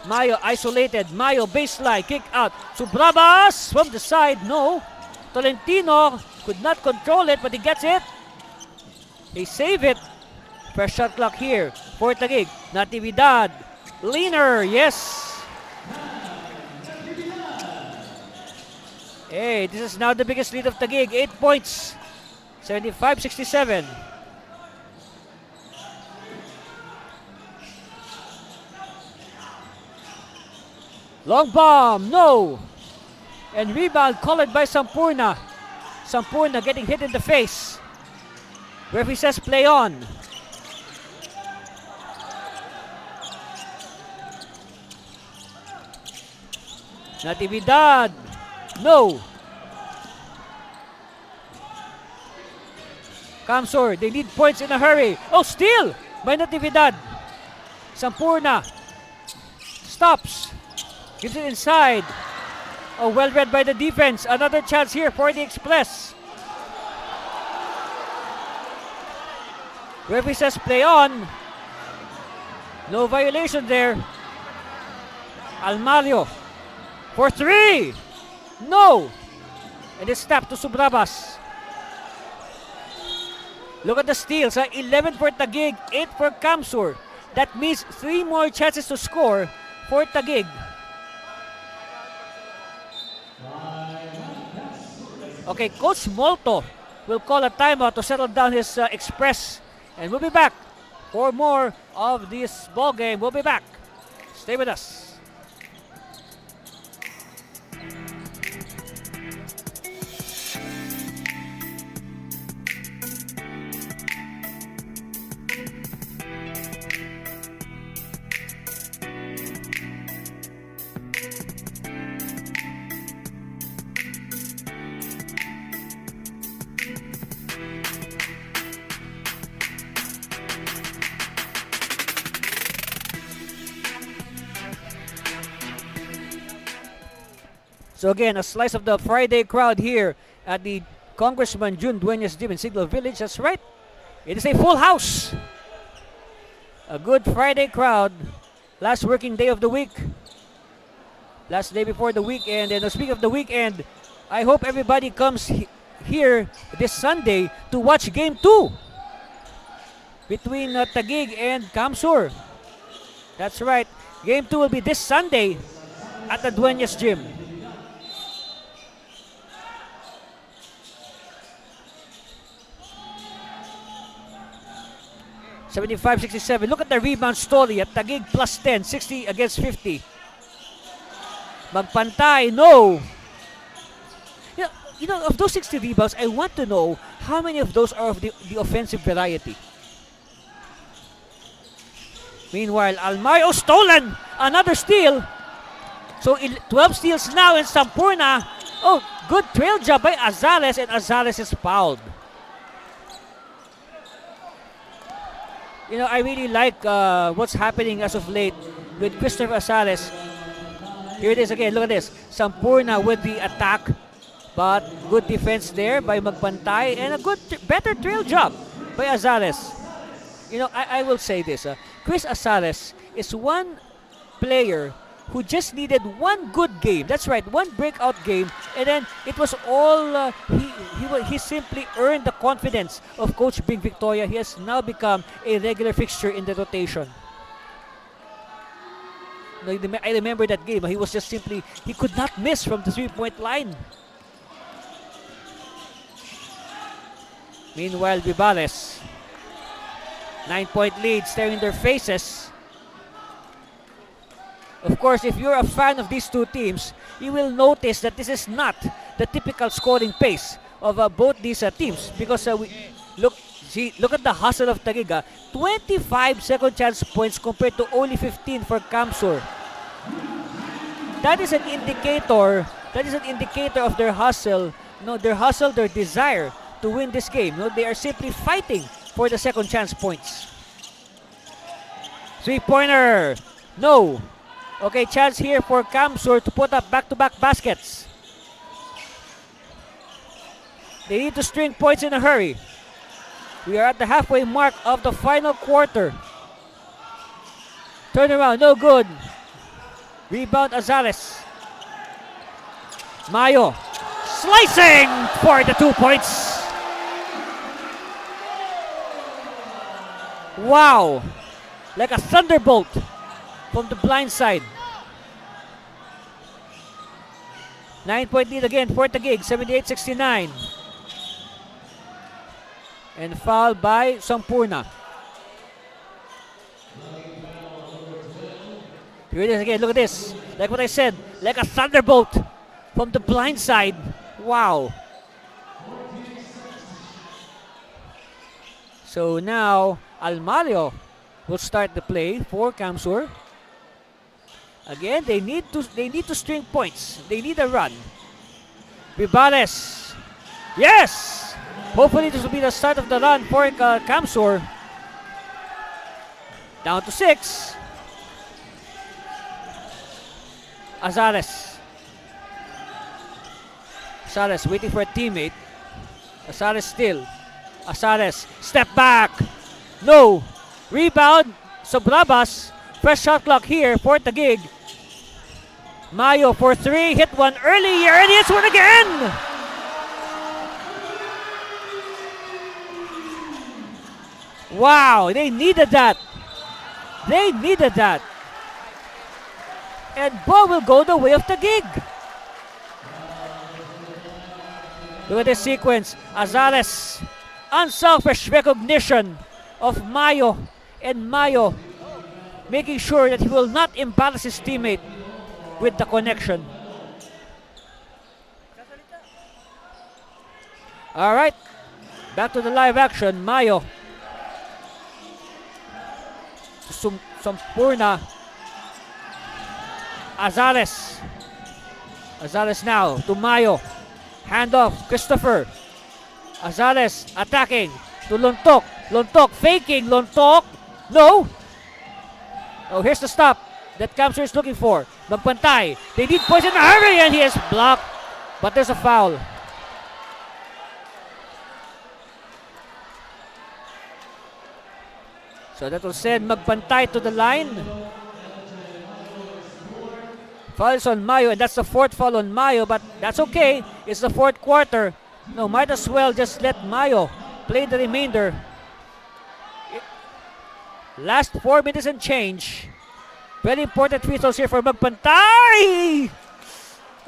Mayo isolated. Mayo baseline kick out. Subrabas from the side. No. Tolentino could not control it, but he gets it. They save it. First shot clock here for Taguig. Natividad. Leaner, yes. Hey, this is now the biggest lead of Taguig. 8 points. 75-67. Long bomb, no. And rebound called by Sampurna. Sampurna getting hit in the face. Referee says play on. Natividad. No. Kamsur, they need points in a hurry. Oh, steal by Natividad. Sampurna stops. Gives it inside. Oh, well read by the defense. Another chance here for the Express. Referee says play on. No violation there. Almario for three. No. And it's tapped to Subrabas. Look at the steals. 11 for Taguig, 8 for Kamsur. That means 3 more chances to score for Taguig. Okay, Coach Molto will call a timeout to settle down his Express. And we'll be back for more of this ball game. We'll be back. Stay with us. So again, a slice of the Friday crowd here at the Congressman June Duenas Gym in Signal Village. That's right. It is a full house. A good Friday crowd. Last working day of the week. Last day before the weekend. And speaking of the weekend, I hope everybody comes here this Sunday to watch Game 2 between Taguig and Kamsur. That's right. Game 2 will be this Sunday at the Duenas Gym. $75-67. Look at the rebound story at Taguig plus 10, 60 against 50. Magpantay, no. You know, of those 60 rebounds, I want to know how many of those are of the offensive variety. Meanwhile, Almayo stolen. Another steal. So 12 steals now in Sampurna. Oh, good trail job by Azales, and Azales is fouled. You know, I really like what's happening as of late with Christopher Azales. Here it is again. Look at this. Sampurna with the attack, but good defense there by Magpantay, and a good, better trail job by Azales. You know, I will say this. Chris Azales is one player who just needed one good game. That's right, one breakout game, and then it was all he simply earned the confidence of Coach Bing Victoria. He has now become a regular fixture in the rotation. I remember that game. He was just simply, he could not miss from the 3-point line. Meanwhile, Vivales, 9-point lead staring their faces. Of course, if you're a fan of these two teams, you will notice that this is not the typical scoring pace of both these teams, because look at the hustle of Taguig. 25 second chance points compared to only 15 for Kamsur. That is an indicator. That is an indicator of their hustle. No, their hustle, their desire to win this game. No, they are simply fighting for the second chance points. 3-pointer. No. Okay, chance here for Kamsur to put up back-to-back baskets. They need to string points in a hurry. We are at the halfway mark of the final quarter. Turn around, no good. Rebound Azales. Mayo slicing for the 2 points. Wow, like a thunderbolt from the blind side. 9-point lead again for Taguig, 78-69. And foul by Sampurna. Here it is again, look at this. Like what I said, like a thunderbolt from the blind side. Wow. So now Almario will start the play for Kamsur. Again, they need to string points. They need a run. Ribales. Yes! Hopefully this will be the start of the run for Kamsur. Down to 6. Azares. Azares waiting for a teammate. Azares still. Azares, step back. No. Rebound. Sobrabas. Fresh shot clock here for Taguig. Mayo for 3. Hit one earlier and hits one again. Wow, they needed that. They needed that. And ball will go the way of Taguig. Look at this sequence. Azares. Unselfish recognition of Mayo. And Mayo making sure that he will not embarrass his teammate with the connection. Alright. Back to the live action. Mayo. Sampurna. Azares. Azares now to Mayo. Handoff. Christopher. Azares attacking to Lontok. Lontok faking. Lontok. No. Oh, here's the stop that Kamsur is looking for. Magpantay. They need points in a hurry and he is blocked. But there's a foul. So that will send Magpantay to the line. Fouls on Mayo, and that's the 4th foul on Mayo, but that's okay. It's the 4th quarter. No, might as well just let Mayo play the remainder. Last 4 minutes and change. Very important free throws here for Magpantay.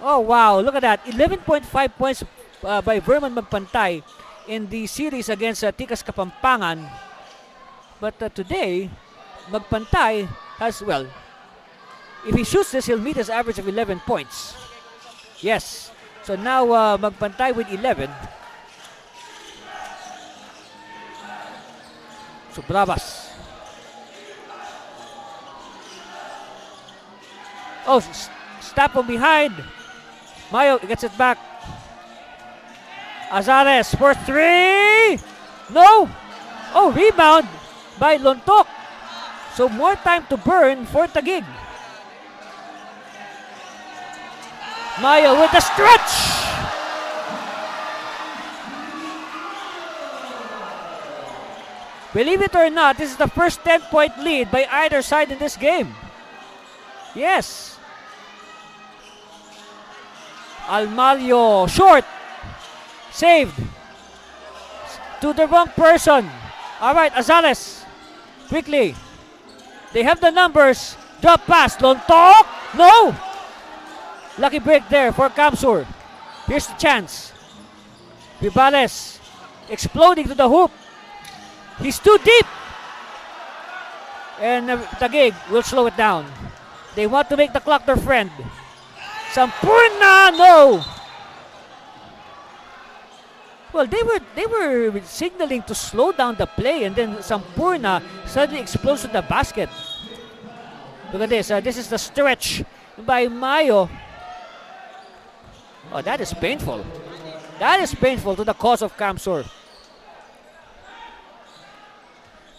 Oh, wow. Look at that. 11.5 points by Verman Magpantay in the series against Tikas Kapampangan. But today, Magpantay has, well, if he shoots this, he'll meet his average of 11 points. Yes. So now Magpantay with 11. So Bravas. Oh, stop from behind. Mayo gets it back. Azares for 3. No. Oh, rebound by Lontok. So more time to burn for Taguig. Mayo with the stretch. Believe it or not, this is the first 10-point lead by either side in this game. Yes. Almario short. Saved. To the wrong person. Alright, Azares. Quickly. They have the numbers. Drop pass. Lontok. No. Lucky break there for Kamsur. Here's the chance. Ribales. Exploding to the hoop. He's too deep. And Taguig will slow it down. They want to make the clock their friend. Sampurna, no. Well, they were signaling to slow down the play, and then Sampurna suddenly explodes to the basket. Look at this. This is the stretch by Mayo. Oh, that is painful. That is painful to the cause of Kamsur.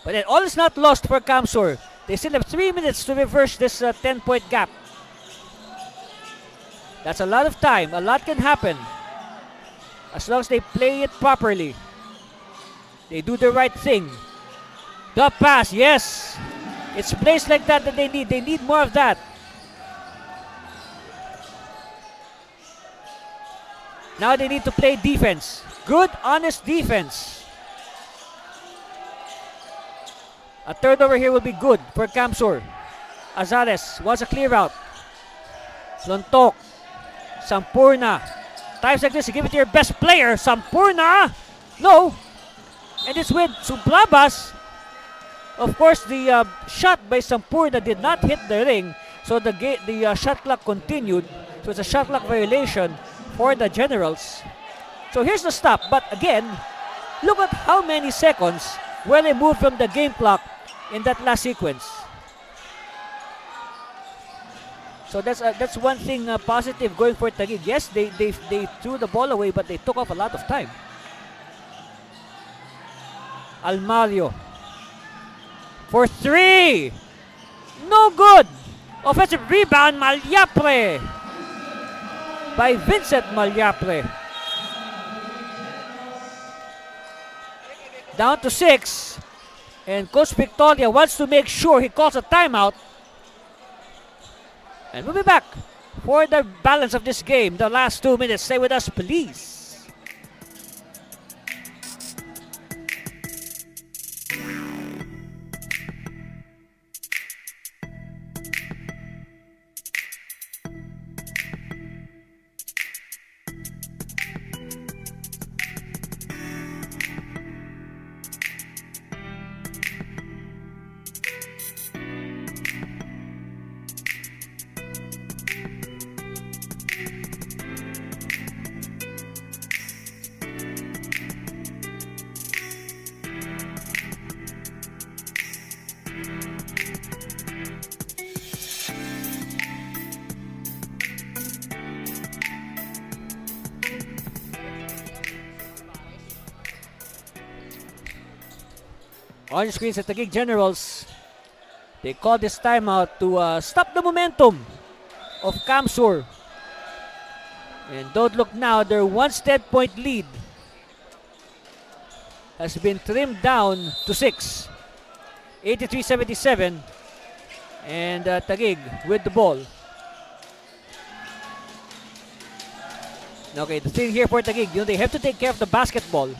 But then all is not lost for Kamsur. They still have 3 minutes to reverse this 10-point gap. That's a lot of time. A lot can happen. As long as they play it properly. They do the right thing. Drop pass, yes. It's plays like that that they need. They need more of that. Now they need to play defense. Good, honest defense. A third over here will be good for Kamsur. Azares wants a clear out. Lontok. Sampurna. Times like this, you give it to your best player. Sampurna. No. And it's with Sublabas. Of course, the shot by Sampurna did not hit the ring. So the shot clock continued. So it's a shot clock violation for the Generals. So here's the stop. But again, look at how many seconds were removed from the game clock in that last sequence. So that's one thing positive going for Taguig. Yes, they threw the ball away, but they took off a lot of time. Almario for 3. No good. Offensive rebound, Malyapre by Vincent Malyapre. Down to 6. And Coach Victoria wants to make sure he calls a timeout. And we'll be back for the balance of this game. The last 2 minutes. Stay with us, please. On your screens at the Taguig Generals, they call this timeout to stop the momentum of Kamsur. And don't look now, their 1-point lead has been trimmed down to 6. 83-77. And Taguig with the ball. Okay, the thing here for Taguig, they have to take care of the basketball.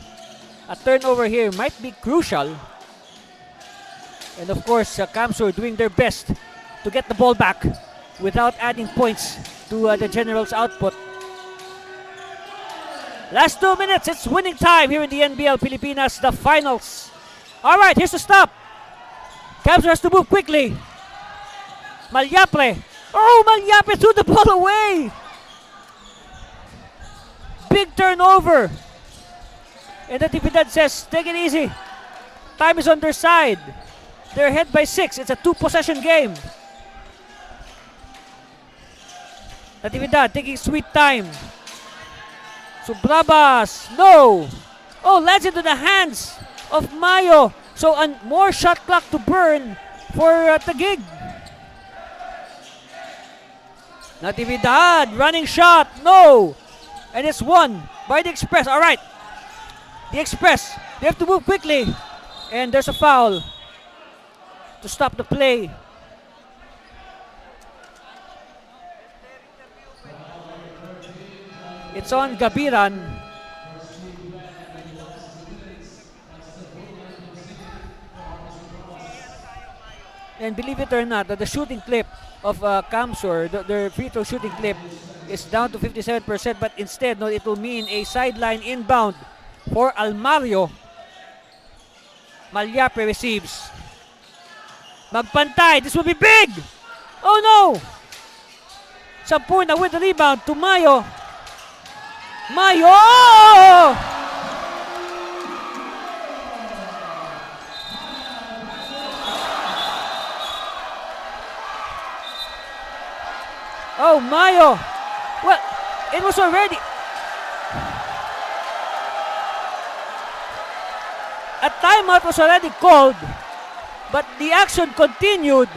A turnover here might be crucial. And of course, Kamsur doing their best to get the ball back without adding points to the Generals' output. Last 2 minutes, it's winning time here in the NBL Pilipinas, the finals. All right, here's the stop. Kamsur has to move quickly. Malyapre. Oh, Malyapre threw the ball away. Big turnover. And the Natividad says, take it easy. Time is on their side. They're ahead by 6. It's a 2-possession game. Natividad taking sweet time. Subrabas. No. Oh, lands into the hands of Mayo. So more shot clock to burn for Taguig. Natividad running shot. No. And it's won by the Express. All right. The Express. They have to move quickly. And there's a foul to stop the play. It's on Gabiran. And believe it or not, the shooting clip of Kamsur, their free throw shooting clip is down to 57%, but instead, it will mean a sideline inbound for Almario. Malyapre receives. Magpantay. This will be big. Oh no. Sampurna with the rebound to Mayo. Mayo! Oh, Mayo. Well, it was already... A timeout was already called. But the action continued.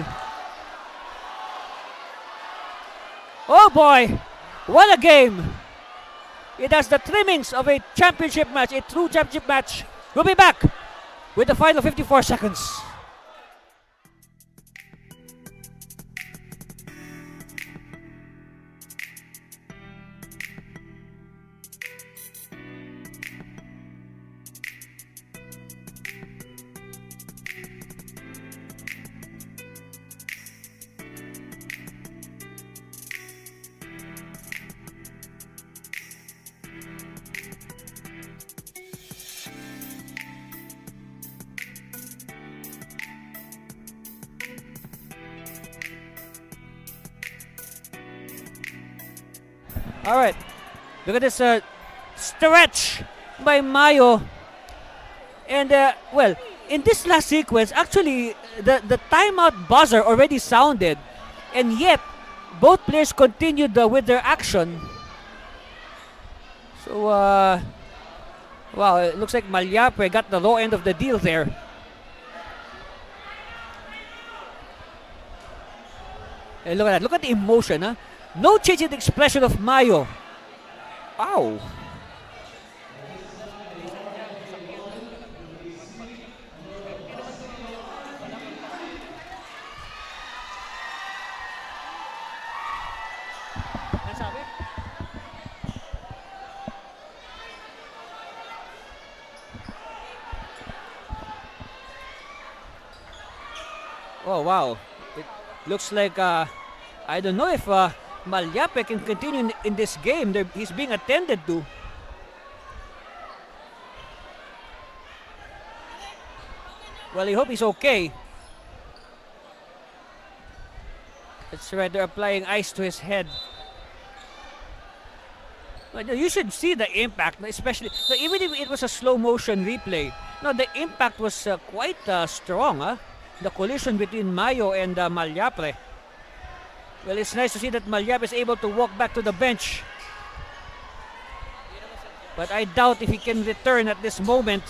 Oh boy, what a game. It has the trimmings of a championship match, a true championship match. We'll be back with the final 54 seconds. All right, look at this stretch by Mayo. And, well, in this last sequence, actually, the timeout buzzer already sounded, and yet both players continued with their action. So, wow, it looks like Malyapre got the low end of the deal there. And look at that. Look at the emotion, huh? No change in the expression of Mayo. Wow. Oh, wow. It looks like, I don't know if Malyapre can continue in this game. He's being attended to. Well, I hope he's okay. That's right, they're applying ice to his head. But you should see the impact, especially, so even if it was a slow motion replay, no, the impact was quite strong, huh? The collision between Mayo and Malyapre. Well, it's nice to see that Malyapre is able to walk back to the bench. But I doubt if he can return at this moment.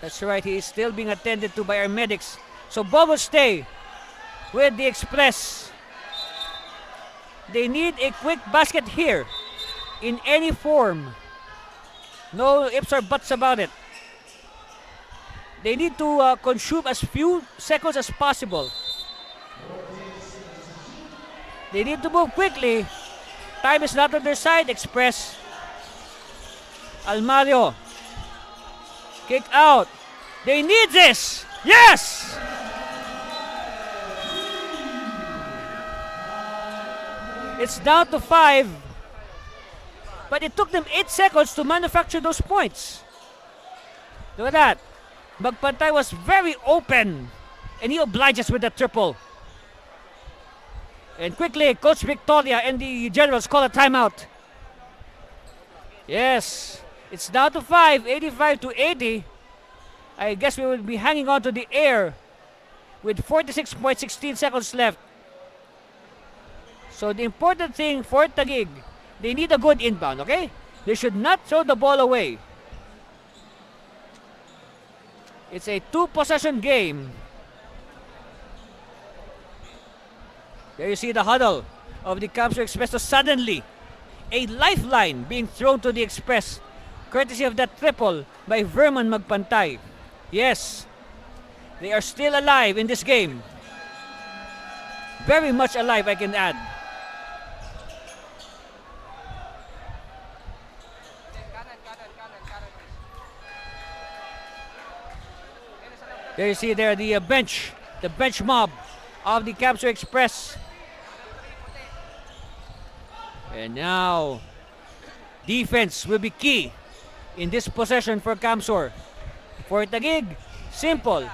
That's right, he is still being attended to by our medics. So Bob will stay with the Express. They need a quick basket here in any form. No ifs or buts about it. They need to consume as few seconds as possible. They need to move quickly. Time is not on their side. Express. Almario. Kick out. They need this. Yes! It's down to 5. But it took them 8 seconds to manufacture those points. Look at that. Magpantay was very open, and he obliges with the triple. And quickly, Coach Victoria and the Generals call a timeout. Yes, it's down to 5, 85 to 80. I guess we will be hanging on to the air with 46.16 seconds left. So the important thing for Taguig, they need a good inbound, okay? They should not throw the ball away. It's a 2-possession game. There you see the huddle of the Camps Express. So suddenly, a lifeline being thrown to the Express, courtesy of that triple by Verman Magpantay. Yes, they are still alive in this game. Very much alive, I can add. There you see there the bench mob of the Camsur Express. And now, defense will be key in this possession for Camsur. For Taguig, simple.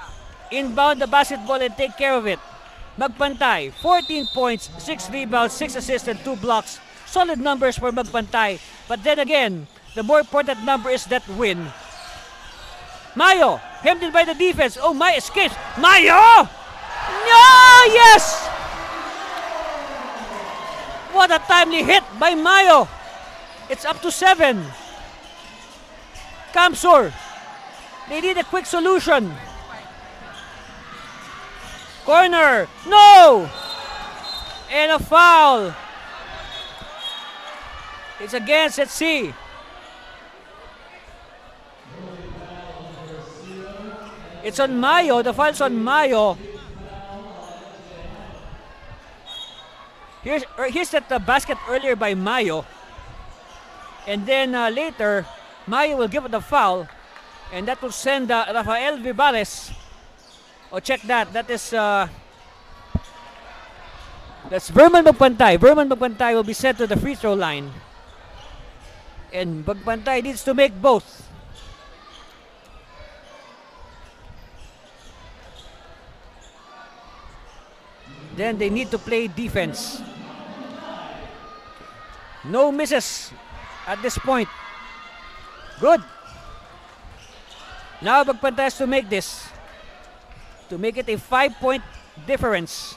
Inbound the basketball and take care of it. Magpantay, 14 points, 6 rebounds, 6 assists, and 2 blocks. Solid numbers for Magpantay. But then again, the more important number is that win. Mayo, hemmed in by the defense. Oh, my escapes. Mayo! No! Yes! What a timely hit by Mayo. It's up to 7. Camsur, they need a quick solution. Corner. No! And a foul. It's against, let's see. It's on Mayo. The foul's on Mayo. Here's that basket earlier by Mayo. And then later, Mayo will give it a foul. And that will send Rafael Vivares. Oh, check that. That is... that's Verman Magpantay. Verman Magpantay will be sent to the free throw line. And Magpantay needs to make both. Then they need to play defense. No misses at this point. Good. Now Bagpantay has to make this. To make it a 5-point difference.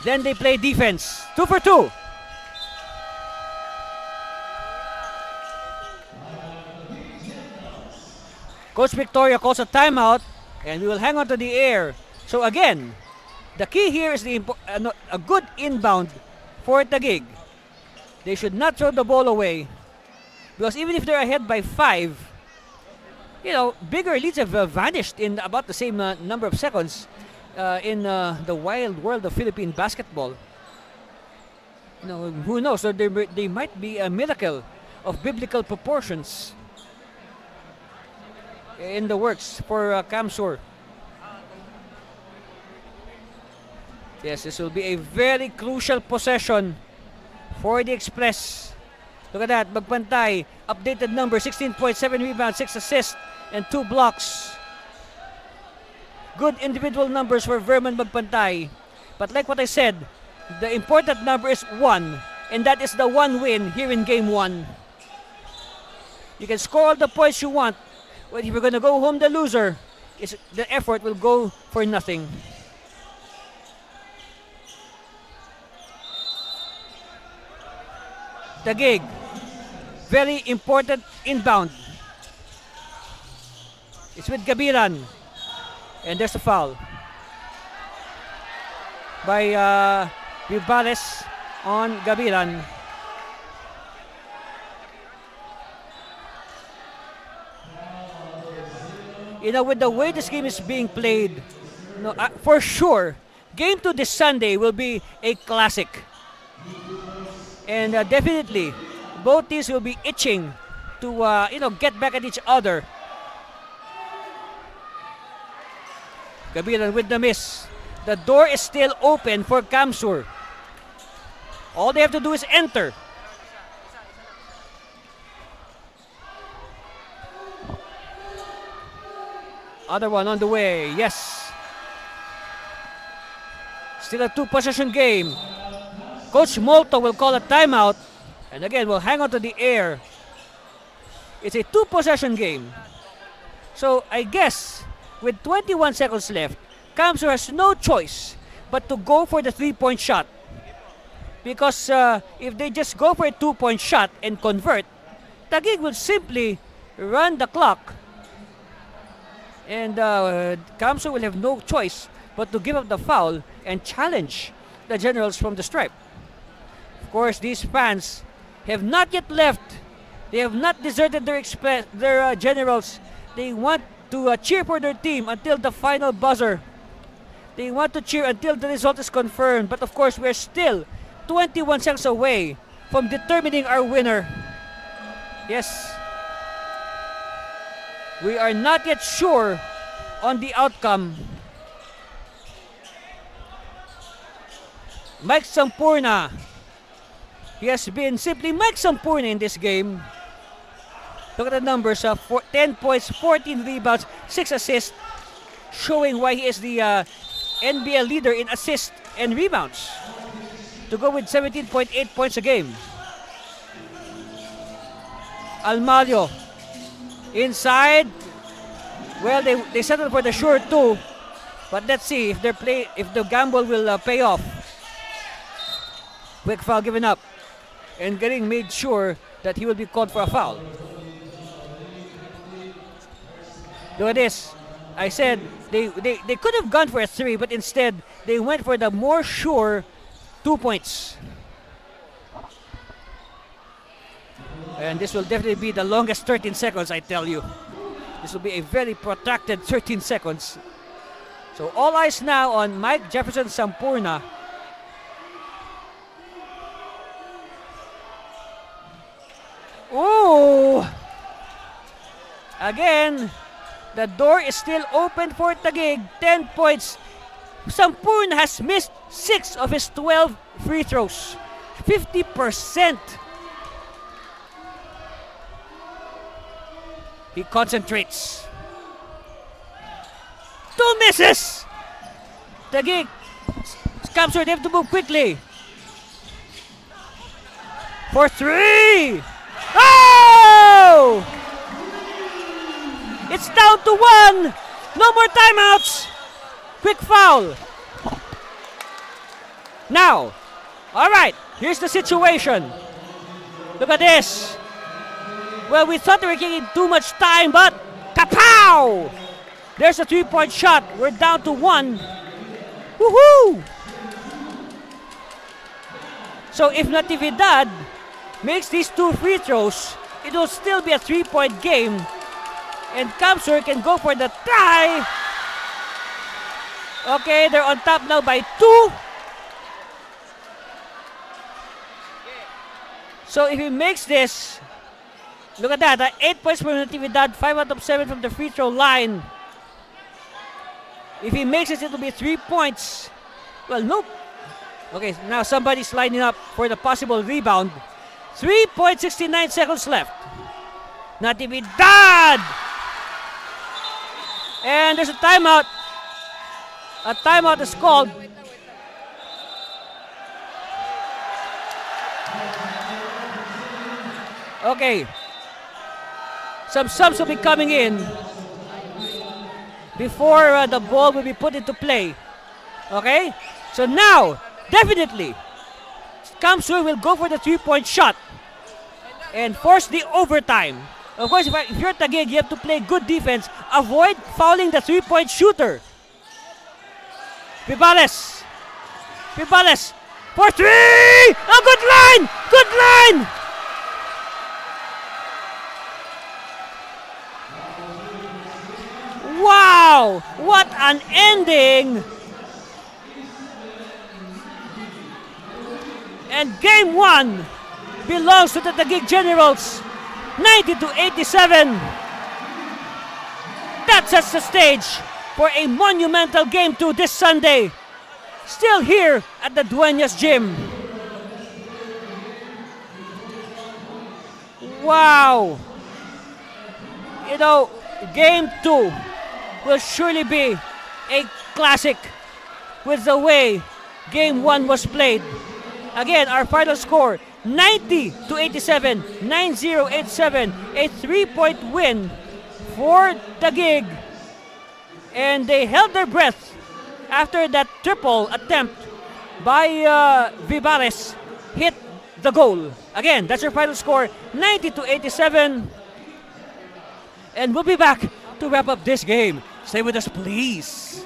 Then they play defense. 2 for 2. Coach Victoria calls a timeout, and we will hang on to the air. So again, the key here is a good inbound for Taguig. They should not throw the ball away, because even if they're ahead by 5, bigger leads have vanished in about the same number of seconds in the wild world of Philippine basketball. Who knows? So they might be a miracle of biblical proportions in the works for Kamsur. Yes, this will be a very crucial possession for the Express. Look at that, Bagpantay, updated number, 16 points, 7 rebounds, 6 assists, and 2 blocks. Good individual numbers for Verman Bagpantay. But like what I said, the important number is 1, and that is the 1 win here in Game 1. You can score all the points you want, but if you're going to go home the loser, the effort will go for nothing. Taguig, very important inbound. It's with Gabilan, and there's a foul by Vivales on Gabilan. With the way this game is being played, for sure, Game 2 this Sunday will be a classic. And definitely, both teams will be itching to, get back at each other. Gabilan with the miss. The door is still open for Kamsur. All they have to do is enter. Other one on the way. Yes. Still a 2-possession game. Coach Molto will call a timeout. And again, we'll hang on to the air. It's a 2-possession game. So I guess with 21 seconds left, Kamsur has no choice but to go for the 3-point shot. Because if they just go for a 2-point shot and convert, Taguig will simply run the clock. And Kamsur will have no choice but to give up the foul and challenge the Generals from the stripe. Of course, these fans have not yet left. They have not deserted their Generals. They want to cheer for their team until the final buzzer. They want to cheer until the result is confirmed. But of course, we're still 21 seconds away from determining our winner. Yes. We are not yet sure on the outcome. Mike Sampurna. He has been simply Mike Sampurna in this game. Look at the numbers. 10 points, 14 rebounds, 6 assists. Showing why he is the NBL leader in assists and rebounds. To go with 17.8 points a game. Almario. Inside. Well, they settled for the sure 2. But let's see if the gamble will pay off. Quick foul given up. And getting made sure that he will be called for a foul. Look at this. I said they could have gone for a 3, but instead they went for the more sure 2 points. And this will definitely be the longest 13 seconds, I tell you. This will be a very protracted 13 seconds. So all eyes now on Mike Jefferson Sampurna. Ooh! Again, the door is still open for Taguig. 10 points. Sampurna has missed 6 of his 12 free throws. 50%. He concentrates. 2 misses. Taguig. Kamsur, they have to move quickly. For 3. Oh! It's down to 1. No more timeouts. Quick foul. Now, all right, here's the situation. Look at this. Well, we thought they were getting too much time, but kapow! There's a 3-point shot. We're down to 1. Woohoo! So if Natividad makes these 2 free throws, it will still be a 3-point game. And Kamsur can go for the tie. Okay, they're on top now by 2. So if he makes this, look at that, 8 points for Natividad, 5 out of 7 from the free throw line. If he makes it, it'll be 3 points. Well, nope. Okay, now somebody's lining up for the possible rebound. 3.69 seconds left. Natividad! And there's a timeout. A timeout is called. Okay. Some subs will be coming in before the ball will be put into play. Okay? So now, definitely, Kamsur will go for the 3-point shot and force the overtime. Of course, if you're Taguig, you have to play good defense. Avoid fouling the 3-point shooter. Pibales for 3! Oh, good line! Good line! Wow! What an ending! And game 1 belongs to the Taguig Generals, 90-87. That sets the stage for a monumental game 2 this Sunday. Still here at the Duenas Gym. Wow! You know, game 2 will surely be a classic with the way game 1 was played. Again, our final score, 90-87, 90-87, a 3-point win for Taguig. And they held their breath after that triple attempt by Vivares hit the goal. Again, that's your final score, 90-87. And we'll be back to wrap up this game. Stay with us, please.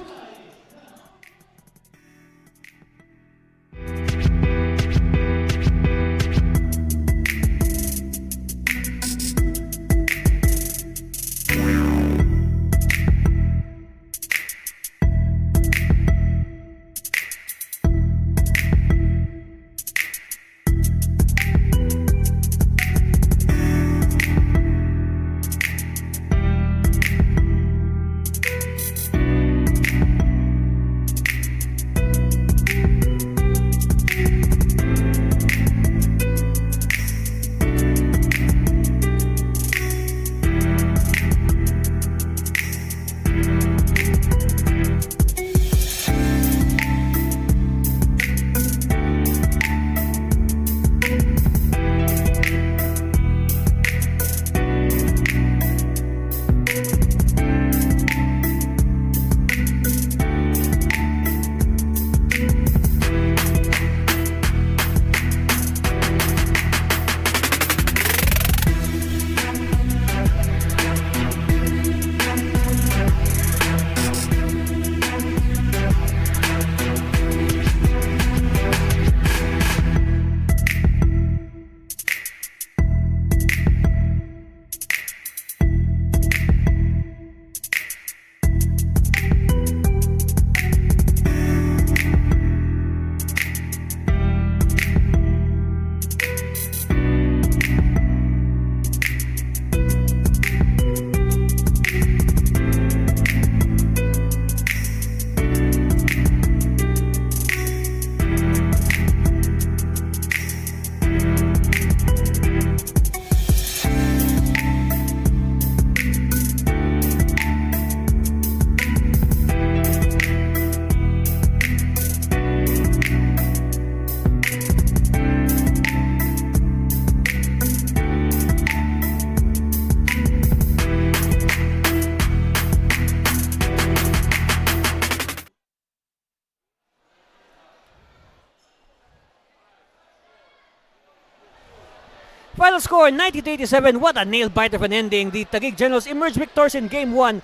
Final score 90-87. What a nail biter of an ending. The Taguig Generals emerged victorious in Game 1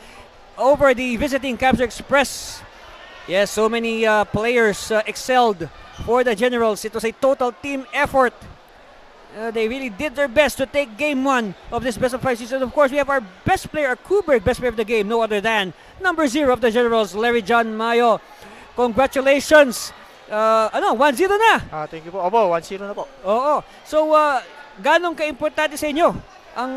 over the visiting Capsule Express. Yes, so many players excelled for the Generals. It was a total team effort. They really did their best to take Game 1 of this best of 5 season. Of course, we have our best player, our Kuberg, best player of the game, no other than number 0 of the Generals, Larry John Mayo. Congratulations! 1-0 na! Thank you po. Opo, 1-0 na po. Oo. So, ganong ka-importante sa inyo ang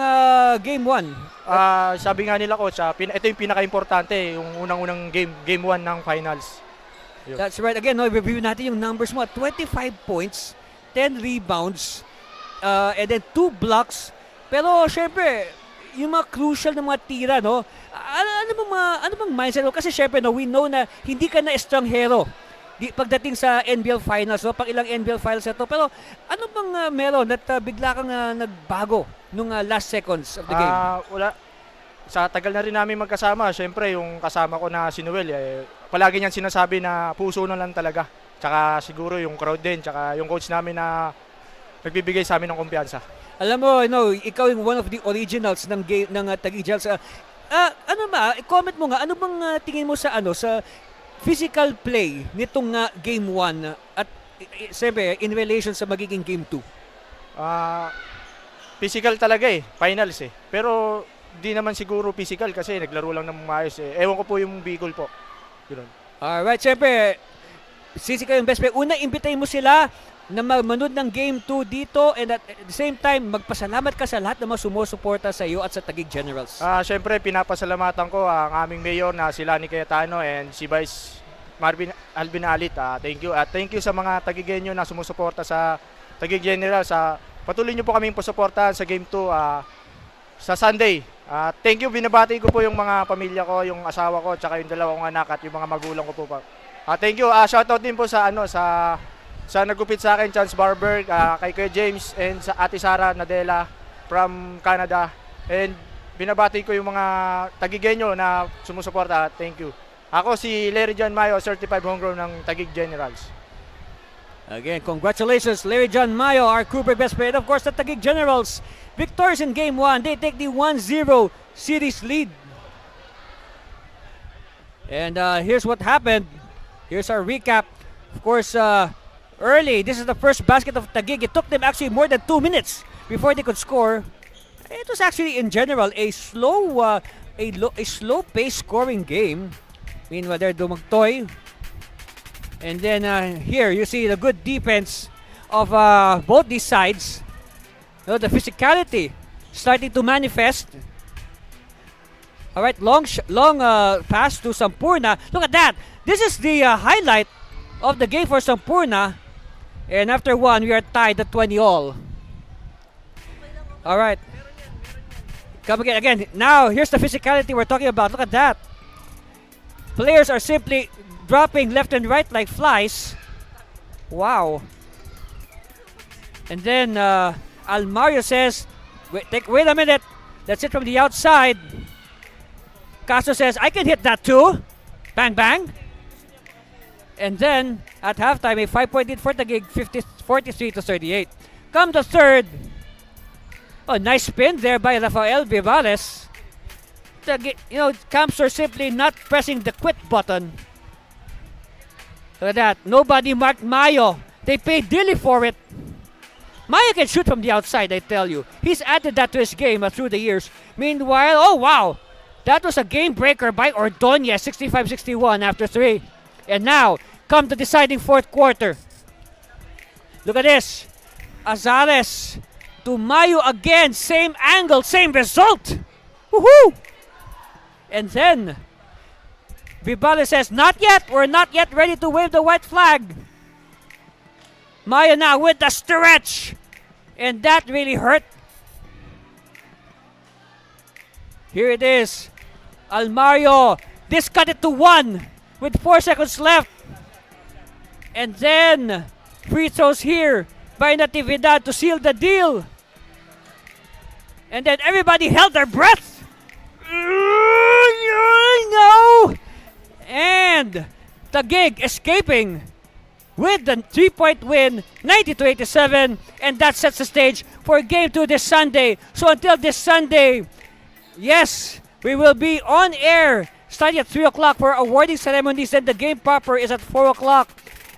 Game 1? Sabi nga nila coach, ito yung pinaka-importante, yung unang-unang game 1 ng finals. Yun. That's right. Again, review natin yung numbers mo. 25 points, 10 rebounds, and then 2 blocks. Pero, syempre, yung mga crucial na mga tira, no? Ano bang mindset mo? Kasi, syempre, no, we know na hindi ka na estranghero pagdating sa NBL Finals, no? Pang ilang NBL Finals na to. Pero, ano bang meron at bigla kang nagbago nung last seconds of the game? Wala. Sa tagal na rin namin magkasama, syempre, yung kasama ko na si Noel, palagi niyang sinasabi na puso na lang talaga. Tsaka siguro yung crowd din, tsaka yung coach namin na nagbibigay sa amin ng kumpiyansa. Alam mo, ikaw yung one of the originals ng game ng Taguig Generals. Comment mo nga, ano bang tingin mo sa sa physical play nitong Game 1 at siyempre in relation sa magiging Game 2? Physical talaga finals Pero di naman siguro physical kasi naglaro lang ng maayos Ewan ko po yung Bicol po. Yun. Alright, siyempre, since ikaw yung best player, una, imbitahin mo sila na manood ng Game 2 dito and at the same time, magpasalamat ka sa lahat ng mga sumusuporta sa iyo at sa Taguig Generals. Siyempre, pinapasalamatan ko ang aming mayor na si Lani Cayetano and si Vice Alvin Alit. Thank you. At thank you sa mga Taguigenyo na sumusuporta sa Taguig Generals. Patuloy niyo po kaming susuportahan sa Game 2 sa Sunday. Thank you. Binabati ko po yung mga pamilya ko, yung asawa ko, tsaka yung dalawang anak at yung mga magulang ko po. Thank you. Shoutout din po sa nagupit sa akin, Chance Barber, kay Kuya James, and sa Ate Sara Nadella from Canada. And binabati ko yung mga Taguigenyo na sumusuporta. Thank you. Ako si Larry John Mayo, certified homegrown ng Taguig Generals. Again, congratulations, Larry John Mayo, our Cooper best player. And of course, the Taguig Generals, victorious in Game 1. They take the 1-0 series lead. And here's what happened. Here's our recap. Of course, early, this is the first basket of Taguig. It took them actually more than 2 minutes before they could score. It was actually, in general, a slow pace scoring game. Meanwhile, they're dumagtoy. And then here, you see the good defense of both these sides. The physicality starting to manifest. All right, long pass to Sampurna. Look at that. This is the highlight of the game for Sampurna. And after one, we are tied at 20 all. All right. Come again. Now, here's the physicality we're talking about. Look at that. Players are simply dropping left and right like flies. Wow. And then Almario says, wait a minute. That's it from the outside. Castro says, I can hit that too. Bang, bang. And then, at halftime, a 5-point lead for Taguig, 43-38. Come the third. Oh, nice spin there by Rafael Vivales. Camps are simply not pressing the quit button. Look at that. Nobody marked Mayo. They paid dearly for it. Mayo can shoot from the outside, I tell you. He's added that to his game through the years. Meanwhile, oh wow. That was a game breaker by Ordonez, 65-61 after 3. And now, come the deciding fourth quarter. Look at this. Azares to Mayo again. Same angle, same result. Woohoo! And then, Vivales says, not yet. We're not yet ready to wave the white flag. Mayo now with the stretch. And that really hurt. Here it is. Almario. This cut it to 1 with 4 seconds left. And then, free throws here by Natividad to seal the deal. And then everybody held their breath. No! And Taguig escaping with the 3-point win, 90-87, and that sets the stage for Game 2 this Sunday. So until this Sunday, yes, we will be on air starting at 3 o'clock for awarding ceremonies, and the game proper is at 4 o'clock.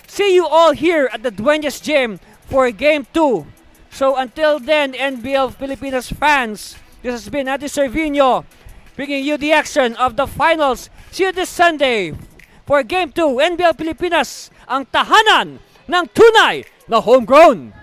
See you all here at the Duenas Gym for Game 2. So until then, NBL Pilipinas fans, this has been Adi Servino bringing you the action of the finals. See you this Sunday for Game 2. NBL Pilipinas, ang tahanan ng tunay na homegrown.